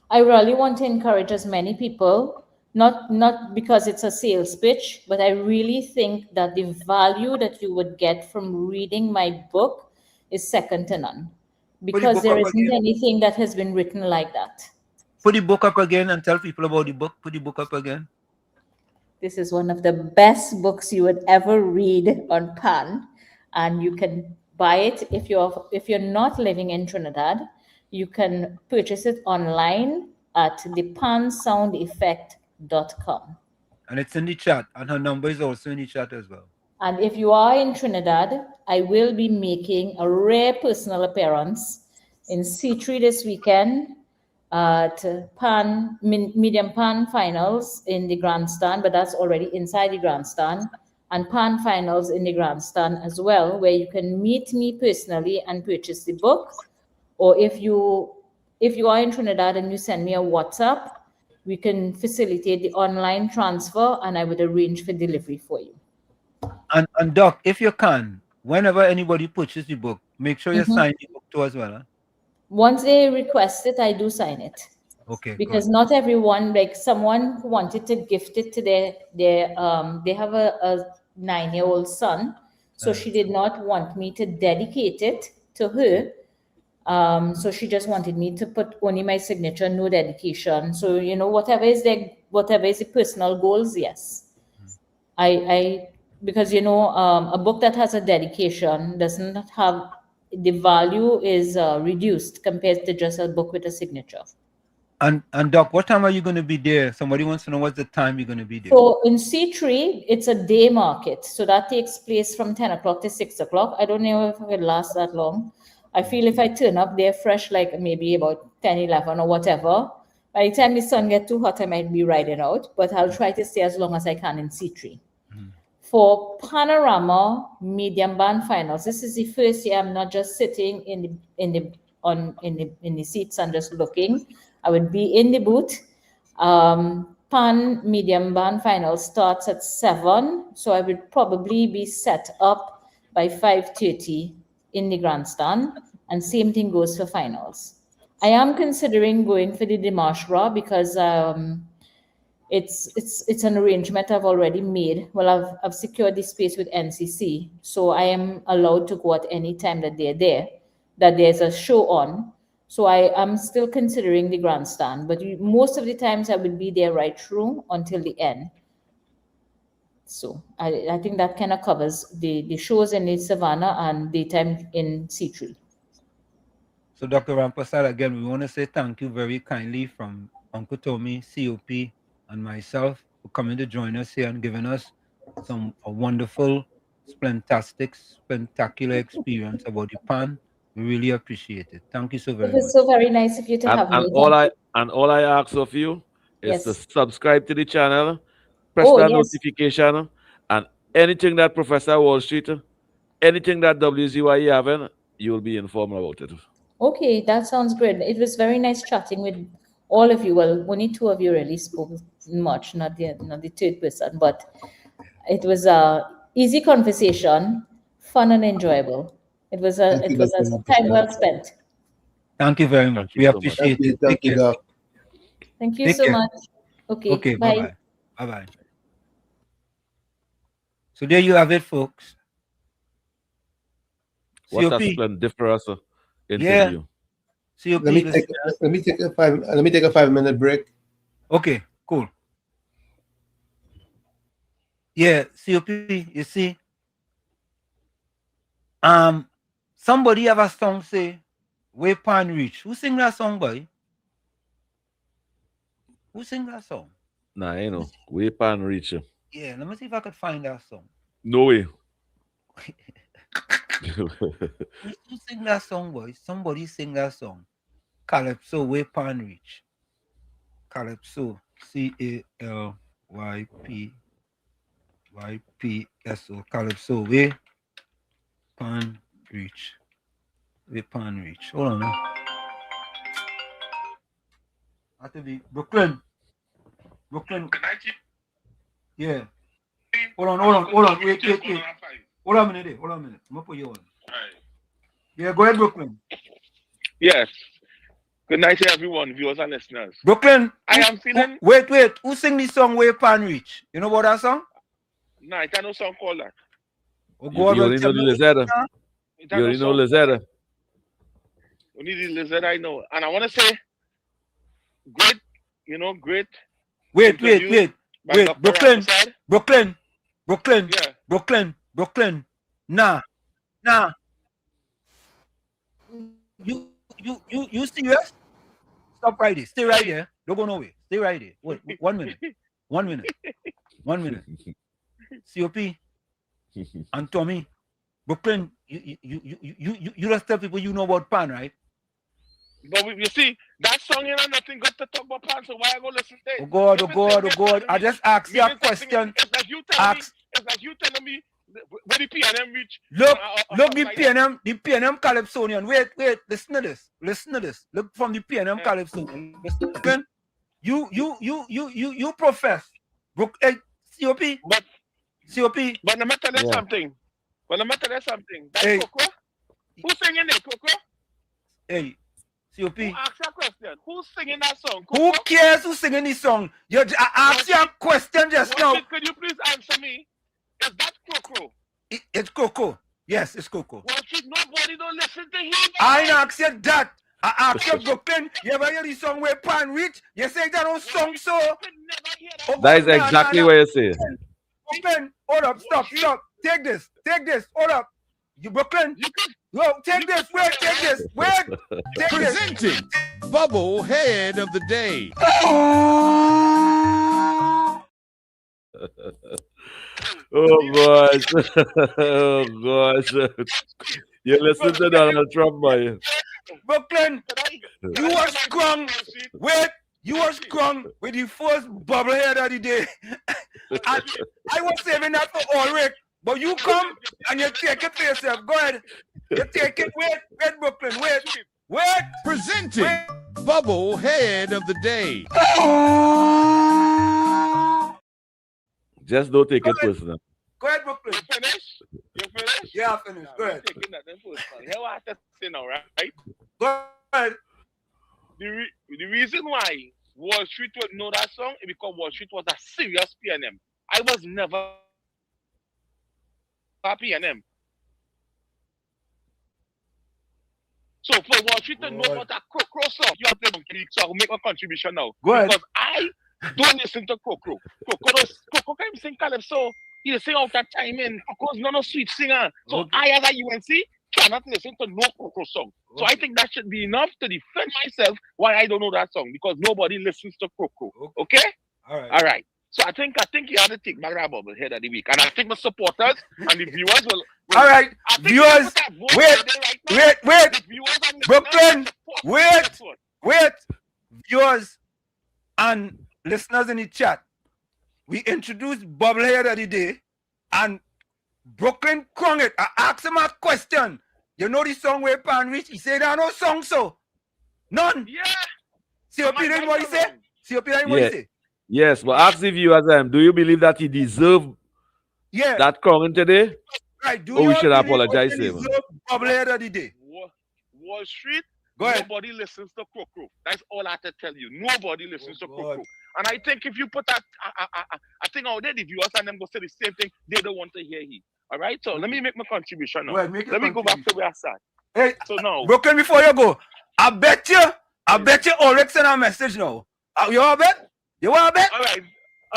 [SPEAKER 14] I really want to encourage as many people, not because it's a sales pitch, but I really think that the value that you would get from reading my book is second to none, because there isn't anything that has been written like that.
[SPEAKER 10] Put the book up again and tell people about the book. Put the book up again.
[SPEAKER 14] This is one of the best books you would ever read on pan, and you can buy it if you're not living in Trinidad. You can purchase it online at thepansoundeffect.com.
[SPEAKER 10] And it's in the chat, and her number is also in the chat as well.
[SPEAKER 14] And if you are in Trinidad, I will be making a rare personal appearance in C3 this weekend at medium pan finals in the grandstand, but that's already inside the grandstand, and pan finals in the grandstand as well, where you can meet me personally and purchase the book. Or if you are in Trinidad and you send me a WhatsApp, we can facilitate the online transfer, and I would arrange for delivery for you.
[SPEAKER 10] And Doc, if you can, whenever anybody purchases the book, make sure you sign the book too as well. Huh?
[SPEAKER 14] Once they request it, I do sign it.
[SPEAKER 10] Okay,
[SPEAKER 14] because
[SPEAKER 10] good.
[SPEAKER 14] not everyone, like someone who wanted to gift it to their they have a 9-year-old son, so she did not want me to dedicate it to her. So she just wanted me to put only my signature, no dedication. So whatever is the personal goals, yes. I because a book that has a dedication doesn't have the value is reduced compared to just a book with a signature.
[SPEAKER 10] And Doc, what time are you going to be there? Somebody wants to know what's the time you're going to be there.
[SPEAKER 14] So in C3, it's a day market. So that takes place from 10 o'clock to 6 o'clock. I don't know if it will last that long. I feel if I turn up there fresh, like maybe about 10, 11 or whatever, by the time the sun gets too hot, I might be riding out. But I'll try to stay as long as I can in C3. For Panorama medium band finals, this is the first year I'm not just sitting in the seats and just looking. I would be in the booth. Pan medium band final starts at 7, so I would probably be set up by 5:30 in the grandstand, and same thing goes for finals. I am considering going for the Dimashra because it's an arrangement I've already made. Well, I've secured the space with NCC, so I am allowed to go at any time that they're there, that there's a show on. So I am still considering the grandstand, but most of the times I will be there right through until the end. So I think that kind of covers the shows in the Savannah and daytime in C3.
[SPEAKER 10] So Dr. Rampasad, again, we want to say thank you very kindly from Uncle Tommy, COP, and myself for coming to join us here and giving us a wonderful, spectacular experience about the pan. We really appreciate it. Thank you so very much.
[SPEAKER 14] It was so very nice of you to have me.
[SPEAKER 13] All I ask of you is to subscribe to the channel, press notification, and anything that Professor Wall Street, anything that WZYE having, you will be informed about it.
[SPEAKER 14] Okay, that sounds great. It was very nice chatting with all of you. Well, only two of you really spoke much, not the third person, but it was a easy conversation, fun and enjoyable. It was a time well spent.
[SPEAKER 10] Thank you very much. We appreciate it.
[SPEAKER 12] Thank you, Doc.
[SPEAKER 14] Thank you so much. Okay, bye.
[SPEAKER 10] Bye-bye. So there you have it, folks.
[SPEAKER 13] What a splendiferous interview.
[SPEAKER 10] COP,
[SPEAKER 12] let me take a 5-minute break.
[SPEAKER 10] Okay, cool. Yeah, COP, you see. Somebody have a song say, "Way Pan Reach." Who sing that song, boy? Who sing that song?
[SPEAKER 13] Nah, you know, Way Pan Reach.
[SPEAKER 10] Yeah, let me see if I could find that song.
[SPEAKER 13] No way.
[SPEAKER 10] Who sing that song, boy? Somebody sing that song. Calypso, Way Pan Reach. Calypso, CALYPYPSO. Calypso, Way Pan Reach. Way Pan Reach. Hold on, man. Have to be Brooklyn. Yeah. Hold on. Wait. Hold on a minute. I'm gonna put you on. Yeah, go ahead, Brooklyn.
[SPEAKER 15] Yes. Good night to everyone, viewers and listeners.
[SPEAKER 10] Brooklyn,
[SPEAKER 15] I am feeling.
[SPEAKER 10] Wait. Who sing this song Way Pan Reach? You know about that song?
[SPEAKER 15] No, I can't know song called that.
[SPEAKER 10] Oh,
[SPEAKER 13] you only know the Lizetta. You only know Lizetta.
[SPEAKER 15] Only the Lizetta I know. And I want to say, great.
[SPEAKER 10] Wait. Brooklyn. Nah. You serious? Stop right there. Stay right there. Don't go nowhere. Stay right there. Wait, 1 minute. 1 minute. COP and Tommy, Brooklyn, you just tell people you know about pan, right?
[SPEAKER 15] But you see, that song ain't nothing good to talk about pan, so why I go listen to it?
[SPEAKER 10] Oh God. I just asked you a question.
[SPEAKER 15] It's like you telling me where the PNM reach.
[SPEAKER 10] Look, the PNM Calypsonian. Wait, listen to this. Look from the PNM Calypsonian. Listen, you profess. COP.
[SPEAKER 15] But let me tell you something. Well, let me tell you something. That's Coco. Who's singing it, Coco?
[SPEAKER 10] Hey, COP.
[SPEAKER 15] Who asked that question? Who's singing that song? Coco?
[SPEAKER 10] Who cares who's singing this song? I asked you a question just now.
[SPEAKER 15] Could you please answer me? Is that Coco?
[SPEAKER 10] It's Coco. Yes, it's Coco.
[SPEAKER 15] Nobody don't listen to him.
[SPEAKER 10] I ain't asked you that. I asked you, Brooklyn, you ever hear the song where Pan Rich? You say that on song so.
[SPEAKER 13] That is exactly what you say.
[SPEAKER 10] Brooklyn, hold up, stop. Take this, hold up. You Brooklyn, take this, take this.
[SPEAKER 1] Presenting Bubble Head of the Day.
[SPEAKER 13] Oh gosh. Oh gosh. You listen to Donald Trump, boy.
[SPEAKER 10] Brooklyn, you were strong. Wait, you were strong with the first bubble head of the day. I was saving that for Ulrich, but you come and you take it for yourself. Go ahead. You take it. Wait, Brooklyn, wait.
[SPEAKER 1] Presenting Bubble Head of the Day.
[SPEAKER 13] Just don't take it personal.
[SPEAKER 10] Go ahead, Brooklyn.
[SPEAKER 15] You finished?
[SPEAKER 10] Yeah, I finished. Go ahead.
[SPEAKER 15] Taking that personal. Here what I have to say now, right?
[SPEAKER 10] Go ahead.
[SPEAKER 15] The reason why Wall Street would know that song is because Wall Street was a serious PNM. I was never a PNM. So for Wall Street to know about a Crow song, you have to make a contribution now.
[SPEAKER 10] Go ahead.
[SPEAKER 15] Because I don't listen to Coco. Coco can sing Calypso. He sing out that time in. Coco's not a sweet singer. So I, as a UNC, cannot listen to no Coco song. So I think that should be enough to defend myself why I don't know that song, because nobody listens to Coco. Okay?
[SPEAKER 10] All
[SPEAKER 15] right. So I think you have to take back that bubble head of the week. And I think the supporters and the viewers will
[SPEAKER 10] all right. Viewers, wait. Brooklyn, wait. Viewers and listeners in the chat. We introduced Bubblehead of the Day, and Brooklyn crung it. I asked him a question. You know the song where Pan Rich? He said, I no song so. None.
[SPEAKER 15] Yeah.
[SPEAKER 10] COP didn't what he say?
[SPEAKER 13] Yes, but ask the viewers, do you believe that he deserved that crowing today?
[SPEAKER 10] Right. Do
[SPEAKER 13] or we
[SPEAKER 10] you
[SPEAKER 13] should apologize to him?
[SPEAKER 10] Bubblehead of the Day.
[SPEAKER 15] Wall Street,
[SPEAKER 10] go ahead.
[SPEAKER 15] Nobody listens to Coco. That's all I have to tell you. Nobody listens to Coco. And I think if you put that, I think out there, the viewers and them go say the same thing. They don't want to hear him. All right? So let me make my contribution now. Let me go back to where I started.
[SPEAKER 10] Hey,
[SPEAKER 15] so now,
[SPEAKER 10] Brooklyn, before you go, I bet you Ulrich sent a message now. You want to bet? You want to bet?
[SPEAKER 15] All right.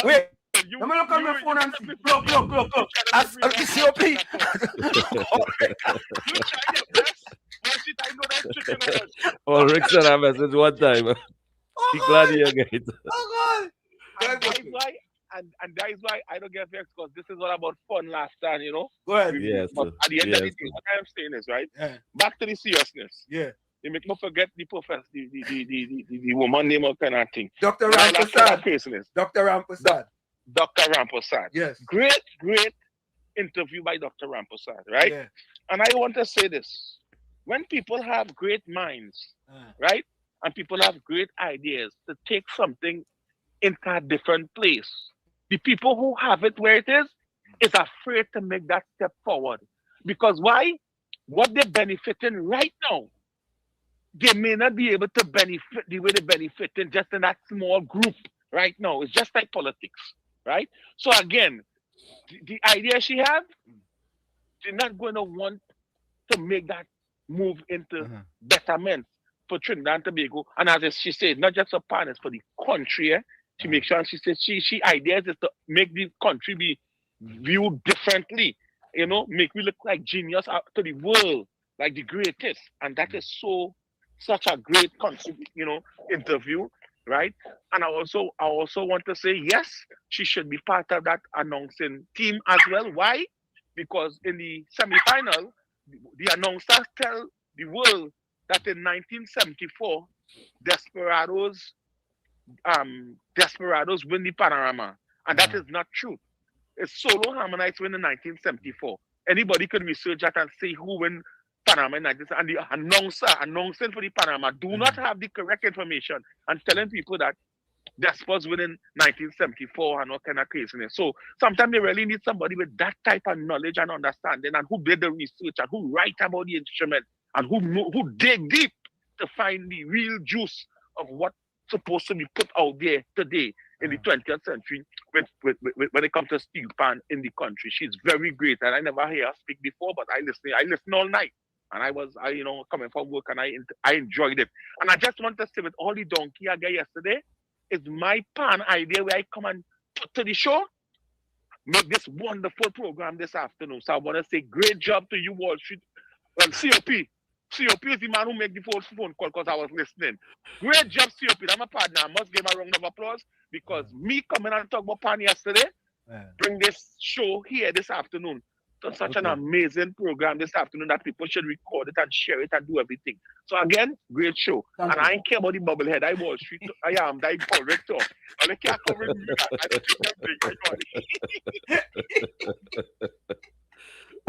[SPEAKER 10] Wait. Let me look on my phone and see. Look. As COP.
[SPEAKER 13] Ulrich sent a message one time. Be glad you're again.
[SPEAKER 15] Oh, God. And that is why I don't get vexed, because this is all about fun last time, you know?
[SPEAKER 10] Go ahead.
[SPEAKER 13] Yes.
[SPEAKER 15] But at the end of the day, what I'm saying is, right?
[SPEAKER 10] Yeah.
[SPEAKER 15] Back to the seriousness.
[SPEAKER 10] Yeah.
[SPEAKER 15] You make me forget the professor, the woman name or kind of thing.
[SPEAKER 10] Dr. Rampersad. Dr. Rampersad.
[SPEAKER 15] Dr. Rampersad.
[SPEAKER 10] Yes.
[SPEAKER 15] Great interview by Dr. Rampersad, right?
[SPEAKER 10] Yeah.
[SPEAKER 15] And I want to say this. When people have great minds, right? And people have great ideas to take something into a different place, the people who have it where it is afraid to make that step forward. Because why? What they're benefiting right now, they may not be able to benefit the way they benefit in just in that small group right now. It's just like politics, right? So again, the idea she has, she's not going to want to make that move into betterment for Trinidad and Tobago. And as she said, not just for partners, for the country. She makes sure, and she says she ideas is to make the country be viewed differently. You know, make me look like genius to the world, like the greatest. And that is such a great interview, right? And I also want to say, yes, she should be part of that announcing team as well. Why? Because in the semi-final, the announcers tell the world that in 1974, Desperados win the Panorama. And that is not true. It's Solo Harmonites win in 1974. Anybody can research that and see who win Panorama in 1974. And the announcing for the Panorama do not have the correct information and telling people that despots within 1974 and all kind of craziness. So sometimes they really need somebody with that type of knowledge and understanding, and who did the research and who write about the instrument and who dig deep to find the real juice of what's supposed to be put out there today in the 20th century when it comes to steel pan in the country. She's very great, and I never hear her speak before, but I listen all night. And I coming from work, and I enjoyed it. And I just want to say, with all the donkey I got yesterday, it's my pan idea where I come and put to the show, make this wonderful program this afternoon. So I want to say great job to you, Wall Street. Well, COP. COP is the man who made the first phone call because I was listening. Great job, COP. I'm a partner. I must give a round of applause because me coming and talk about pan yesterday, bring this show here this afternoon to such an amazing program this afternoon that people should record it and share it and do everything. So again, great show. Thank you. I ain't care about the bubblehead. I Wall Street. I am that correct talk. I can't cover it.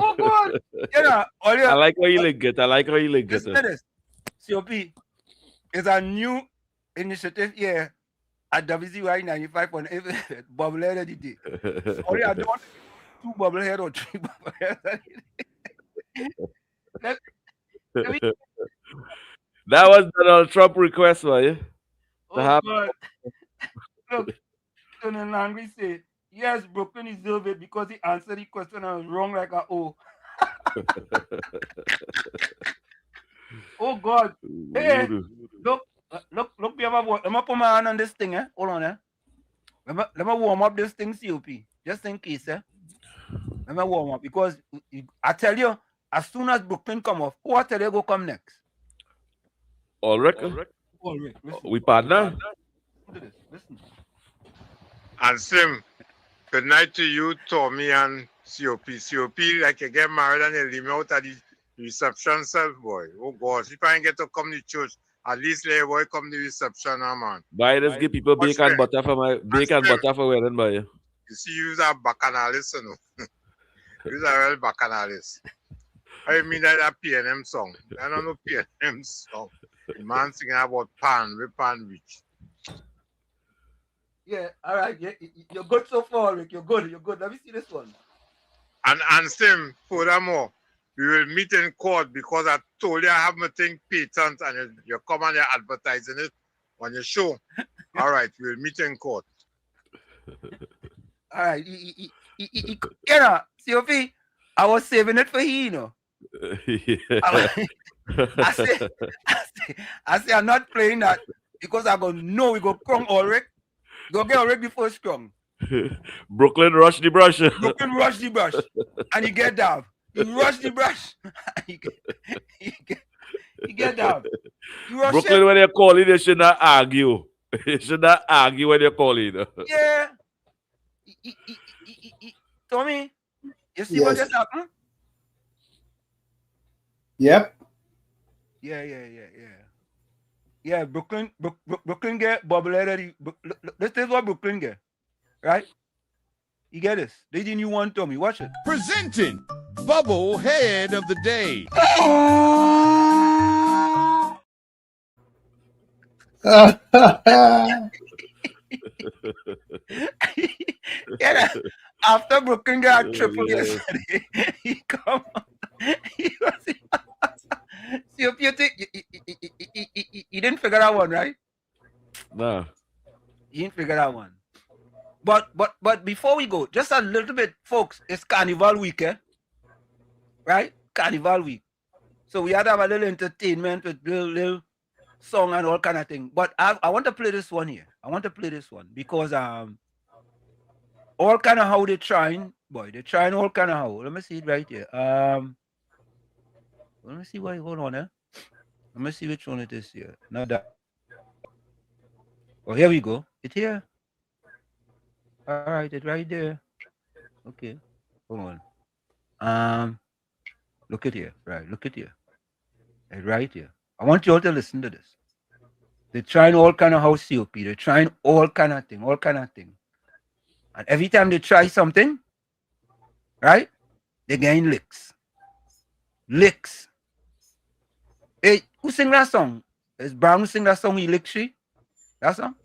[SPEAKER 10] Oh God! You know,
[SPEAKER 13] I like how you link it.
[SPEAKER 10] Listen to this. COP is a new initiative here at WZYE 95.8 bubblehead today. Only I don't want 2 bubblehead or 3 bubbleheads.
[SPEAKER 13] That was Donald Trump request, were you?
[SPEAKER 10] Oh God! Look, Tony Landry said, yes, Brooklyn deserve it because he answered the question and was wrong like a O. Oh God! Hey, look, we have a let me put my hand on this thing, Hold on, Let me warm up this thing, COP, just in case, Let me warm up because I tell you, as soon as Brooklyn come off, who I tell you go come next?
[SPEAKER 13] Ulrich. We partner.
[SPEAKER 10] Listen.
[SPEAKER 16] And Sim, good night to you, Tommy and COP. COP, like you get married and you leave me out at the reception self, boy. Oh gosh, if I ain't get to come to church, at least let boy come to the reception, man.
[SPEAKER 13] Boy, let's give people bacon butter for wedding, boy.
[SPEAKER 16] You see, you're a bacchanalist, you know. You're a real bacchanalist. I mean that PNM song. I don't know PNM song. The man singing about pan, we pan rich.
[SPEAKER 10] Yeah, all right. You're good so far, Rick. You're good. Let me see this one.
[SPEAKER 16] And Sim, furthermore, we will meet in court because I told you I have my thing patent and you come and you're advertising it on your show. All right, we'll meet in court.
[SPEAKER 10] All right. COP, I was saving it for you, you know. I say I'm not playing that because I go no, we go crunk Ulrich. Go get Ulrich before strong.
[SPEAKER 13] Brooklyn rush the brush.
[SPEAKER 10] And you get down. You rush the brush. you get down. You
[SPEAKER 13] Brooklyn, when you call it, they should not argue. They should not argue when you call it.
[SPEAKER 10] Yeah. Tommy, you see what just happened?
[SPEAKER 12] Yep.
[SPEAKER 10] Yeah, Brooklyn get bubblehead. This is what Brooklyn get, right? You get this. They didn't you want Tommy. Watch it.
[SPEAKER 17] Presenting Bubblehead of the Day.
[SPEAKER 10] Yeah, after Brooklyn got triple yesterday, he come on. He was see if you think you didn't figure out one, right?
[SPEAKER 13] No.
[SPEAKER 10] You didn't figure out one. But before we go, just a little bit, folks, it's Carnival week, right? Carnival week. So we had to have a little entertainment with little song and all kind of thing. But I want to play this one here. I want to play this one because all kind of how they're trying, boy, they're trying all kind of how. Let me see it right here. Let me see why. Hold on, Let me see which one it is here. Not that. Oh, here we go. It's here. All right, it's right there. Okay. Hold on. Look at here. Right, look at here. It's right here. I want you all to listen to this. They're trying all kind of house COP. They're trying all kind of thing. And every time they try something, right, they gain licks. Hey, who sing that song? Is Brown who sing that song, He Lick She? That song?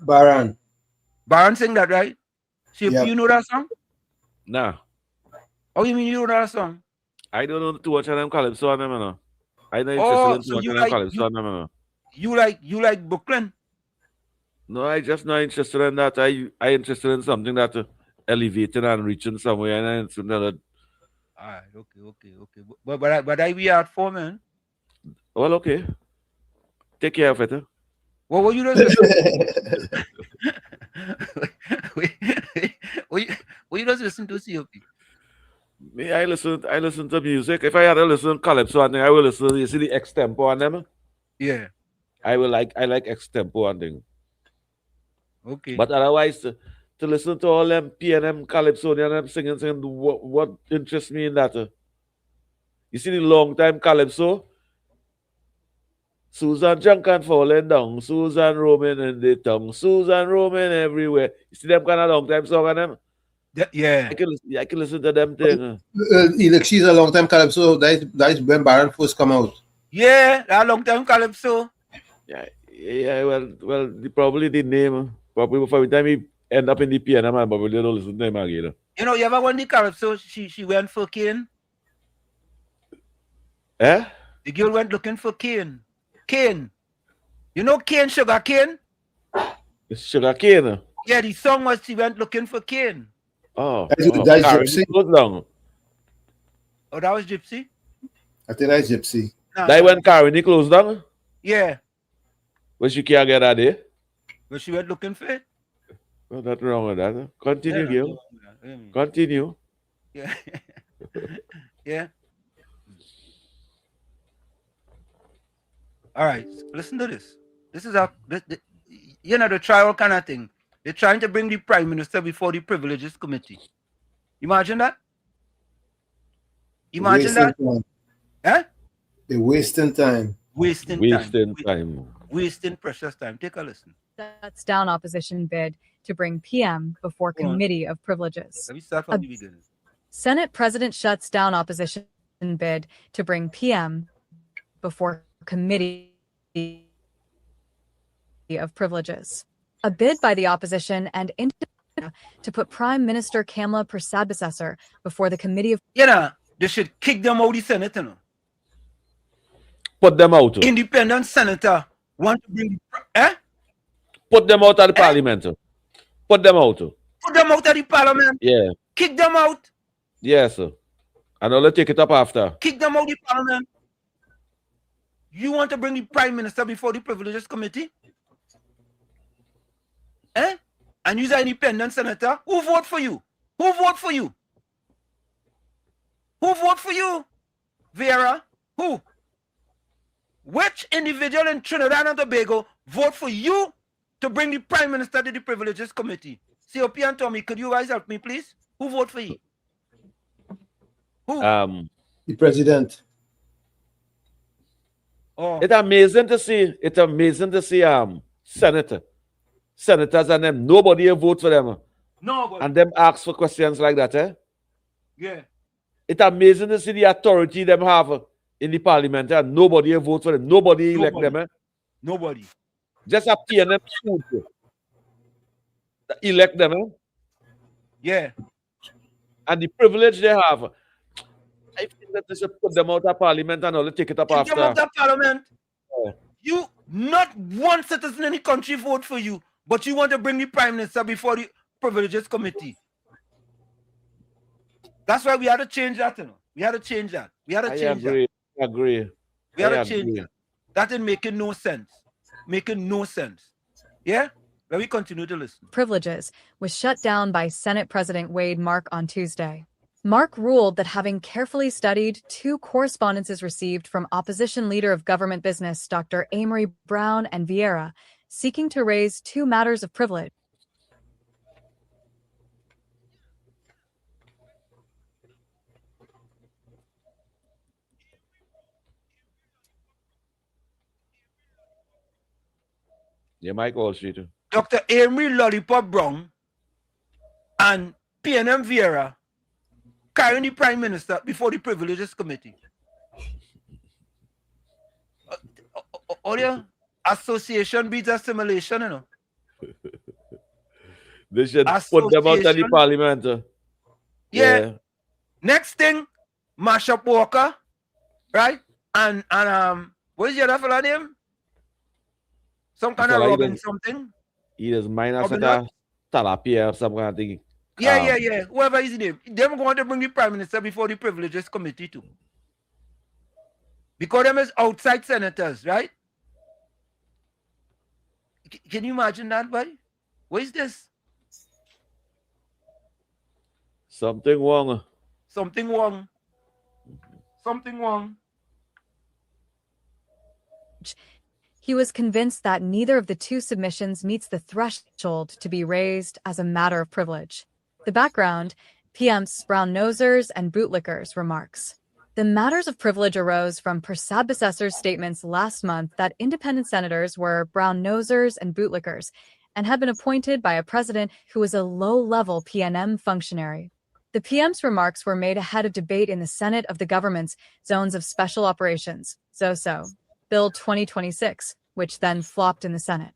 [SPEAKER 12] Baran.
[SPEAKER 10] Baran sing that, right? So
[SPEAKER 12] Yep.
[SPEAKER 10] you know that song?
[SPEAKER 13] Nah.
[SPEAKER 10] Oh, you mean you know that song?
[SPEAKER 13] I don't know too much of them calypso on them, you know. I don't interested
[SPEAKER 10] Oh,
[SPEAKER 13] in too
[SPEAKER 10] so
[SPEAKER 13] much
[SPEAKER 10] you
[SPEAKER 13] of them
[SPEAKER 10] like
[SPEAKER 13] calypso on them, you know.
[SPEAKER 10] you like Brooklyn?
[SPEAKER 13] No, I just not interested in that. I interested in something that elevating and reaching somewhere, and then something that.
[SPEAKER 10] All right, okay. But I be out for, man.
[SPEAKER 13] Well, okay. Take care of it.
[SPEAKER 10] What were you just listen? What you just listen to COP?
[SPEAKER 13] Me, I listen to music. If I had to listen to calypso and thing, I will listen. You see the extempo on them.
[SPEAKER 10] Yeah.
[SPEAKER 13] I like extempo and thing.
[SPEAKER 10] Okay.
[SPEAKER 13] But otherwise, to listen to all them PNM calypso and them singing, what interests me in that? You see the long time calypso. Susan Juncan falling down, Susan roaming in the tongue, Susan roaming everywhere. You see them kind of long time song on them?
[SPEAKER 10] Yeah.
[SPEAKER 13] I can listen to them thing.
[SPEAKER 12] She's a long time calypso. That is when Baran first come out.
[SPEAKER 10] Yeah, that long time calypso.
[SPEAKER 13] Yeah. Well, probably the name. Probably by the time he end up in the piano, man, probably don't listen to him again.
[SPEAKER 10] You know, you ever won the calypso? She went for cane.
[SPEAKER 13] Eh?
[SPEAKER 10] The girl went looking for cane. Cane. You know cane, sugar cane?
[SPEAKER 13] Sugar cane?
[SPEAKER 10] Yeah, the song was she went looking for cane.
[SPEAKER 13] Oh,
[SPEAKER 12] that's Gypsy.
[SPEAKER 10] Oh, that was Gypsy?
[SPEAKER 12] I think that's Gypsy.
[SPEAKER 13] That when Caroni closed down?
[SPEAKER 10] Yeah.
[SPEAKER 13] But she can't get that day?
[SPEAKER 10] But she went looking for it?
[SPEAKER 13] Well, nothing wrong with that. Continue, Gil. Continue.
[SPEAKER 10] Yeah. Yeah. All right, listen to this. This is you know, the trial kind of thing. They're trying to bring the prime minister before the privileges committee. Imagine that. Imagine that.
[SPEAKER 12] Time.
[SPEAKER 10] Huh?
[SPEAKER 12] They're wasting time.
[SPEAKER 10] Wasting precious time. Take a listen.
[SPEAKER 18] Shuts down opposition bid to bring PM before committee of privileges.
[SPEAKER 10] Let me start from the beginning.
[SPEAKER 18] Senate President shuts down opposition bid to bring PM before committee of privileges. A bid by the opposition and to put Prime Minister Kamla Prasad before the committee of...
[SPEAKER 10] You know, they should kick them out of the Senate, you know.
[SPEAKER 13] Put them out.
[SPEAKER 10] Independent senator want to bring...
[SPEAKER 13] Put them out of the parliament. Put them out.
[SPEAKER 10] Put them out of the parliament?
[SPEAKER 13] Yeah.
[SPEAKER 10] Kick them out?
[SPEAKER 13] Yes, sir. And I'll take it up after.
[SPEAKER 10] Kick them out of the parliament? You want to bring the prime minister before the privileges committee? And you're an independent senator? Who vote for you? Who vote for you? Who vote for you? Vera? Who? Which individual in Trinidad and Tobago vote for you to bring the prime minister to the privileges committee? COP and Tommy, could you guys help me, please? Who vote for you? Who?
[SPEAKER 12] The president.
[SPEAKER 13] Oh. It's amazing to see. Senators and them. Nobody vote for them.
[SPEAKER 10] Nobody.
[SPEAKER 13] And them ask for questions like that, eh?
[SPEAKER 10] Yeah.
[SPEAKER 13] It's amazing to see the authority them have in the parliament and nobody vote for them. Nobody elect them, eh?
[SPEAKER 10] Nobody.
[SPEAKER 13] Just a PNM elect them, eh?
[SPEAKER 10] Yeah.
[SPEAKER 13] And the privilege they have. I think that they should put them out of parliament and all take it up
[SPEAKER 10] Kick
[SPEAKER 13] after.
[SPEAKER 10] them out of parliament.
[SPEAKER 13] Yeah.
[SPEAKER 10] You, not one citizen in the country vote for you, but you want to bring the prime minister before the privileges committee. That's why we had to change that, you know. We had to change that. We had to change that.
[SPEAKER 13] I agree.
[SPEAKER 10] We had to change that. That is making no sense. Making no sense. Yeah? Let me continue to listen.
[SPEAKER 18] Privileges was shut down by Senate President Wade Mark on Tuesday. Mark ruled that having carefully studied 2 correspondences received from opposition leader of government business, Dr. Amory Brown and Vieira, seeking to raise 2 matters of privilege.
[SPEAKER 13] Yeah, Mike Street.
[SPEAKER 10] Dr. Amory Lollipop Brown and PNM Vieira carrying the prime minister before the privileges committee. All your association beats assimilation, you know.
[SPEAKER 13] They should put them out of the parliament.
[SPEAKER 10] Yeah. Next thing, Mashup Walker, right? And what is your other fella name? Some kind of Robin something.
[SPEAKER 13] He is minus a Talapia or some kind of thing.
[SPEAKER 10] Yeah. Whoever is his name. They're going to bring the Prime Minister before the Privileges Committee too. Because them is outside senators, right? Can you imagine that, buddy? What is this?
[SPEAKER 13] Something wrong.
[SPEAKER 10] Something wrong. Something wrong.
[SPEAKER 18] He was convinced that neither of the two submissions meets the threshold to be raised as a matter of privilege. The background, PM's brown-nosers and bootlickers remarks. The matters of privilege arose from predecessor's statements last month that independent senators were brown-nosers and bootlickers and had been appointed by a president who was a low-level PNM functionary. The PM's remarks were made ahead of debate in the Senate of the government's Zones of Special Operations, ZOSO, Bill 2026, which then flopped in the Senate.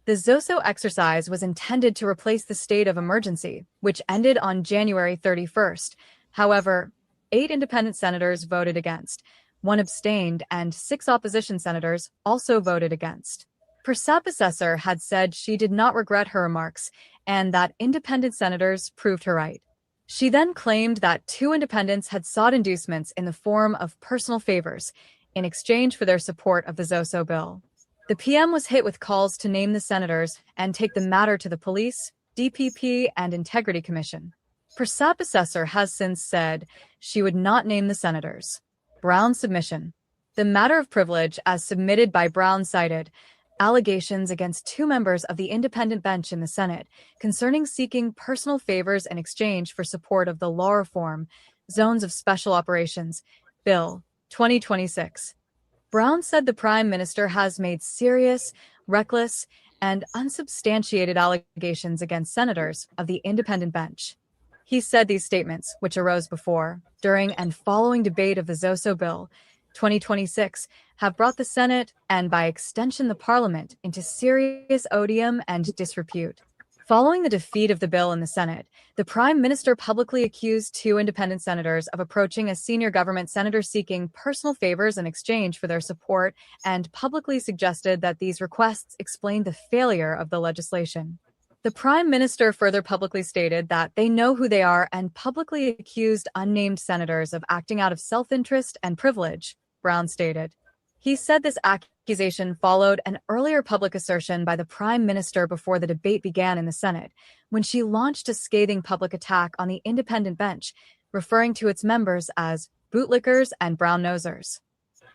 [SPEAKER 18] The ZOSO exercise was intended to replace the state of emergency, which ended on January 31st. However, 8 independent senators voted against, 1 abstained, and 6 opposition senators also voted against. Her predecessor had said she did not regret her remarks and that independent senators proved her right. She then claimed that 2 independents had sought inducements in the form of personal favors in exchange for their support of the ZOSO bill. The PM was hit with calls to name the senators and take the matter to the Police, DPP, and Integrity Commission. Her predecessor has since said she would not name the senators. Brown's submission. The matter of privilege, as submitted by Brown, cited allegations against 2 members of the independent bench in the Senate concerning seeking personal favors in exchange for support of the law reform, Zones of Special Operations, Bill 2026. Brown said the Prime Minister has made serious, reckless, and unsubstantiated allegations against senators of the independent bench. He said these statements, which arose before, during, and following debate of the ZOSO Bill 2026, have brought the Senate, and by extension the Parliament, into serious odium and disrepute. Following the defeat of the bill in the Senate, the Prime Minister publicly accused 2 independent senators of approaching a senior government senator seeking personal favors in exchange for their support and publicly suggested that these requests explained the failure of the legislation. The Prime Minister further publicly stated that they know who they are and publicly accused unnamed senators of acting out of self-interest and privilege, Brown stated. He said this accusation followed an earlier public assertion by the Prime Minister before the debate began in the Senate, when she launched a scathing public attack on the independent bench, referring to its members as bootlickers and brown-nosers.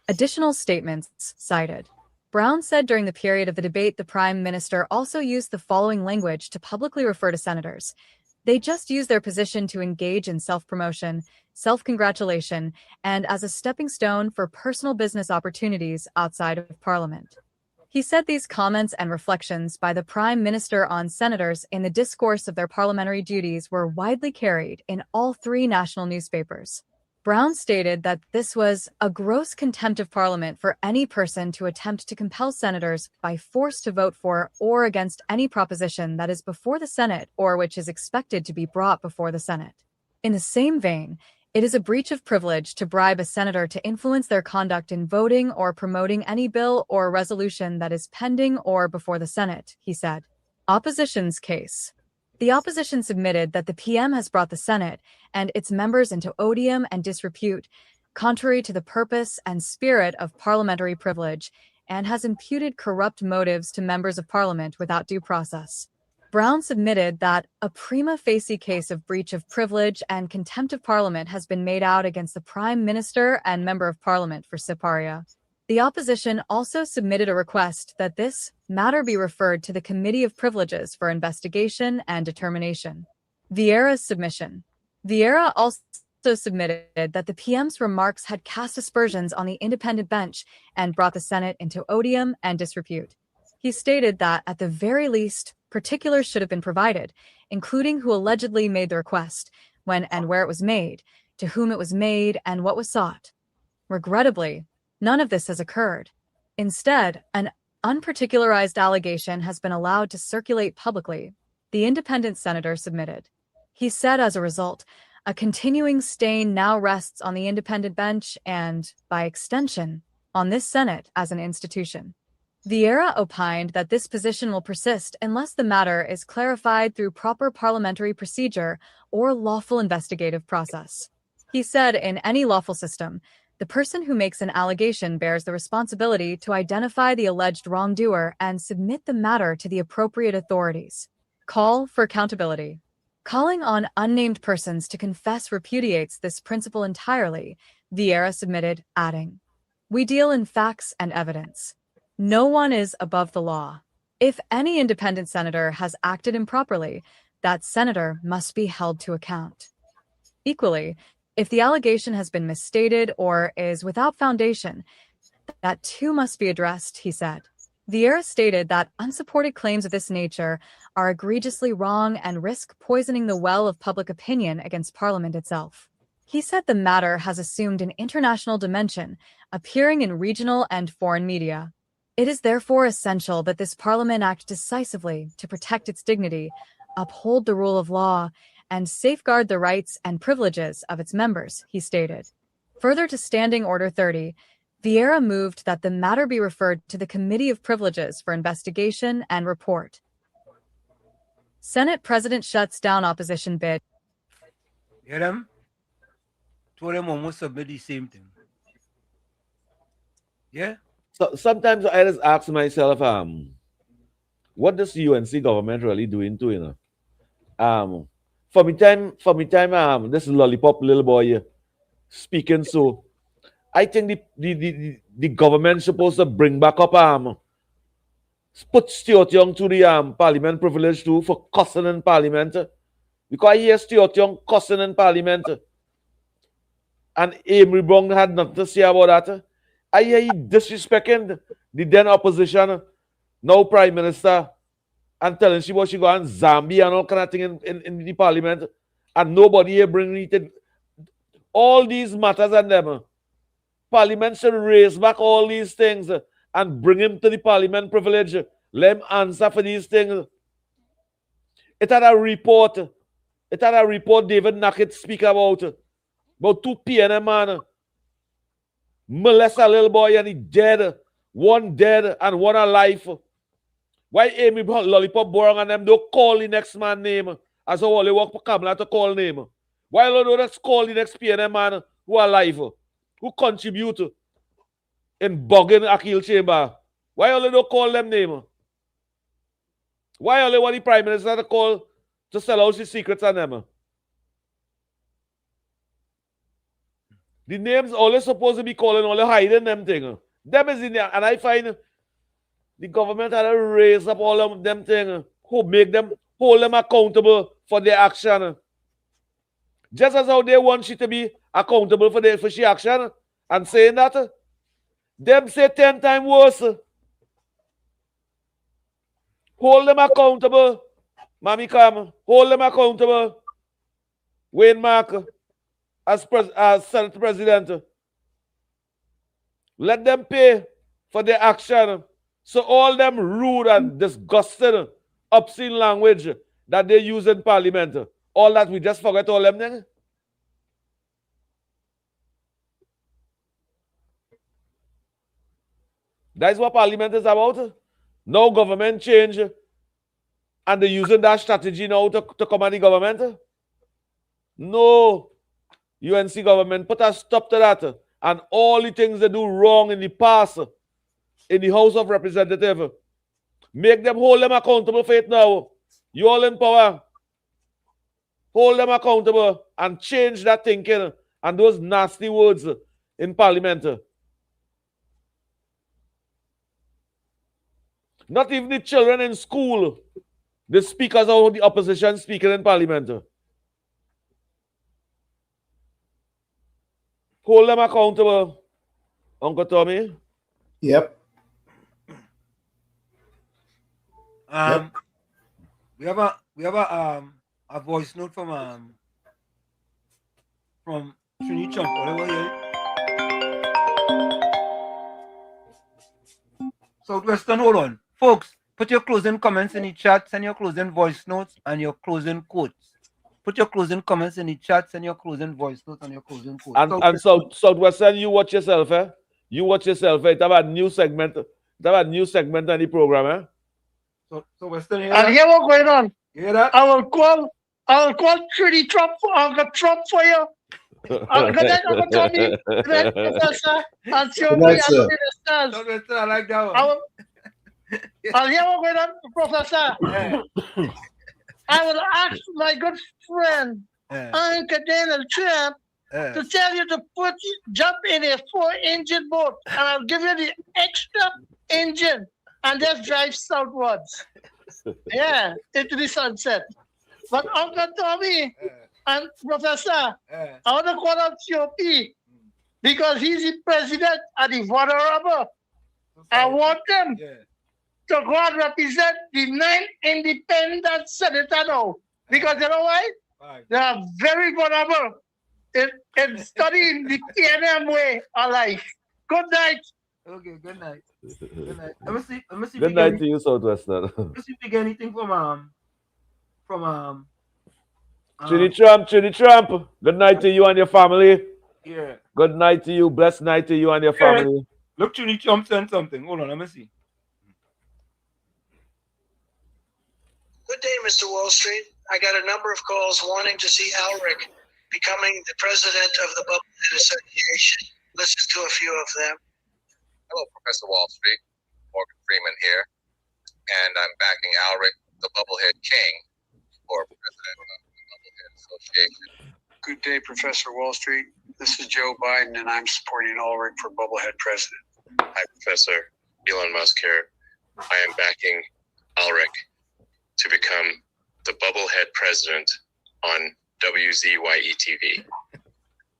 [SPEAKER 18] Additional statements cited. Brown said during the period of the debate the Prime Minister also used the following language to publicly refer to senators. They just use their position to engage in self-promotion, self-congratulation, and as a stepping stone for personal business opportunities outside of Parliament. He said these comments and reflections by the Prime Minister on senators in the discourse of their parliamentary duties were widely carried in all 3 national newspapers. Brown stated that this was a gross contempt of Parliament for any person to attempt to compel senators by force to vote for or against any proposition that is before the Senate or which is expected to be brought before the Senate. In the same vein, it is a breach of privilege to bribe a senator to influence their conduct in voting or promoting any bill or resolution that is pending or before the Senate, he said. Opposition's case. The opposition submitted that the PM has brought the Senate and its members into odium and disrepute, contrary to the purpose and spirit of parliamentary privilege, and has imputed corrupt motives to members of Parliament without due process. Brown submitted that a prima facie case of breach of privilege and contempt of Parliament has been made out against the Prime Minister and Member of Parliament for Siparia. The opposition also submitted a request that this matter be referred to the Committee of Privileges for investigation and determination. Vieira's submission. Vieira also submitted that the PM's remarks had cast aspersions on the independent bench and brought the Senate into odium and disrepute. He stated that, at the very least, particulars should have been provided, including who allegedly made the request, when and where it was made, to whom it was made, and what was sought. Regrettably, none of this has occurred. Instead, an unparticularized allegation has been allowed to circulate publicly, the independent senator submitted. He said as a result, a continuing stain now rests on the independent bench and, by extension, on this Senate as an institution. Vieira opined that this position will persist unless the matter is clarified through proper parliamentary procedure or lawful investigative process. He said in any lawful system, the person who makes an allegation bears the responsibility to identify the alleged wrongdoer and submit the matter to the appropriate authorities. Call for accountability. Calling on unnamed persons to confess repudiates this principle entirely, Vieira submitted, adding, "We deal in facts and evidence. No one is above the law. If any independent senator has acted improperly, that senator must be held to account." Equally, if the allegation has been misstated or is without foundation, that too must be addressed, he said. Vieira stated that unsupported claims of this nature are egregiously wrong and risk poisoning the well of public opinion against Parliament itself. He said the matter has assumed an international dimension, appearing in regional and foreign media. It is therefore essential that this Parliament act decisively to protect its dignity, uphold the rule of law, and safeguard the rights and privileges of its members, he stated. Further to Standing Order 30, Vieira moved that the matter be referred to the Committee of Privileges for investigation and report. Senate President shuts down opposition bid.
[SPEAKER 10] Hear them? Told them almost submit the same thing. Yeah?
[SPEAKER 13] So sometimes I just ask myself, what does the UNC government really doing to, you know? For me time, this lollipop little boy here speaking, so I think the government supposed to bring back up put Stuart Young to the parliament privilege too for cussing in parliament. Because I hear Stuart Young cussing in parliament. And Amory Brown had nothing to say about that. I hear he disrespecting the then opposition, now Prime Minister, and telling she what she go on Zambia and all kind of thing in the parliament. And nobody here bring it. All these matters and them. Parliament should raise back all these things and bring him to the parliament privilege. Let him answer for these things. It had a report. David Nackett speak about 2 PNM man molest a little boy and he dead. One dead and one alive. Why Amy Lollipop Borong and them don't call the next man name as how they work for Kamala to call name? Why don't they call the next PNM man who alive? Who contribute in bugging Akil Chamber? Why only don't call them name? Why only want the Prime Minister to call to sell out his secrets on them? The names only supposed to be calling, only hiding them things. Them is in there, and I find the government had to raise up all of them things, who make them, hold them accountable for their action. Just as how they want you to be accountable for she action, and saying that, them say 10 times worse. Hold them accountable. Mammy come, hold them accountable. Wayne Mark, as Senate President. Let them pay for their action. So all them rude and disgusting, obscene language that they use in Parliament, all that we just forget all them things. That's what Parliament is about. No government change. And they're using that strategy now to command the government. No. UNC government put a stop to that. And all the things they do wrong in the past, in the House of Representatives, make them hold them accountable for it now. You all in power. Hold them accountable and change that thinking and those nasty words in Parliament. Not even the children in school, the speakers of the opposition speaking in Parliament. Hold them accountable, Uncle Tommy.
[SPEAKER 12] Yep.
[SPEAKER 10] We have a voice note from Trini Chump. Southwestern, hold on. Folks, put your closing comments in the chat, send your closing voice notes and your closing quotes. Put your closing comments in the chat, send your closing voice notes and your closing quotes.
[SPEAKER 13] And Southwestern, you watch yourself, eh? You watch yourself, eh? It have a new segment. It have a new segment on the program, eh?
[SPEAKER 10] So Western,
[SPEAKER 19] and hear what's going on.
[SPEAKER 10] You hear that?
[SPEAKER 19] I will call Trudy Trump, Uncle Trump for you. Good night, Uncle Tommy. Good night, Professor. And
[SPEAKER 12] Good night, sir.
[SPEAKER 10] I like that one.
[SPEAKER 19] I'll hear what's going on, Professor. I will ask my good friend, Uncle Donald Trump, to tell you to jump in a 4-engine boat, and I'll give you the extra engine, and just drive southwards. Yeah, into the sunset. But Uncle Tommy and Professor, I want to call out COP because he's the president and the vulnerable. I want them to go and represent the 9 independent senators now. Because you know why? They are very vulnerable in studying the PNM way of life. Good night.
[SPEAKER 10] Okay, good night. Good night. Let me see.
[SPEAKER 13] Good night to you, Southwestern.
[SPEAKER 10] Let me see if we get anything from
[SPEAKER 13] Trinity Trump. Good night to you and your family.
[SPEAKER 10] Yeah.
[SPEAKER 13] Good night to you. Blessed night to you and your family.
[SPEAKER 10] Look, Trinity Trump sent something. Hold on, let me see.
[SPEAKER 20] Good day, Mr. Wall Street. I got a number of calls wanting to see Alric becoming the president of the Bubblehead Association. Listen to a few of them.
[SPEAKER 21] Hello, Professor Wall Street. Morgan Freeman here. And I'm backing Alric, the Bubblehead King, for president of the Bubblehead Association.
[SPEAKER 20] Good day, Professor Wall Street. This is Joe Biden, and I'm supporting Alric for Bubblehead president.
[SPEAKER 21] Hi, Professor. Elon Musk here. I am backing Alric to become the Bubblehead president on WZYE TV.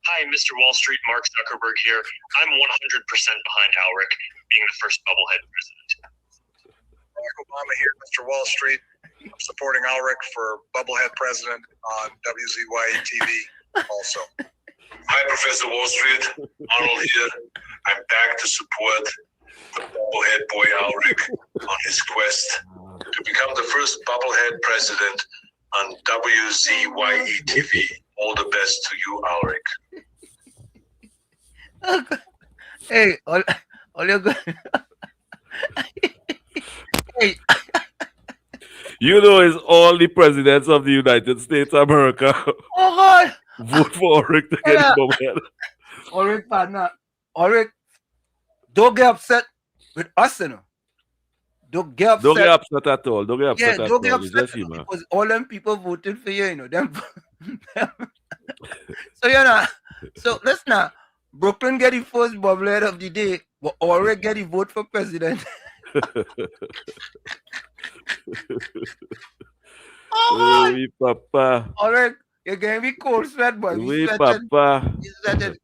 [SPEAKER 22] Hi, Mr. Wall Street, Mark Zuckerberg here. I'm 100% behind Alric being the first Bubblehead president.
[SPEAKER 20] Barack Obama here, Mr. Wall Street. I'm supporting Alric for Bubblehead president on WZYE TV also.
[SPEAKER 23] Hi, Professor Wall Street. Arnold here. I'm back to support the Bubblehead boy Alric on his quest to become the first Bubblehead president on WZYE TV. All the best to you, Alric.
[SPEAKER 10] Hey, all you're good. Hey.
[SPEAKER 13] You know, it's all the presidents of the United States of America.
[SPEAKER 10] Oh God!
[SPEAKER 13] Vote for Ulrich to get the Bubblehead.
[SPEAKER 10] Ulrich, partner. Ulrich, don't get upset with us, you know. Don't get upset.
[SPEAKER 13] Don't get upset at all. Don't get upset at
[SPEAKER 10] don't get
[SPEAKER 13] all.
[SPEAKER 10] upset because all them people voted for you, you know. Them. So, you know, so listen now. Brooklyn get the first Bubblehead of the day, but Ulrich get the vote for president. Oh,
[SPEAKER 13] oui, papa.
[SPEAKER 10] Ulrich, you're getting me cold sweat, boy.
[SPEAKER 13] Oui, papa.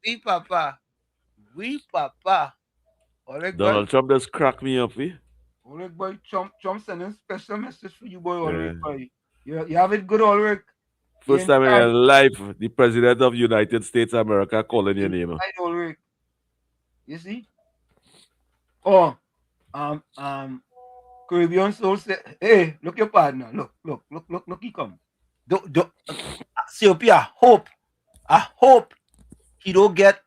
[SPEAKER 10] Oui, papa. Oui, papa. Ulrich,
[SPEAKER 13] Donald Trump just cracked me up, eh?
[SPEAKER 10] Ulrich, boy, Trump sending special message for you, boy. Ulrich, boy. You have it good, Ulrich.
[SPEAKER 13] First time in your life, the president of United States of America calling your name.
[SPEAKER 10] Right, Ulrich. You see? Oh, Caribbean Soul said, hey, look your partner. Look, he come. COP, I hope he don't get.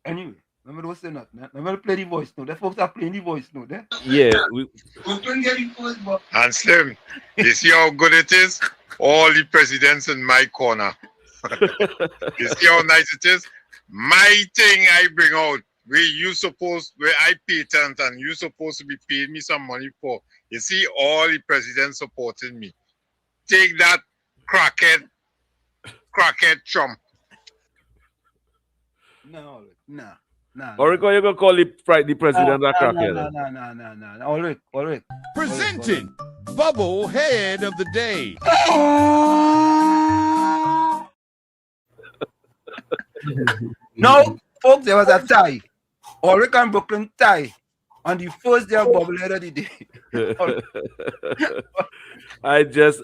[SPEAKER 10] Anyway, let me don't say nothing. Let me play the voice note. The folks are playing the voice note.
[SPEAKER 13] Yeah.
[SPEAKER 10] We couldn't get the voice, but.
[SPEAKER 16] And Slim, you see how good it is? All the presidents in my corner. You see how nice it is? My thing I bring out. Where I patent and you supposed to be paying me some money for. You see all the presidents supporting me. Take that crackhead Trump.
[SPEAKER 10] No.
[SPEAKER 13] Ulrich, you're going to call the president a crackhead?
[SPEAKER 10] No. Ulrich.
[SPEAKER 17] Presenting Bubblehead of the Day.
[SPEAKER 10] No, folks, there was a tie. Ulrich and Brooklyn tie on the first day of Bubblehead of the day.
[SPEAKER 13] I just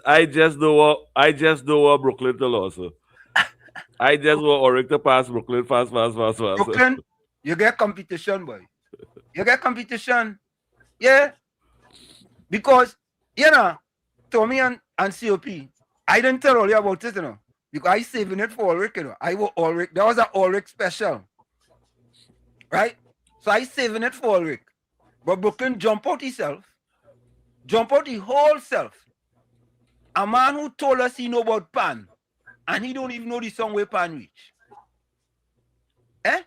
[SPEAKER 13] don't want Brooklyn to lose. I just want Ulrich to pass Brooklyn fast.
[SPEAKER 10] Brooklyn, you get competition, boy. You get competition. Yeah. Because, you know, Tommy and COP, I didn't tell all you about it, you know. Because I saving it for Ulrich, you know. There was an Ulrich special. Right? So I saving it for Ulrich. But Brooklyn jump out himself. Jump out the whole self. A man who told us he know about Pan. And he don't even know the song where Pan reach. Eh?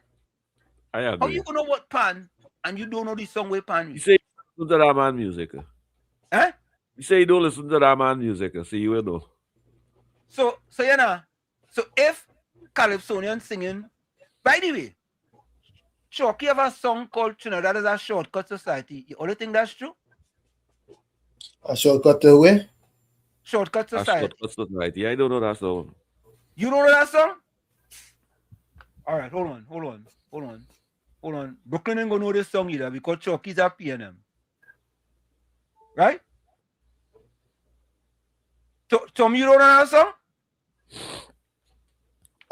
[SPEAKER 13] I agree.
[SPEAKER 10] How you gonna know what Pan and you don't know the song where Pan reach?
[SPEAKER 13] You say you listen to that man music.
[SPEAKER 10] Eh?
[SPEAKER 13] You say you don't listen to that man music, so you will know.
[SPEAKER 10] So you know, so if Calypsonian singing, by the way, Chucky have a song called Trinidad is a Shortcut Society. You only think that's true?
[SPEAKER 12] A shortcut to where?
[SPEAKER 10] Shortcut Society.
[SPEAKER 13] Shortcut Society. I don't know that song.
[SPEAKER 10] You don't know that song? All right, hold on. Brooklyn ain't gonna know this song either because Chucky's a PNM. Right? Tom, you don't know that song?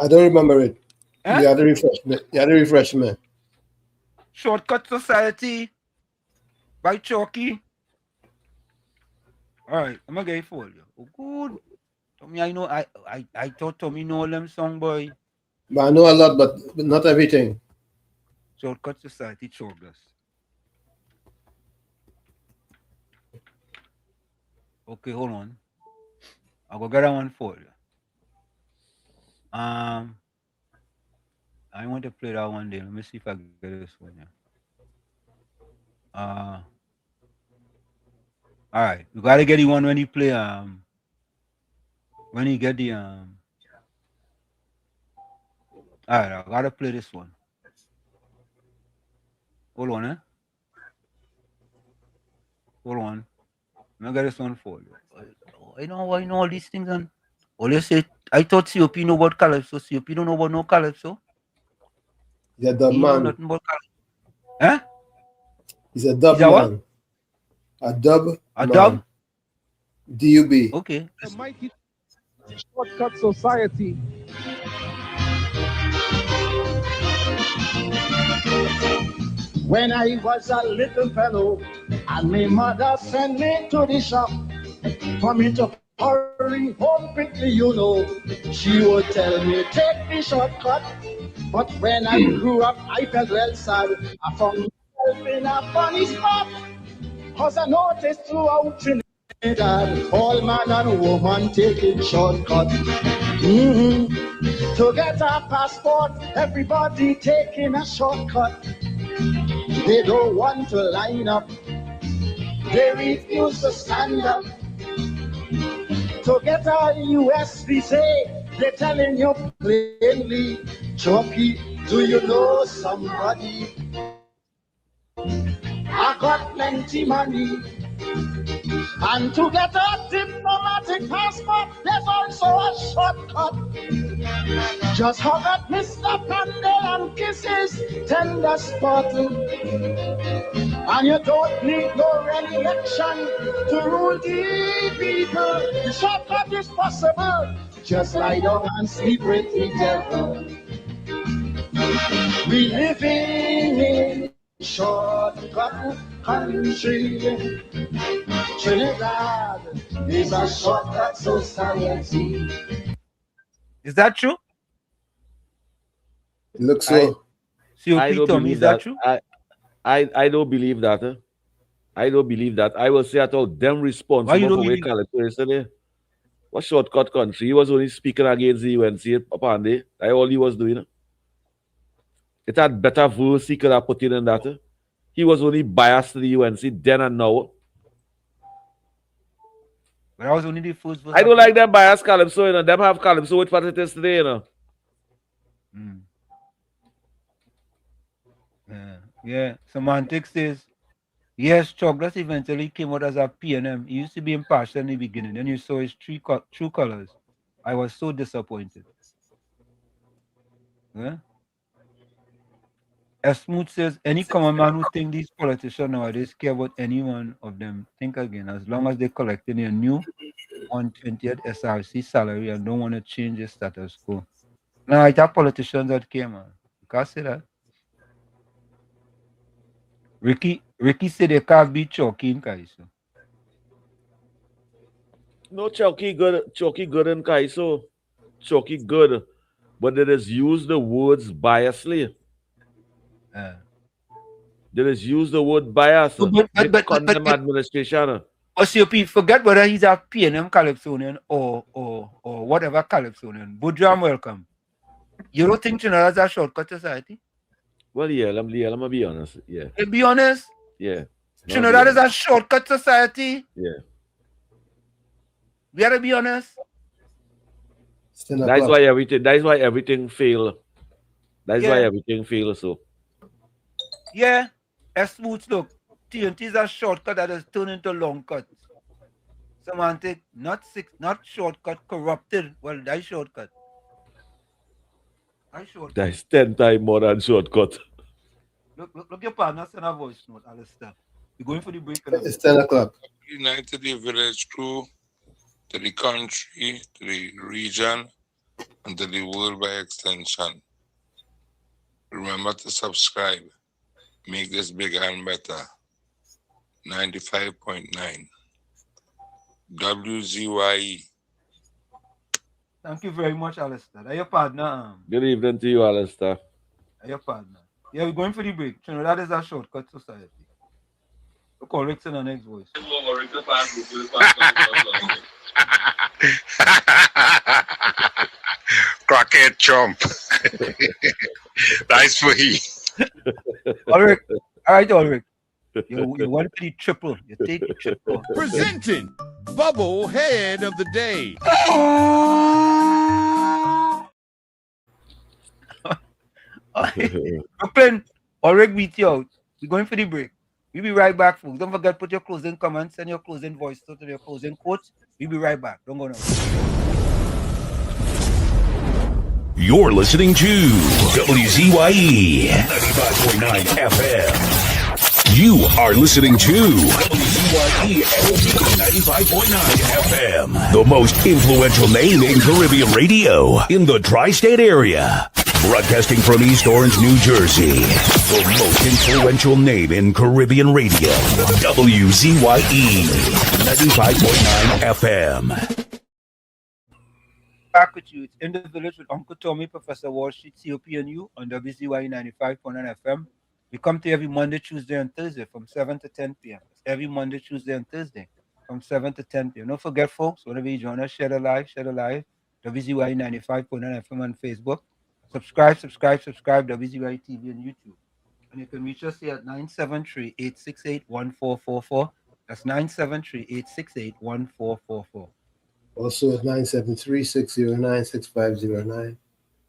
[SPEAKER 12] I don't remember it.
[SPEAKER 10] Eh?
[SPEAKER 12] You had to refresh me.
[SPEAKER 10] Shortcut Society by Chucky. All right, I'm gonna get it for you. Oh, good. Tommy, I know. I thought Tommy know them song, boy.
[SPEAKER 12] But I know a lot, but not everything.
[SPEAKER 10] Shortcut Society, Chorglas. Okay, hold on. I'll go get that one for you. I want to play that one day. Let me see if I can get this one. Yeah. All right, you gotta get the one when you play. When you get the All right, I gotta play this one. Hold on, eh? Hold on. Let me get this one for you. I know all these things and all you say. I thought COP know about Calypso. COP don't know about no Calypso.
[SPEAKER 12] He's a dub
[SPEAKER 10] He
[SPEAKER 12] man.
[SPEAKER 10] know nothing about Calypso. Huh?
[SPEAKER 12] He's a dub man. A dub.
[SPEAKER 10] A dub?
[SPEAKER 12] D-U-B.
[SPEAKER 10] Okay.
[SPEAKER 2] The mighty Shortcut Society. When I was a little fellow, and my mother sent me to the shop for me to hurry home quickly, you know. She would tell me, take the shortcut. But when I grew up, I felt well sad. I found myself in a funny spot. Cause I noticed throughout Trinidad, all man and woman taking shortcut. To get a passport, everybody taking a shortcut. They don't want to line up. They refuse to stand up. To get a US visa, they're telling you plainly, Chucky, do you know somebody? I got plenty money. And to get a diplomatic passport, there's also a shortcut. Just hug at Mr. Pandel and kiss his tender spot. And you don't need no election to rule the people. The shortcut is possible. Just lie down and sleep with the devil. We living in shortcut country. Trinidad is a shortcut society.
[SPEAKER 10] Is that true?
[SPEAKER 12] It looks so.
[SPEAKER 13] I don't believe that. I don't believe that. I don't believe that. I will say at all them responsible for where Calypso yesterday. What shortcut country? He was only speaking against the UNC upon day. That's all he was doing. It had better verse he could have put in that. He was only biased to the UNC then and now.
[SPEAKER 10] But I was only the first verse.
[SPEAKER 13] I don't like them biased Calypso, you know. Them have Calypso with what it is today, you know.
[SPEAKER 10] Yeah. Semantics says, yes, Chorglas eventually came out as a PNM. He used to be impartial in the beginning. Then you saw his true colors. I was so disappointed. Yeah. As Smooth says, any common man who think these politicians nowadays care about any one of them, think again. As long as they're collecting a new 120th SRC salary and don't want to change the status quo. Now, I have politicians that care, man. You can't say that. Ricky said they can't beat Chucky in Kaiso.
[SPEAKER 13] No, Chucky good in Kaiso. Chucky good. But they just use the words biasly. They just use the word bias. They condemn administration.
[SPEAKER 10] COP, forget whether he's a PNM Calypsonian or whatever Calypsonian. Budram, welcome. You don't think Trinidad is a shortcut society?
[SPEAKER 13] Well, yeah, let me be honest. Yeah.
[SPEAKER 10] Be honest?
[SPEAKER 13] Yeah.
[SPEAKER 10] Trinidad is a shortcut society?
[SPEAKER 13] Yeah.
[SPEAKER 10] We gotta be honest.
[SPEAKER 13] That's why everything fail. That's why everything fails. So
[SPEAKER 10] yeah, as smooth look. TNT is a shortcut that has turned into long cut. Someone take not shortcut, corrupted. Well, that's shortcut.
[SPEAKER 13] That's 10 times more than shortcut.
[SPEAKER 10] Look your partner send a voice note, Alistair. You're going for the break.
[SPEAKER 12] It's 10 o'clock.
[SPEAKER 3] United the village crew, to the country, to the region, and to the world by extension. Remember to subscribe. Make this bigger and better. 95.9 WZYE.
[SPEAKER 10] Thank you very much, Alistair. That's your partner.
[SPEAKER 13] Good evening to you, Alistair.
[SPEAKER 10] That's your partner. Yeah, we're going for the break. Trinidad is a shortcut society. We'll call Rick in the next voice.
[SPEAKER 16] Crackhead chump. Nice for he.
[SPEAKER 10] All right, Ulrich. You want to the triple. You take the triple.
[SPEAKER 17] Presenting Bubble Head of the Day.
[SPEAKER 10] Brooklyn, Ulrich beat you out. We're going for the break. We'll be right back, folks. Don't forget, put your closing comments and your closing voice to your closing quotes. We'll be right back. Don't go now.
[SPEAKER 1] You're listening to WZYE 95.9 FM. You are listening to WZYE 95.9 FM, the most influential name in Caribbean radio in the tri-state area. Broadcasting from East Orange, New Jersey, the most influential name in Caribbean radio, WZYE 95.9 FM.
[SPEAKER 10] Back with you. It's In the Village with Uncle Tommy, Professor Wall Street, COP and you on WZYE 95.9 FM. We come to every Monday, Tuesday, and Thursday from 7 to 10 p.m. It's every Monday, Tuesday, and Thursday from 7 to 10 p.m. Don't forget, folks, whenever you join us, share the live. WZYE 95.9 FM on Facebook. Subscribe, WZYE TV and YouTube. And you can reach us here at 973-868-1444. That's 973-868-1444.
[SPEAKER 12] Also at 973-609-6509.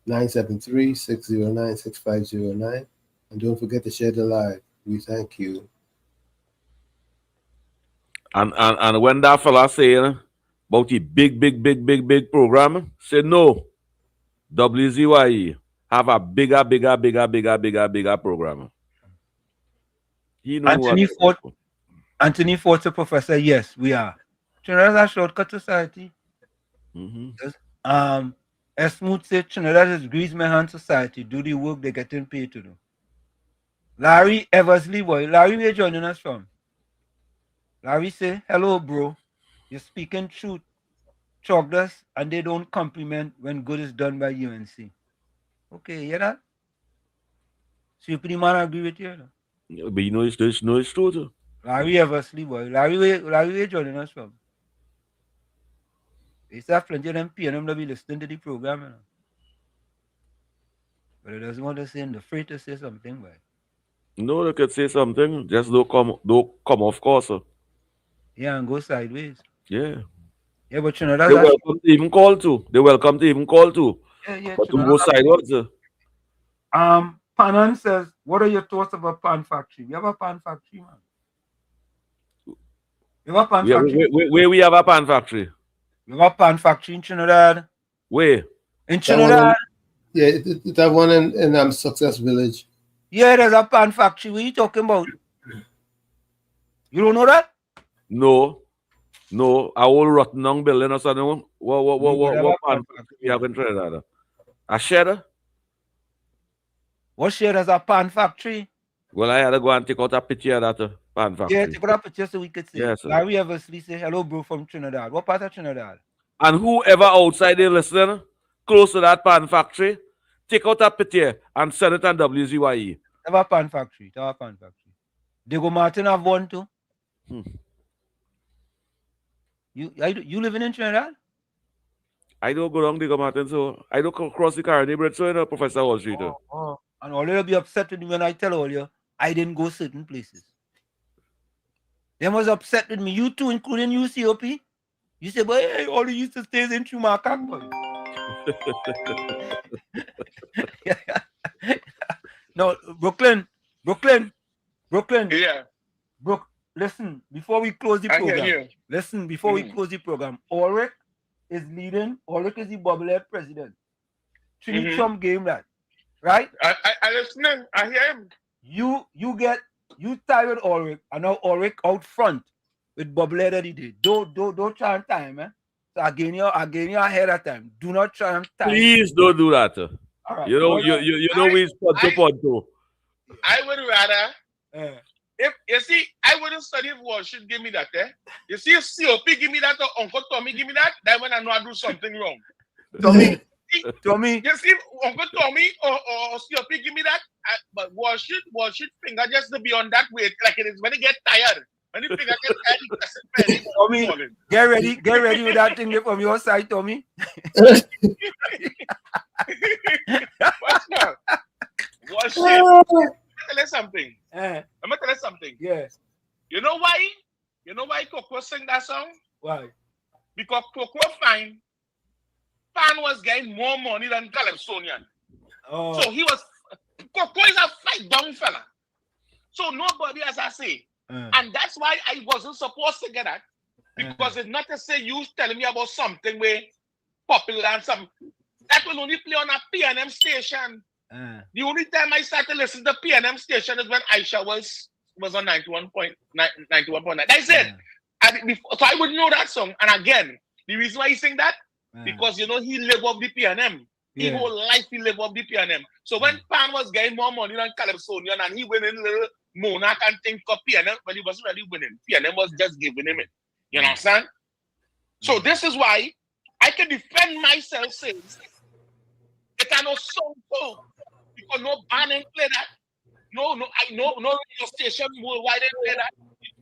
[SPEAKER 12] 973-609-6509. And don't forget to share the live. We thank you.
[SPEAKER 13] And when that fella saying about the big program, say no. WZYE have a bigger program. He know
[SPEAKER 10] Anthony Ford to Professor, yes, we are. Trinidad is a shortcut society. As Smooth said, Trinidad is Grease My Hand society. Do the work they're getting paid to do. Larry Eversley, boy. Larry, where you joining us from? Larry say, hello, bro. You're speaking truth. Chugged us, and they don't compliment when good is done by UNC. Okay, hear that? So you pretty man agree with you?
[SPEAKER 13] No? But you know it's true too.
[SPEAKER 10] Larry Eversley, boy. Larry, where joining us from? It's a plenty of them PNM that be listening to the program. You know? But it doesn't want to say, they're afraid to say something, boy.
[SPEAKER 13] No, they could say something. Just don't come off course.
[SPEAKER 10] Yeah, and go sideways.
[SPEAKER 13] Yeah.
[SPEAKER 10] Yeah, but you know that's
[SPEAKER 13] they welcome to even call to.
[SPEAKER 10] Yeah,
[SPEAKER 13] but to go sideways.
[SPEAKER 10] Panan says, what are your thoughts about pan factory? You have a pan factory, man. You have a pan factory?
[SPEAKER 13] Where we have a pan factory?
[SPEAKER 10] You have a pan factory in Trinidad?
[SPEAKER 13] Where?
[SPEAKER 10] In Trinidad?
[SPEAKER 12] That one in Success Village.
[SPEAKER 10] Yeah, there's a pan factory. What are you talking about? You don't know that?
[SPEAKER 13] No, a whole rotten young building or something. What pan factory we have in Trinidad? A shed?
[SPEAKER 10] What shed has a pan factory?
[SPEAKER 13] Well, I had to go and take out a picture of that pan factory.
[SPEAKER 10] Yeah, take out a picture so we could see.
[SPEAKER 13] Yes, sir.
[SPEAKER 10] Larry Eversley say, hello, bro, from Trinidad. What part of Trinidad?
[SPEAKER 13] And whoever outside there listening, close to that pan factory, take out a picture and send it on WZYE.
[SPEAKER 10] Have a pan factory. Diego Martin have one too. You living in Trinidad?
[SPEAKER 13] I don't go down Diego Martin, so I don't cross the Carnegie Bridge, so you know, Professor Wall Street.
[SPEAKER 10] And all you'll be upset with me when I tell all you I didn't go certain places. They was upset with me. You too, including you, COP. You say, but hey, all you used to stay in Chumacan, boy. No, Brooklyn.
[SPEAKER 15] Yeah.
[SPEAKER 10] Listen, before we close the program. We close the program. Ulrich is leading. Ulrich is the bobblehead president. Three Trump game that. Right?
[SPEAKER 15] I listen. I hear him.
[SPEAKER 10] You tired Ulrich, and now Ulrich out front with bobblehead of the day. Don't try and time, man. So again, you ahead of time. Do not try and time.
[SPEAKER 13] Please don't do that.
[SPEAKER 10] All right.
[SPEAKER 13] You know we ponto.
[SPEAKER 15] I would rather if you see, I wouldn't study if Washington give me that. You see, if COP give me that or Uncle Tommy give me that, then when I know I do something wrong.
[SPEAKER 10] Tommy.
[SPEAKER 15] You see, Uncle Tommy or COP give me that, but Washington finger just to be on that weight like it is when they get tired. When the finger gets tired,
[SPEAKER 10] Tommy, get ready with that thing from your side, Tommy.
[SPEAKER 15] What's that? Washington. I'm gonna tell you something.
[SPEAKER 10] Yeah.
[SPEAKER 15] You know why? You know why Coco sing that song?
[SPEAKER 10] Why?
[SPEAKER 15] Because Coco Pan was getting more money than Calypsonian.
[SPEAKER 10] Oh.
[SPEAKER 15] So Coco is a fight down fella. So nobody, as I say. And that's why I wasn't supposed to get that. Because it's not to say you telling me about something where popular and some that will only play on a PNM station. The only time I started listening to PNM station is when Aisha was on 91.9. That's it. So I would know that song. And again, the reason why he sing that, because you know he live up the PNM. His whole life he live up the PNM. So when Pan was getting more money than Calypsonian and he winning little Monarch and think of PNM, but he wasn't really winning. PNM was just giving him it. You understand? So this is why I can defend myself saying it are no song too. Because no band ain't play that. No radio station worldwide ain't play that.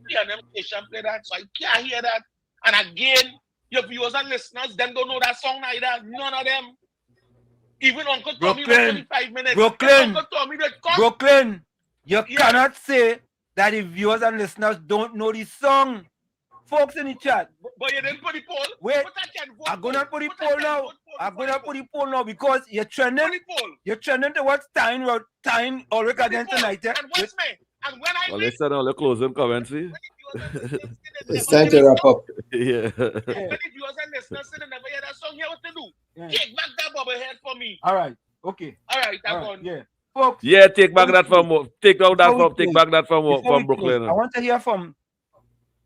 [SPEAKER 15] PNM station play that. So I can't hear that. And again, your viewers and listeners, them don't know that song neither. None of them. Even Uncle Tommy was 25 minutes. Uncle Tommy
[SPEAKER 10] Brooklyn, you cannot say that the viewers and listeners don't know the song. Folks in the chat.
[SPEAKER 15] But you didn't put the poll.
[SPEAKER 10] Wait, I'm gonna put the poll now. I'm gonna put the poll now because you're trending. You're trending towards time Ulrich again tonight.
[SPEAKER 15] And what's me? And when I
[SPEAKER 13] listen, all the closing comments.
[SPEAKER 12] It's time to wrap up.
[SPEAKER 13] Yeah.
[SPEAKER 15] When the viewers and listeners say they never hear that song, here what to do? Take back that bobblehead for me.
[SPEAKER 10] All right. Okay.
[SPEAKER 15] All right. I'm on.
[SPEAKER 10] Yeah. Folks.
[SPEAKER 13] Yeah, take back that from Brooklyn.
[SPEAKER 10] I want to hear from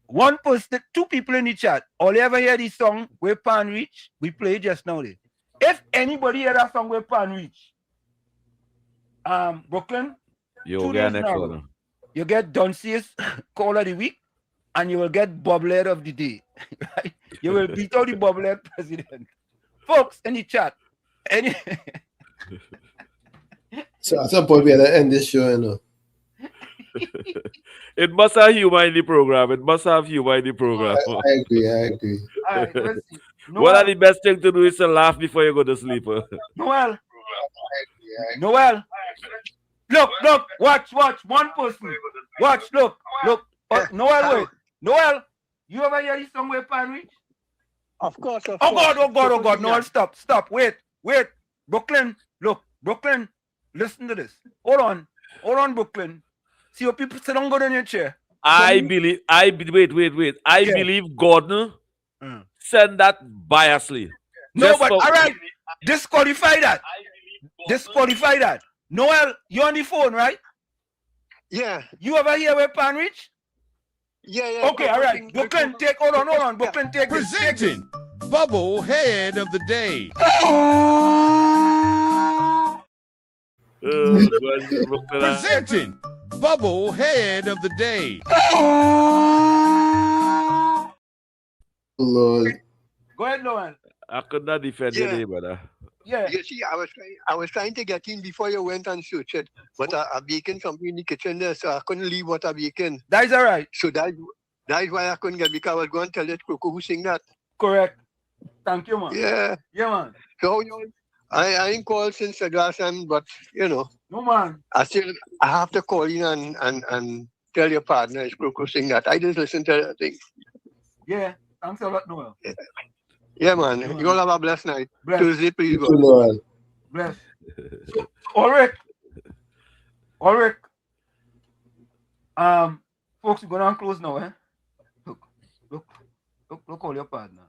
[SPEAKER 10] one person, two people in the chat. All you ever hear this song where Pan Reach? We played just now. If anybody hear that song where Pan Reach, Brooklyn,
[SPEAKER 13] you get next one.
[SPEAKER 10] You get Doncey's Call of the Week, and you will get Bobblehead of the Day. Right? You will beat out the Bobblehead president. Folks in the chat.
[SPEAKER 12] So at some point we had to end this show, you know.
[SPEAKER 13] It must have humor in the program. I agree.
[SPEAKER 10] All right, let's see.
[SPEAKER 13] One of the best things to do is to laugh before you go to sleep.
[SPEAKER 10] Noel. Look, watch. One person. Watch, look. Noel, wait. Noel, you ever hear this song with Pan Reach?
[SPEAKER 19] Of course.
[SPEAKER 10] Oh God. Noel, stop. Wait. Brooklyn, look. Brooklyn, listen to this. Hold on, Brooklyn. See your people sit down, go in your chair.
[SPEAKER 13] I believe Gordon send that biasly.
[SPEAKER 10] No, but all right. Disqualify that. Noel, you on the phone, right?
[SPEAKER 19] Yeah.
[SPEAKER 10] You ever hear where Pan Reach?
[SPEAKER 19] Yeah.
[SPEAKER 10] Okay, all right. Brooklyn, hold on. Brooklyn, take
[SPEAKER 17] Presenting Bubble Head of the Day. Presenting bubble head of the day.
[SPEAKER 12] Lord.
[SPEAKER 10] Go ahead, Noel.
[SPEAKER 13] I could not defend your name, brother.
[SPEAKER 10] Yeah.
[SPEAKER 4] You see, I was trying to get in before you went and searched it, but I baking something in the kitchen there, so I couldn't leave what I baking.
[SPEAKER 10] That is all right.
[SPEAKER 4] So that's why I couldn't get, because I was going to tell it Coco who sing that.
[SPEAKER 10] Correct. Thank you, man.
[SPEAKER 4] Yeah.
[SPEAKER 10] Yeah, man.
[SPEAKER 4] So I ain't called since the last time, but
[SPEAKER 10] No, man.
[SPEAKER 4] I have to call in and tell your partner it's Coco sing that. I just listen to the thing.
[SPEAKER 10] Yeah. Thanks a lot, Noel.
[SPEAKER 4] Yeah, man. You all have a blessed night.
[SPEAKER 10] Bless.
[SPEAKER 4] Tuesday, please go.
[SPEAKER 12] Noel.
[SPEAKER 10] Bless. So, Ulrich. Folks, we're gonna close now, eh? Look all your partner.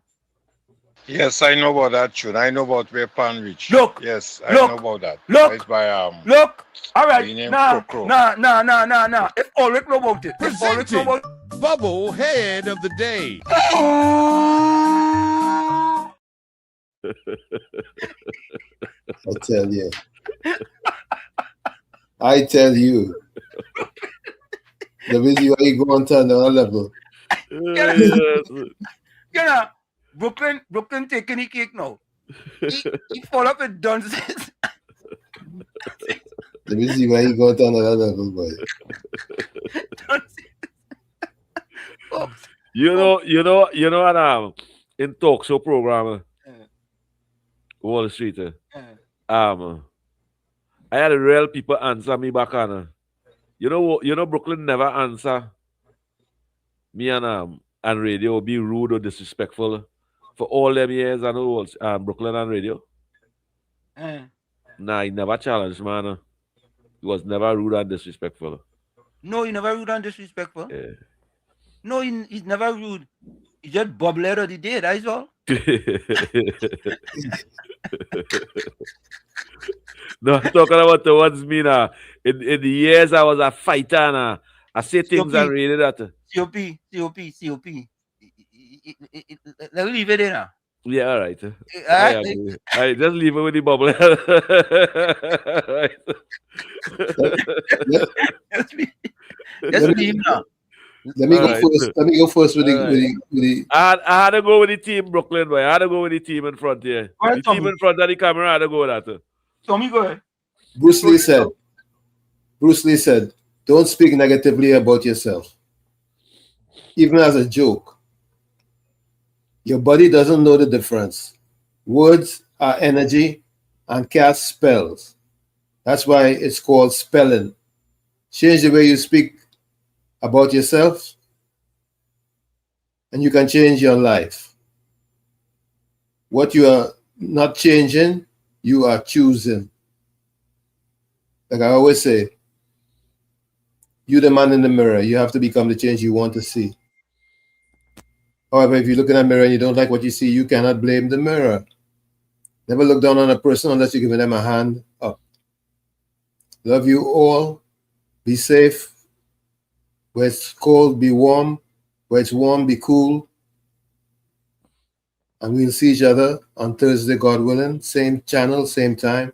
[SPEAKER 16] Yes, I know about that tune. I know about where Pan reach.
[SPEAKER 10] Look.
[SPEAKER 16] Yes, I know about that. It's by
[SPEAKER 10] Look. All right.
[SPEAKER 16] the name
[SPEAKER 10] Nah.
[SPEAKER 16] Crocro.
[SPEAKER 10] If Ulrich know about it.
[SPEAKER 17] Presenting bubble head of the day.
[SPEAKER 12] I tell you. WZYE go on to another level.
[SPEAKER 10] Brooklyn taking the cake now. He fall up with dunces.
[SPEAKER 12] WZYE go on to another level, boy.
[SPEAKER 13] You know, and in talk show program, Wall Street, I had a real people answer me back on. You know, Brooklyn never answer me and radio be rude or disrespectful for all them years. I know Brooklyn and radio. Nah, he never challenged, man. He was never rude and disrespectful.
[SPEAKER 10] No, he never rude and disrespectful.
[SPEAKER 13] Yeah.
[SPEAKER 10] No, he's never rude. He just bubbler of the day, that's all.
[SPEAKER 13] No, I'm talking about towards me now. In the years I was a fighter now, I say things and read that.
[SPEAKER 10] COP. Let me leave it in now.
[SPEAKER 13] Yeah, all right. I agree. All right, just leave it with the bubble.
[SPEAKER 10] Just leave now.
[SPEAKER 12] Let me go first with the
[SPEAKER 13] I had to go with the team, Brooklyn, boy. I had to go with the team in front here. The team in front of the camera, I had to go with that.
[SPEAKER 10] Tommy, go ahead.
[SPEAKER 12] Bruce Lee said, don't speak negatively about yourself. Even as a joke. Your body doesn't know the difference. Words are energy and cast spells. That's why it's called spelling. Change the way you speak about yourself, and you can change your life. What you are not changing, you are choosing. Like I always say, you're the man in the mirror. You have to become the change you want to see. However, if you look in that mirror and you don't like what you see, you cannot blame the mirror. Never look down on a person unless you're giving them a hand up. Love you all. Be safe. Where it's cold, be warm. Where it's warm, be cool. And we'll see each other on Thursday, God willing. Same channel, same time.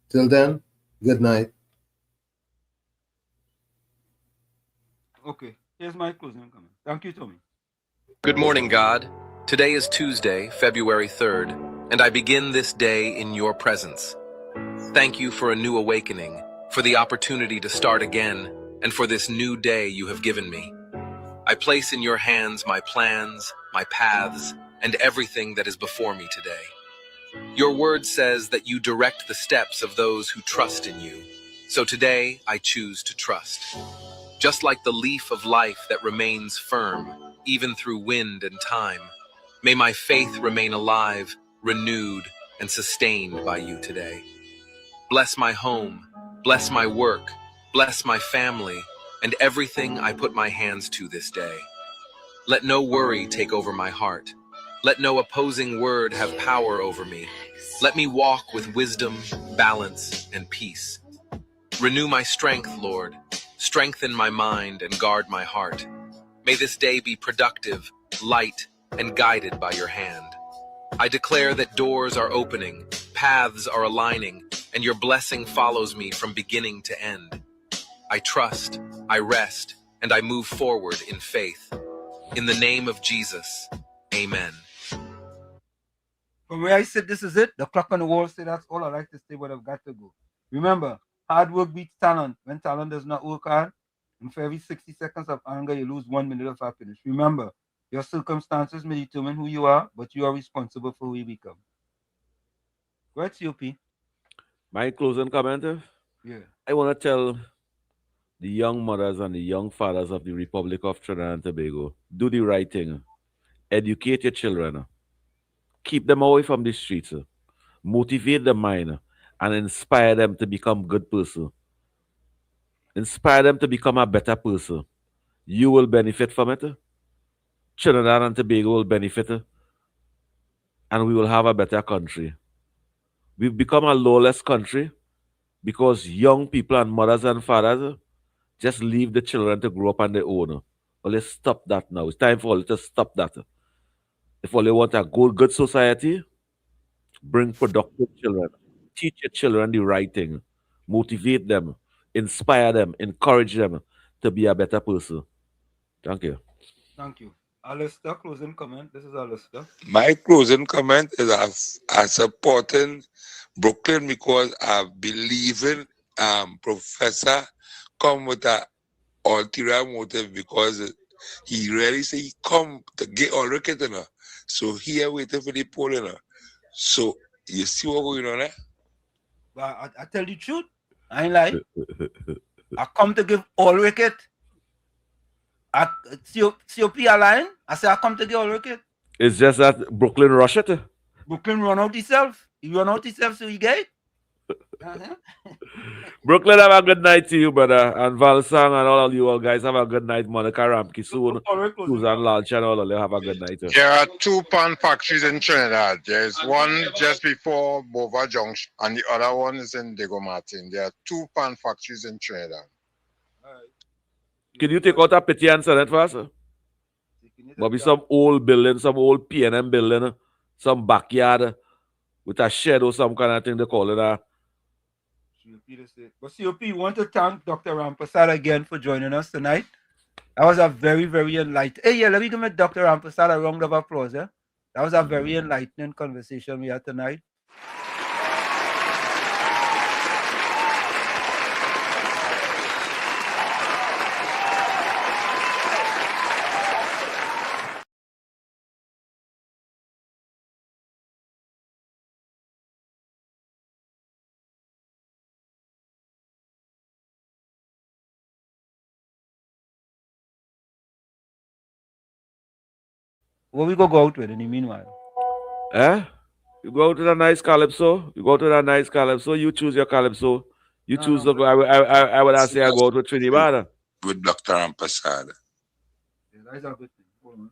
[SPEAKER 12] Till then, good night.
[SPEAKER 10] Okay, here's my closing comment. Thank you, Tommy.
[SPEAKER 24] Good morning, God. Today is Tuesday, February 3rd, and I begin this day in your presence. Thank you for a new awakening, for the opportunity to start again, and for this new day you have given me. I place in your hands my plans, my paths, and everything that is before me today. Your word says that you direct the steps of those who trust in you. So today I choose to trust. Just like the leaf of life that remains firm, even through wind and time, may my faith remain alive, renewed, and sustained by you today. Bless my home, bless my work, bless my family, and everything I put my hands to this day. Let no worry take over my heart. Let no opposing word have power over me. Let me walk with wisdom, balance, and peace. Renew my strength, Lord. Strengthen my mind and guard my heart. May this day be productive, light, and guided by your hand. I declare that doors are opening, paths are aligning, and your blessing follows me from beginning to end. I trust, I rest, and I move forward in faith. In the name of Jesus, amen.
[SPEAKER 10] From where I sit, this is it. The clock on the wall say that's all I like to say, but I've got to go. Remember, hard work beats talent. When talent does not work hard, and for every 60 seconds of anger, you lose 1 minute of happiness. Remember, your circumstances may determine who you are, but you are responsible for who you become. Go ahead, COP.
[SPEAKER 13] My closing comment?
[SPEAKER 10] Yeah.
[SPEAKER 13] I want to tell the young mothers and the young fathers of the Republic of Trinidad and Tobago, do the right thing. Educate your children. Keep them away from the streets. Motivate the mind and inspire them to become good person. Inspire them to become a better person. You will benefit from it. Trinidad and Tobago will benefit. And we will have a better country. We've become a lawless country because young people and mothers and fathers just leave the children to grow up on their own. Well, let's stop that now. It's time for all to stop that. If all you want a good society, bring productive children. Teach your children the right thing. Motivate them. Inspire them. Encourage them to be a better person. Thank you.
[SPEAKER 10] Thank you. Alistair, closing comment. This is Alistair.
[SPEAKER 3] My closing comment is I supporting Brooklyn because I believe in Professor come with a ulterior motive because he really say he come to get all wicked, you know. So here waiting for the poll, you know. So you see what going on there?
[SPEAKER 10] But I tell you the truth. I ain't lying. I come to give all wicked. COP line. I say I come to give all wicked.
[SPEAKER 13] It's just that Brooklyn rush it.
[SPEAKER 10] Brooklyn run out himself. He run out himself, so he get it.
[SPEAKER 13] Brooklyn, have a good night to you, brother. And Valsang and all of you all guys, have a good night. Monica Ramke soon. Susan Lalch and all of you have a good night.
[SPEAKER 16] There are 2 pan factories in Trinidad. There's one just before Bova Junction and the other one is in Diego Martin. There are 2 pan factories in Trinidad.
[SPEAKER 13] Can you take out a pity and send it for us? Maybe some old building, some old P&M building, some backyard with a shed or some kind of thing they call it.
[SPEAKER 10] But COP, we want to thank Dr. Rampersad again for joining us tonight. That was a very, very enlightening. Hey, yeah, let me give Dr. Rampersad a round of applause. Yeah? That was a very enlightening conversation we had tonight. What we go out with in the meanwhile?
[SPEAKER 13] You go to the nice calypso. You go to the nice calypso. You choose your calypso. You choose the. I would say I go out with Trinidad.
[SPEAKER 3] With Dr. Rampersad.
[SPEAKER 10] Yeah, that's a good thing. Hold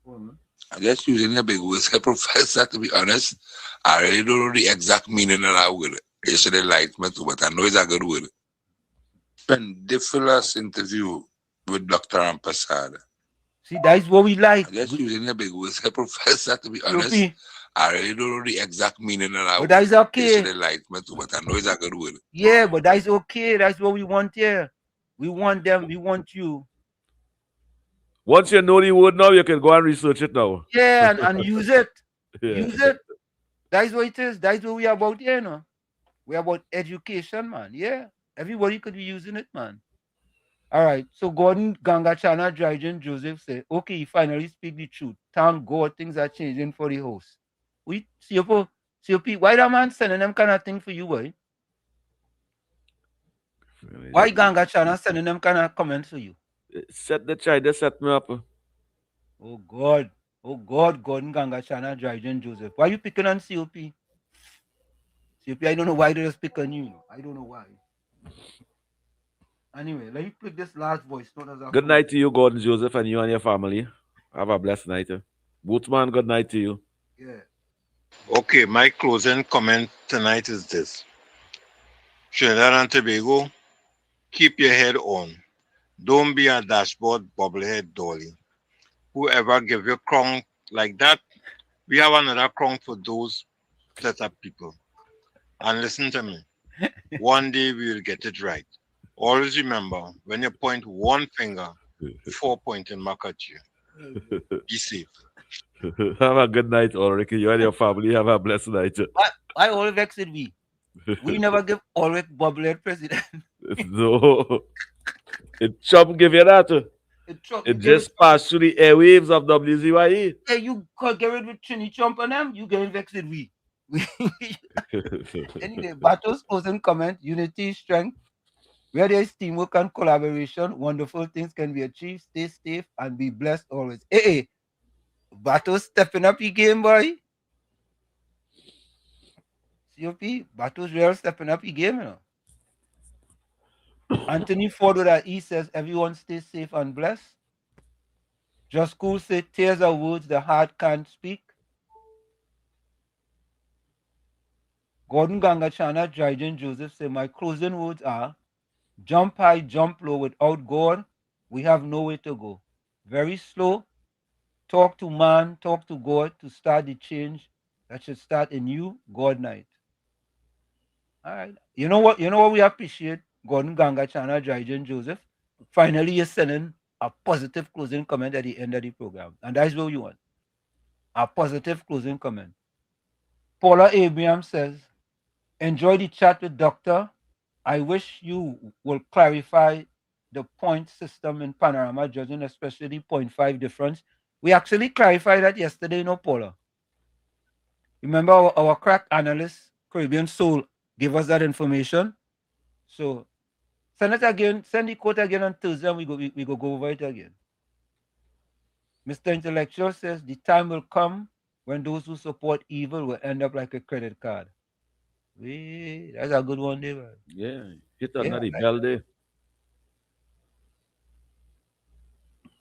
[SPEAKER 10] on.
[SPEAKER 3] I'm just using a big word, Professor, to be honest. I really don't know the exact meaning of that word. It's an enlightenment, but I know it's a good word. Spendifulous interview with Dr. Rampersad.
[SPEAKER 10] See, that's what we like.
[SPEAKER 3] I'm just using a big word, Professor, to be honest. I really don't know the exact meaning of that word.
[SPEAKER 10] But that's okay.
[SPEAKER 3] It's an enlightenment, but I know it's a good word.
[SPEAKER 10] Yeah, but that's okay. That's what we want here. We want them. We want you.
[SPEAKER 13] Once you know the word now, you can go and research it now.
[SPEAKER 10] Yeah, and use it.
[SPEAKER 13] Yeah.
[SPEAKER 10] Use it. That's what it is. That's what we are about here, no? We're about education, man. Yeah. Everybody could be using it, man. All right. So Gordon Gangachana Dryden Joseph said, okay, he finally speak the truth. Thank God things are changing for the host. We COP, why that man sending them kind of thing for you, boy? Why Gangachana sending them kind of comments for you?
[SPEAKER 13] Set the child, they set me up.
[SPEAKER 10] Oh God, Gordon Gangachana Dryden Joseph. Why are you picking on COP? COP, I don't know why they just pick on you. I don't know why. Anyway, let me pick this last voice.
[SPEAKER 13] Good night to you, Gordon Joseph, and you and your family. Have a blessed night. Bootsman, good night to you.
[SPEAKER 10] Yeah.
[SPEAKER 16] Okay, my closing comment tonight is this. Trinidad and Tobago, keep your head on. Don't be a dashboard bobblehead dolly. Whoever give you crown like that, we have another crown for those set up people. And listen to me. One day we will get it right. always remember, when you point one finger, 4 pointing back at you. Be safe.
[SPEAKER 13] Have a good night, Ulrich. You and your family have a blessed night.
[SPEAKER 10] I always vex with we. We never give Ulrich bubblehead president.
[SPEAKER 13] No. It Trump give you that. It just passed through the airwaves of WZYE.
[SPEAKER 10] Hey, you could get rid of Trini Trump and them, you get vexed with we. Anyway, Bato's closing comment, unity, strength. Where there is teamwork and collaboration, wonderful things can be achieved. Stay safe and be blessed always. Hey, Bato's stepping up your game, boy. COP, Bato's real stepping up your game, you know. Anthony Ford with that E says, everyone stay safe and blessed. Just Cool say, tears are words the heart can't speak. Gordon Gangachana, Dryden Joseph say, my closing words are, jump high, jump low. Without God, we have nowhere to go. Very slow. Talk to man, talk to God to start the change that should start in you, God night. All right. You know what we appreciate? Gordon Gangachana, Dryden Joseph. Finally, you're sending a positive closing comment at the end of the program. And that's what you want. A positive closing comment. Paula Abraham says, enjoy the chat with Doctor. I wish you will clarify the point system in panorama judging, especially the 0.5 difference. We actually clarified that yesterday, no, Paula. Remember our crack analyst, Caribbean Soul, gave us that information. So send it again, send the quote again on Thursday, and we go over it again. Mr. Intellectual says, the time will come when those who support evil will end up like a credit card. That's a good one, David.
[SPEAKER 13] Yeah, hit another bell there.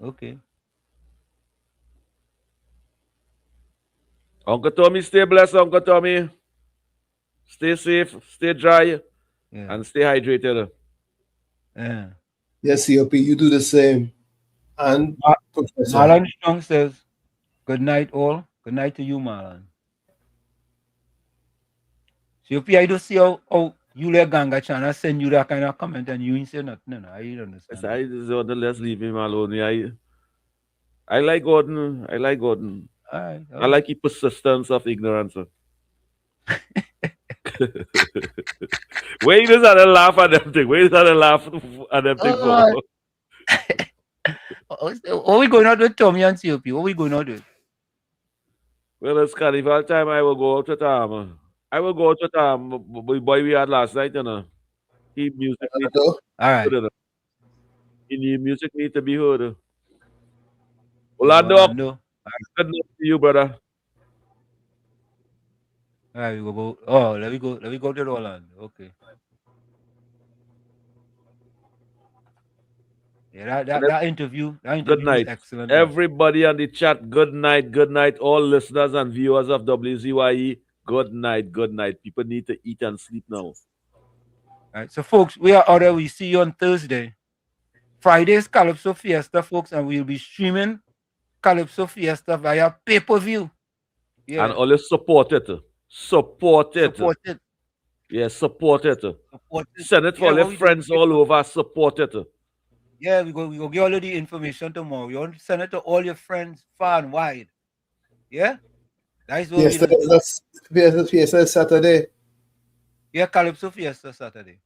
[SPEAKER 10] Okay.
[SPEAKER 13] Uncle Tommy, stay blessed, Uncle Tommy. Stay safe, stay dry, and stay hydrated.
[SPEAKER 10] Yeah.
[SPEAKER 12] Yes, COP, you do the same. And Professor.
[SPEAKER 10] Marlon Strong says, good night, all. Good night to you, Marlon. COP, I don't see how you let Gangachana send you that kind of comment and you ain't say nothing. No, I don't understand.
[SPEAKER 13] I just want to let's leave him alone. I like Gordon. I like Gordon.
[SPEAKER 10] All right.
[SPEAKER 13] I like his persistence of ignorance. Where you just had to laugh at them thing? Where you just had to laugh at them thing for?
[SPEAKER 10] What we going out with Tommy and COP? What we going out with?
[SPEAKER 13] Well, it's carnival time. I will go out with the boy we had last night, you know. He music need to,
[SPEAKER 10] all right.
[SPEAKER 13] He music need to be heard. Orlando. Good night to you, brother.
[SPEAKER 10] All right, we go. Oh, let me go to Orlando. Okay. Yeah, that interview
[SPEAKER 13] Good night.
[SPEAKER 10] was excellent.
[SPEAKER 13] Everybody on the chat, good night, good night. All listeners and viewers of WZYE, good night, good night. People need to eat and sleep now.
[SPEAKER 10] All right, so folks, we are out there. We see you on Thursday. Friday's Calypso Fiesta, folks, and we'll be streaming Calypso Fiesta via pay-per-view.
[SPEAKER 13] Yeah. And always support it. Support it. Yeah, support it. Send it for all your friends all over. Support it.
[SPEAKER 10] Yeah, we go get all of the information tomorrow. We want to send it to all your friends far and wide. Yeah? That's what
[SPEAKER 12] Fiesta Saturday.
[SPEAKER 10] Yeah, Calypso Fiesta Saturday.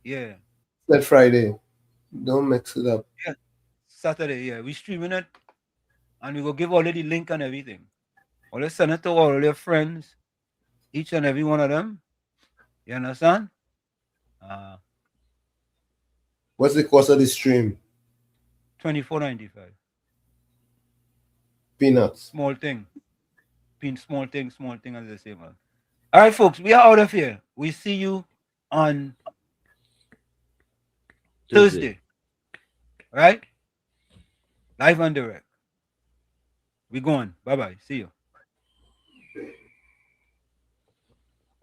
[SPEAKER 10] Yeah.
[SPEAKER 12] That Friday. Don't mix it up.
[SPEAKER 10] Yeah. Saturday, yeah. We're streaming it. And we will give all of the link and everything. Always send it to all your friends. Each and every one of them. You understand?
[SPEAKER 12] What's the cost of the stream?
[SPEAKER 10] $24.95.
[SPEAKER 12] Peanuts.
[SPEAKER 10] Small thing. Small thing as they say, man. All right, folks, we are out of here. We see you on Thursday. Right? Live and direct. We going. Bye-bye. See you.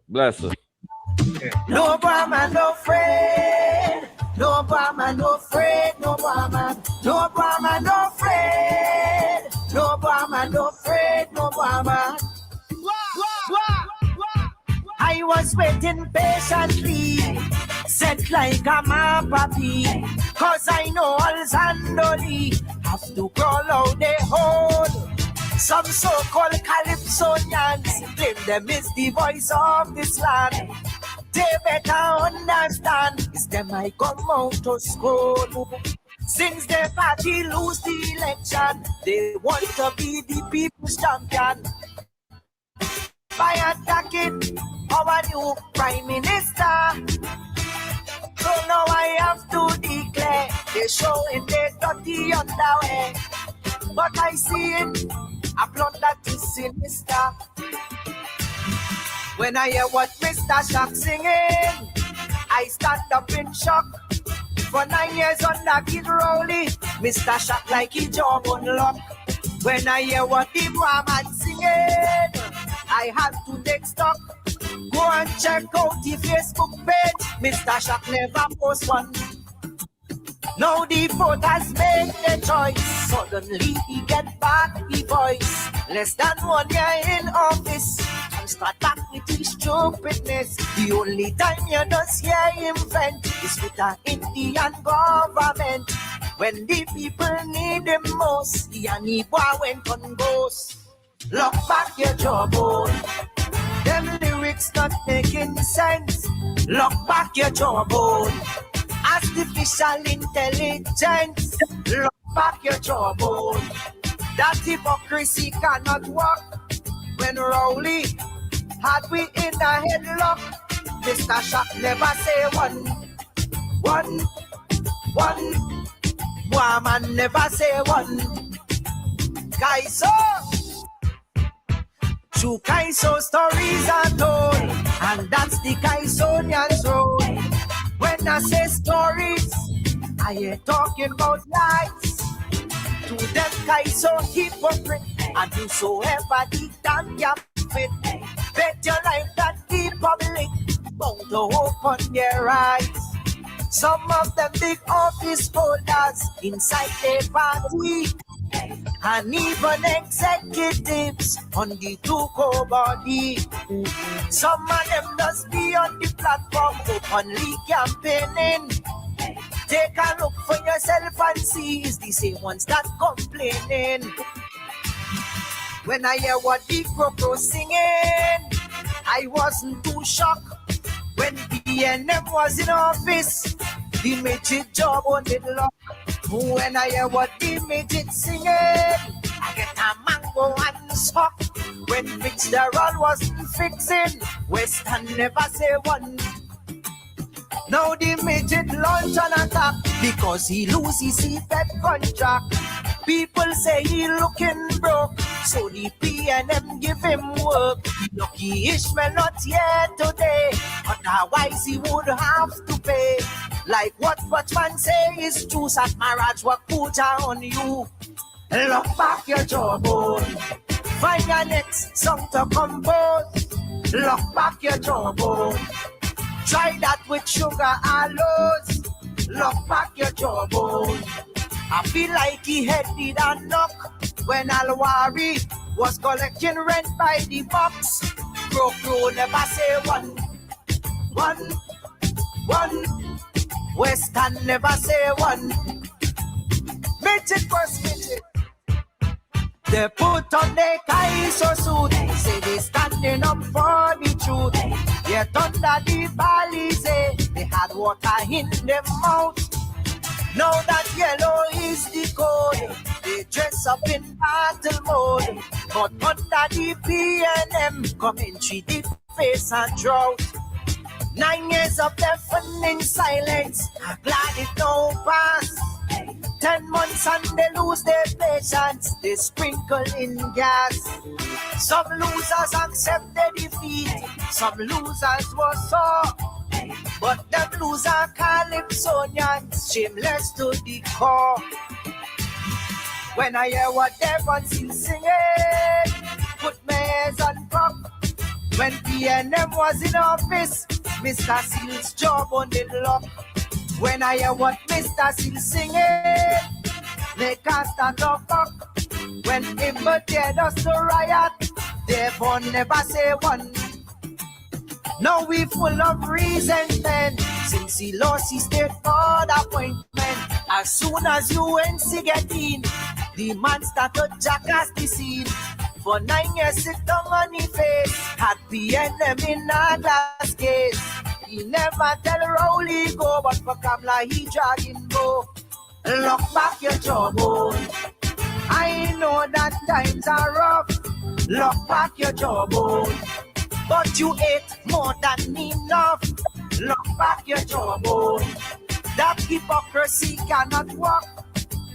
[SPEAKER 13] Bless her.
[SPEAKER 10] Yeah.
[SPEAKER 25] No Brahma, no friend. No Brahma, no friend. No Brahma, no Brahma, no friend. No Brahma, no friend. No Brahma. I was waiting patiently Set like a mapapi, cause I know all Zandoli have to crawl out the hole. Some so-called Calypsonians claim them is the voice of this land. They better understand, it's them I come out to school. Since the party lose the election, they want to be the people's champion. By attacking our new prime minister. So now I have to declare, they showing their dirty underwear. But I see it, I plot that is sinister. When I hear what Mr. Shock singing, I stand up in shock. For 9 years under Kid Rowley, Mr. Shock like he job unlock. When I hear what the Brahman singing, I had to take stock. Go and check out the Facebook page. Mr. Shock never post one. Now the voters make their choice. Suddenly he get back the voice. Less than 1 year in office, and start back with his stupidness. The only time you don't hear him vent is with the Indian government. When the people need him most, the Aniba went on ghost. Lock back your jawbone. Them lyrics not making sense. Lock back your jawbone. Artificial intelligence. Lock back your jawbone. That hypocrisy cannot work. When Rowley had we in a headlock, Mr. Shock never say one. Woman never say one. Guys, True Kaiso stories are told, and that's the Kaisonian's role. When I say stories, I ain't talking about lies. To them Kaiso hypocrite, and whosoever the damn you fit. Bet your life that the public bound to open their eyes. Some of them big office holders inside their party, and even executives on the two-co body. Some of them must be on the platform openly campaigning. Take a look for yourself and see it's the same ones that complaining. When I hear what the Croco singing, I wasn't too shocked. When BNM was in office, the midget job on the lock. When I hear what the midget singing, I get a mango and sock. When Fitzgerald wasn't fixing, Western never say one. Now the midget launch an attack because he loses his CPEP contract. People say he looking broke, so the PNM give him work. Lucky Ishmael not here today, otherwise he would have to pay. Like what Watchman say is true, Sat Maraj Wakuja on you. Lock back your jawbone, find your next song to compose. Lock back your jawbone, try that with sugar aloes. Lock back your jawbone. I feel like he headed a knock when Alwari was collecting rent by the box. Crow never say one. Western never say one. Midget first midget. They put on their Kaiso suit, say they standing up for the truth. Yet under the valleys, they had water in their mouth. Now that yellow is the code, they dress up in battle mode. But under the PNM, commentary the face and drought. 9 years of deafening silence, I'm glad it don't pass. 10 months and they lose their patience, they sprinkle in gas. Some losers accept their defeat, some losers were sore. But them loser Calypsonians, shameless to the core. When I hear what everyone's singing, put my hands on top. When PNM was in office, Mr. Seal's job on the lock. When I hear what Mr. Seal singing, they can't stand up back. When him but us to riot, they won't never say one. Now we full of resentment since he lost his state board appointment. As soon as UNC get in, the man started jackass the scene. For 9 years sit down on his face, had PNM in a glass case. He never tell Rowley go, but for Kamla he dragging go. Lock back your jawbone. I know that times are rough. Lock back your jawbone. But you ate more than enough. Lock back your jawbone. That hypocrisy cannot work.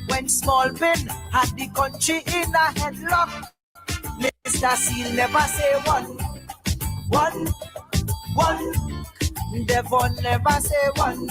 [SPEAKER 25] When Small Ben had the country in a headlock, Mr. Seal never say one. Devon never say one.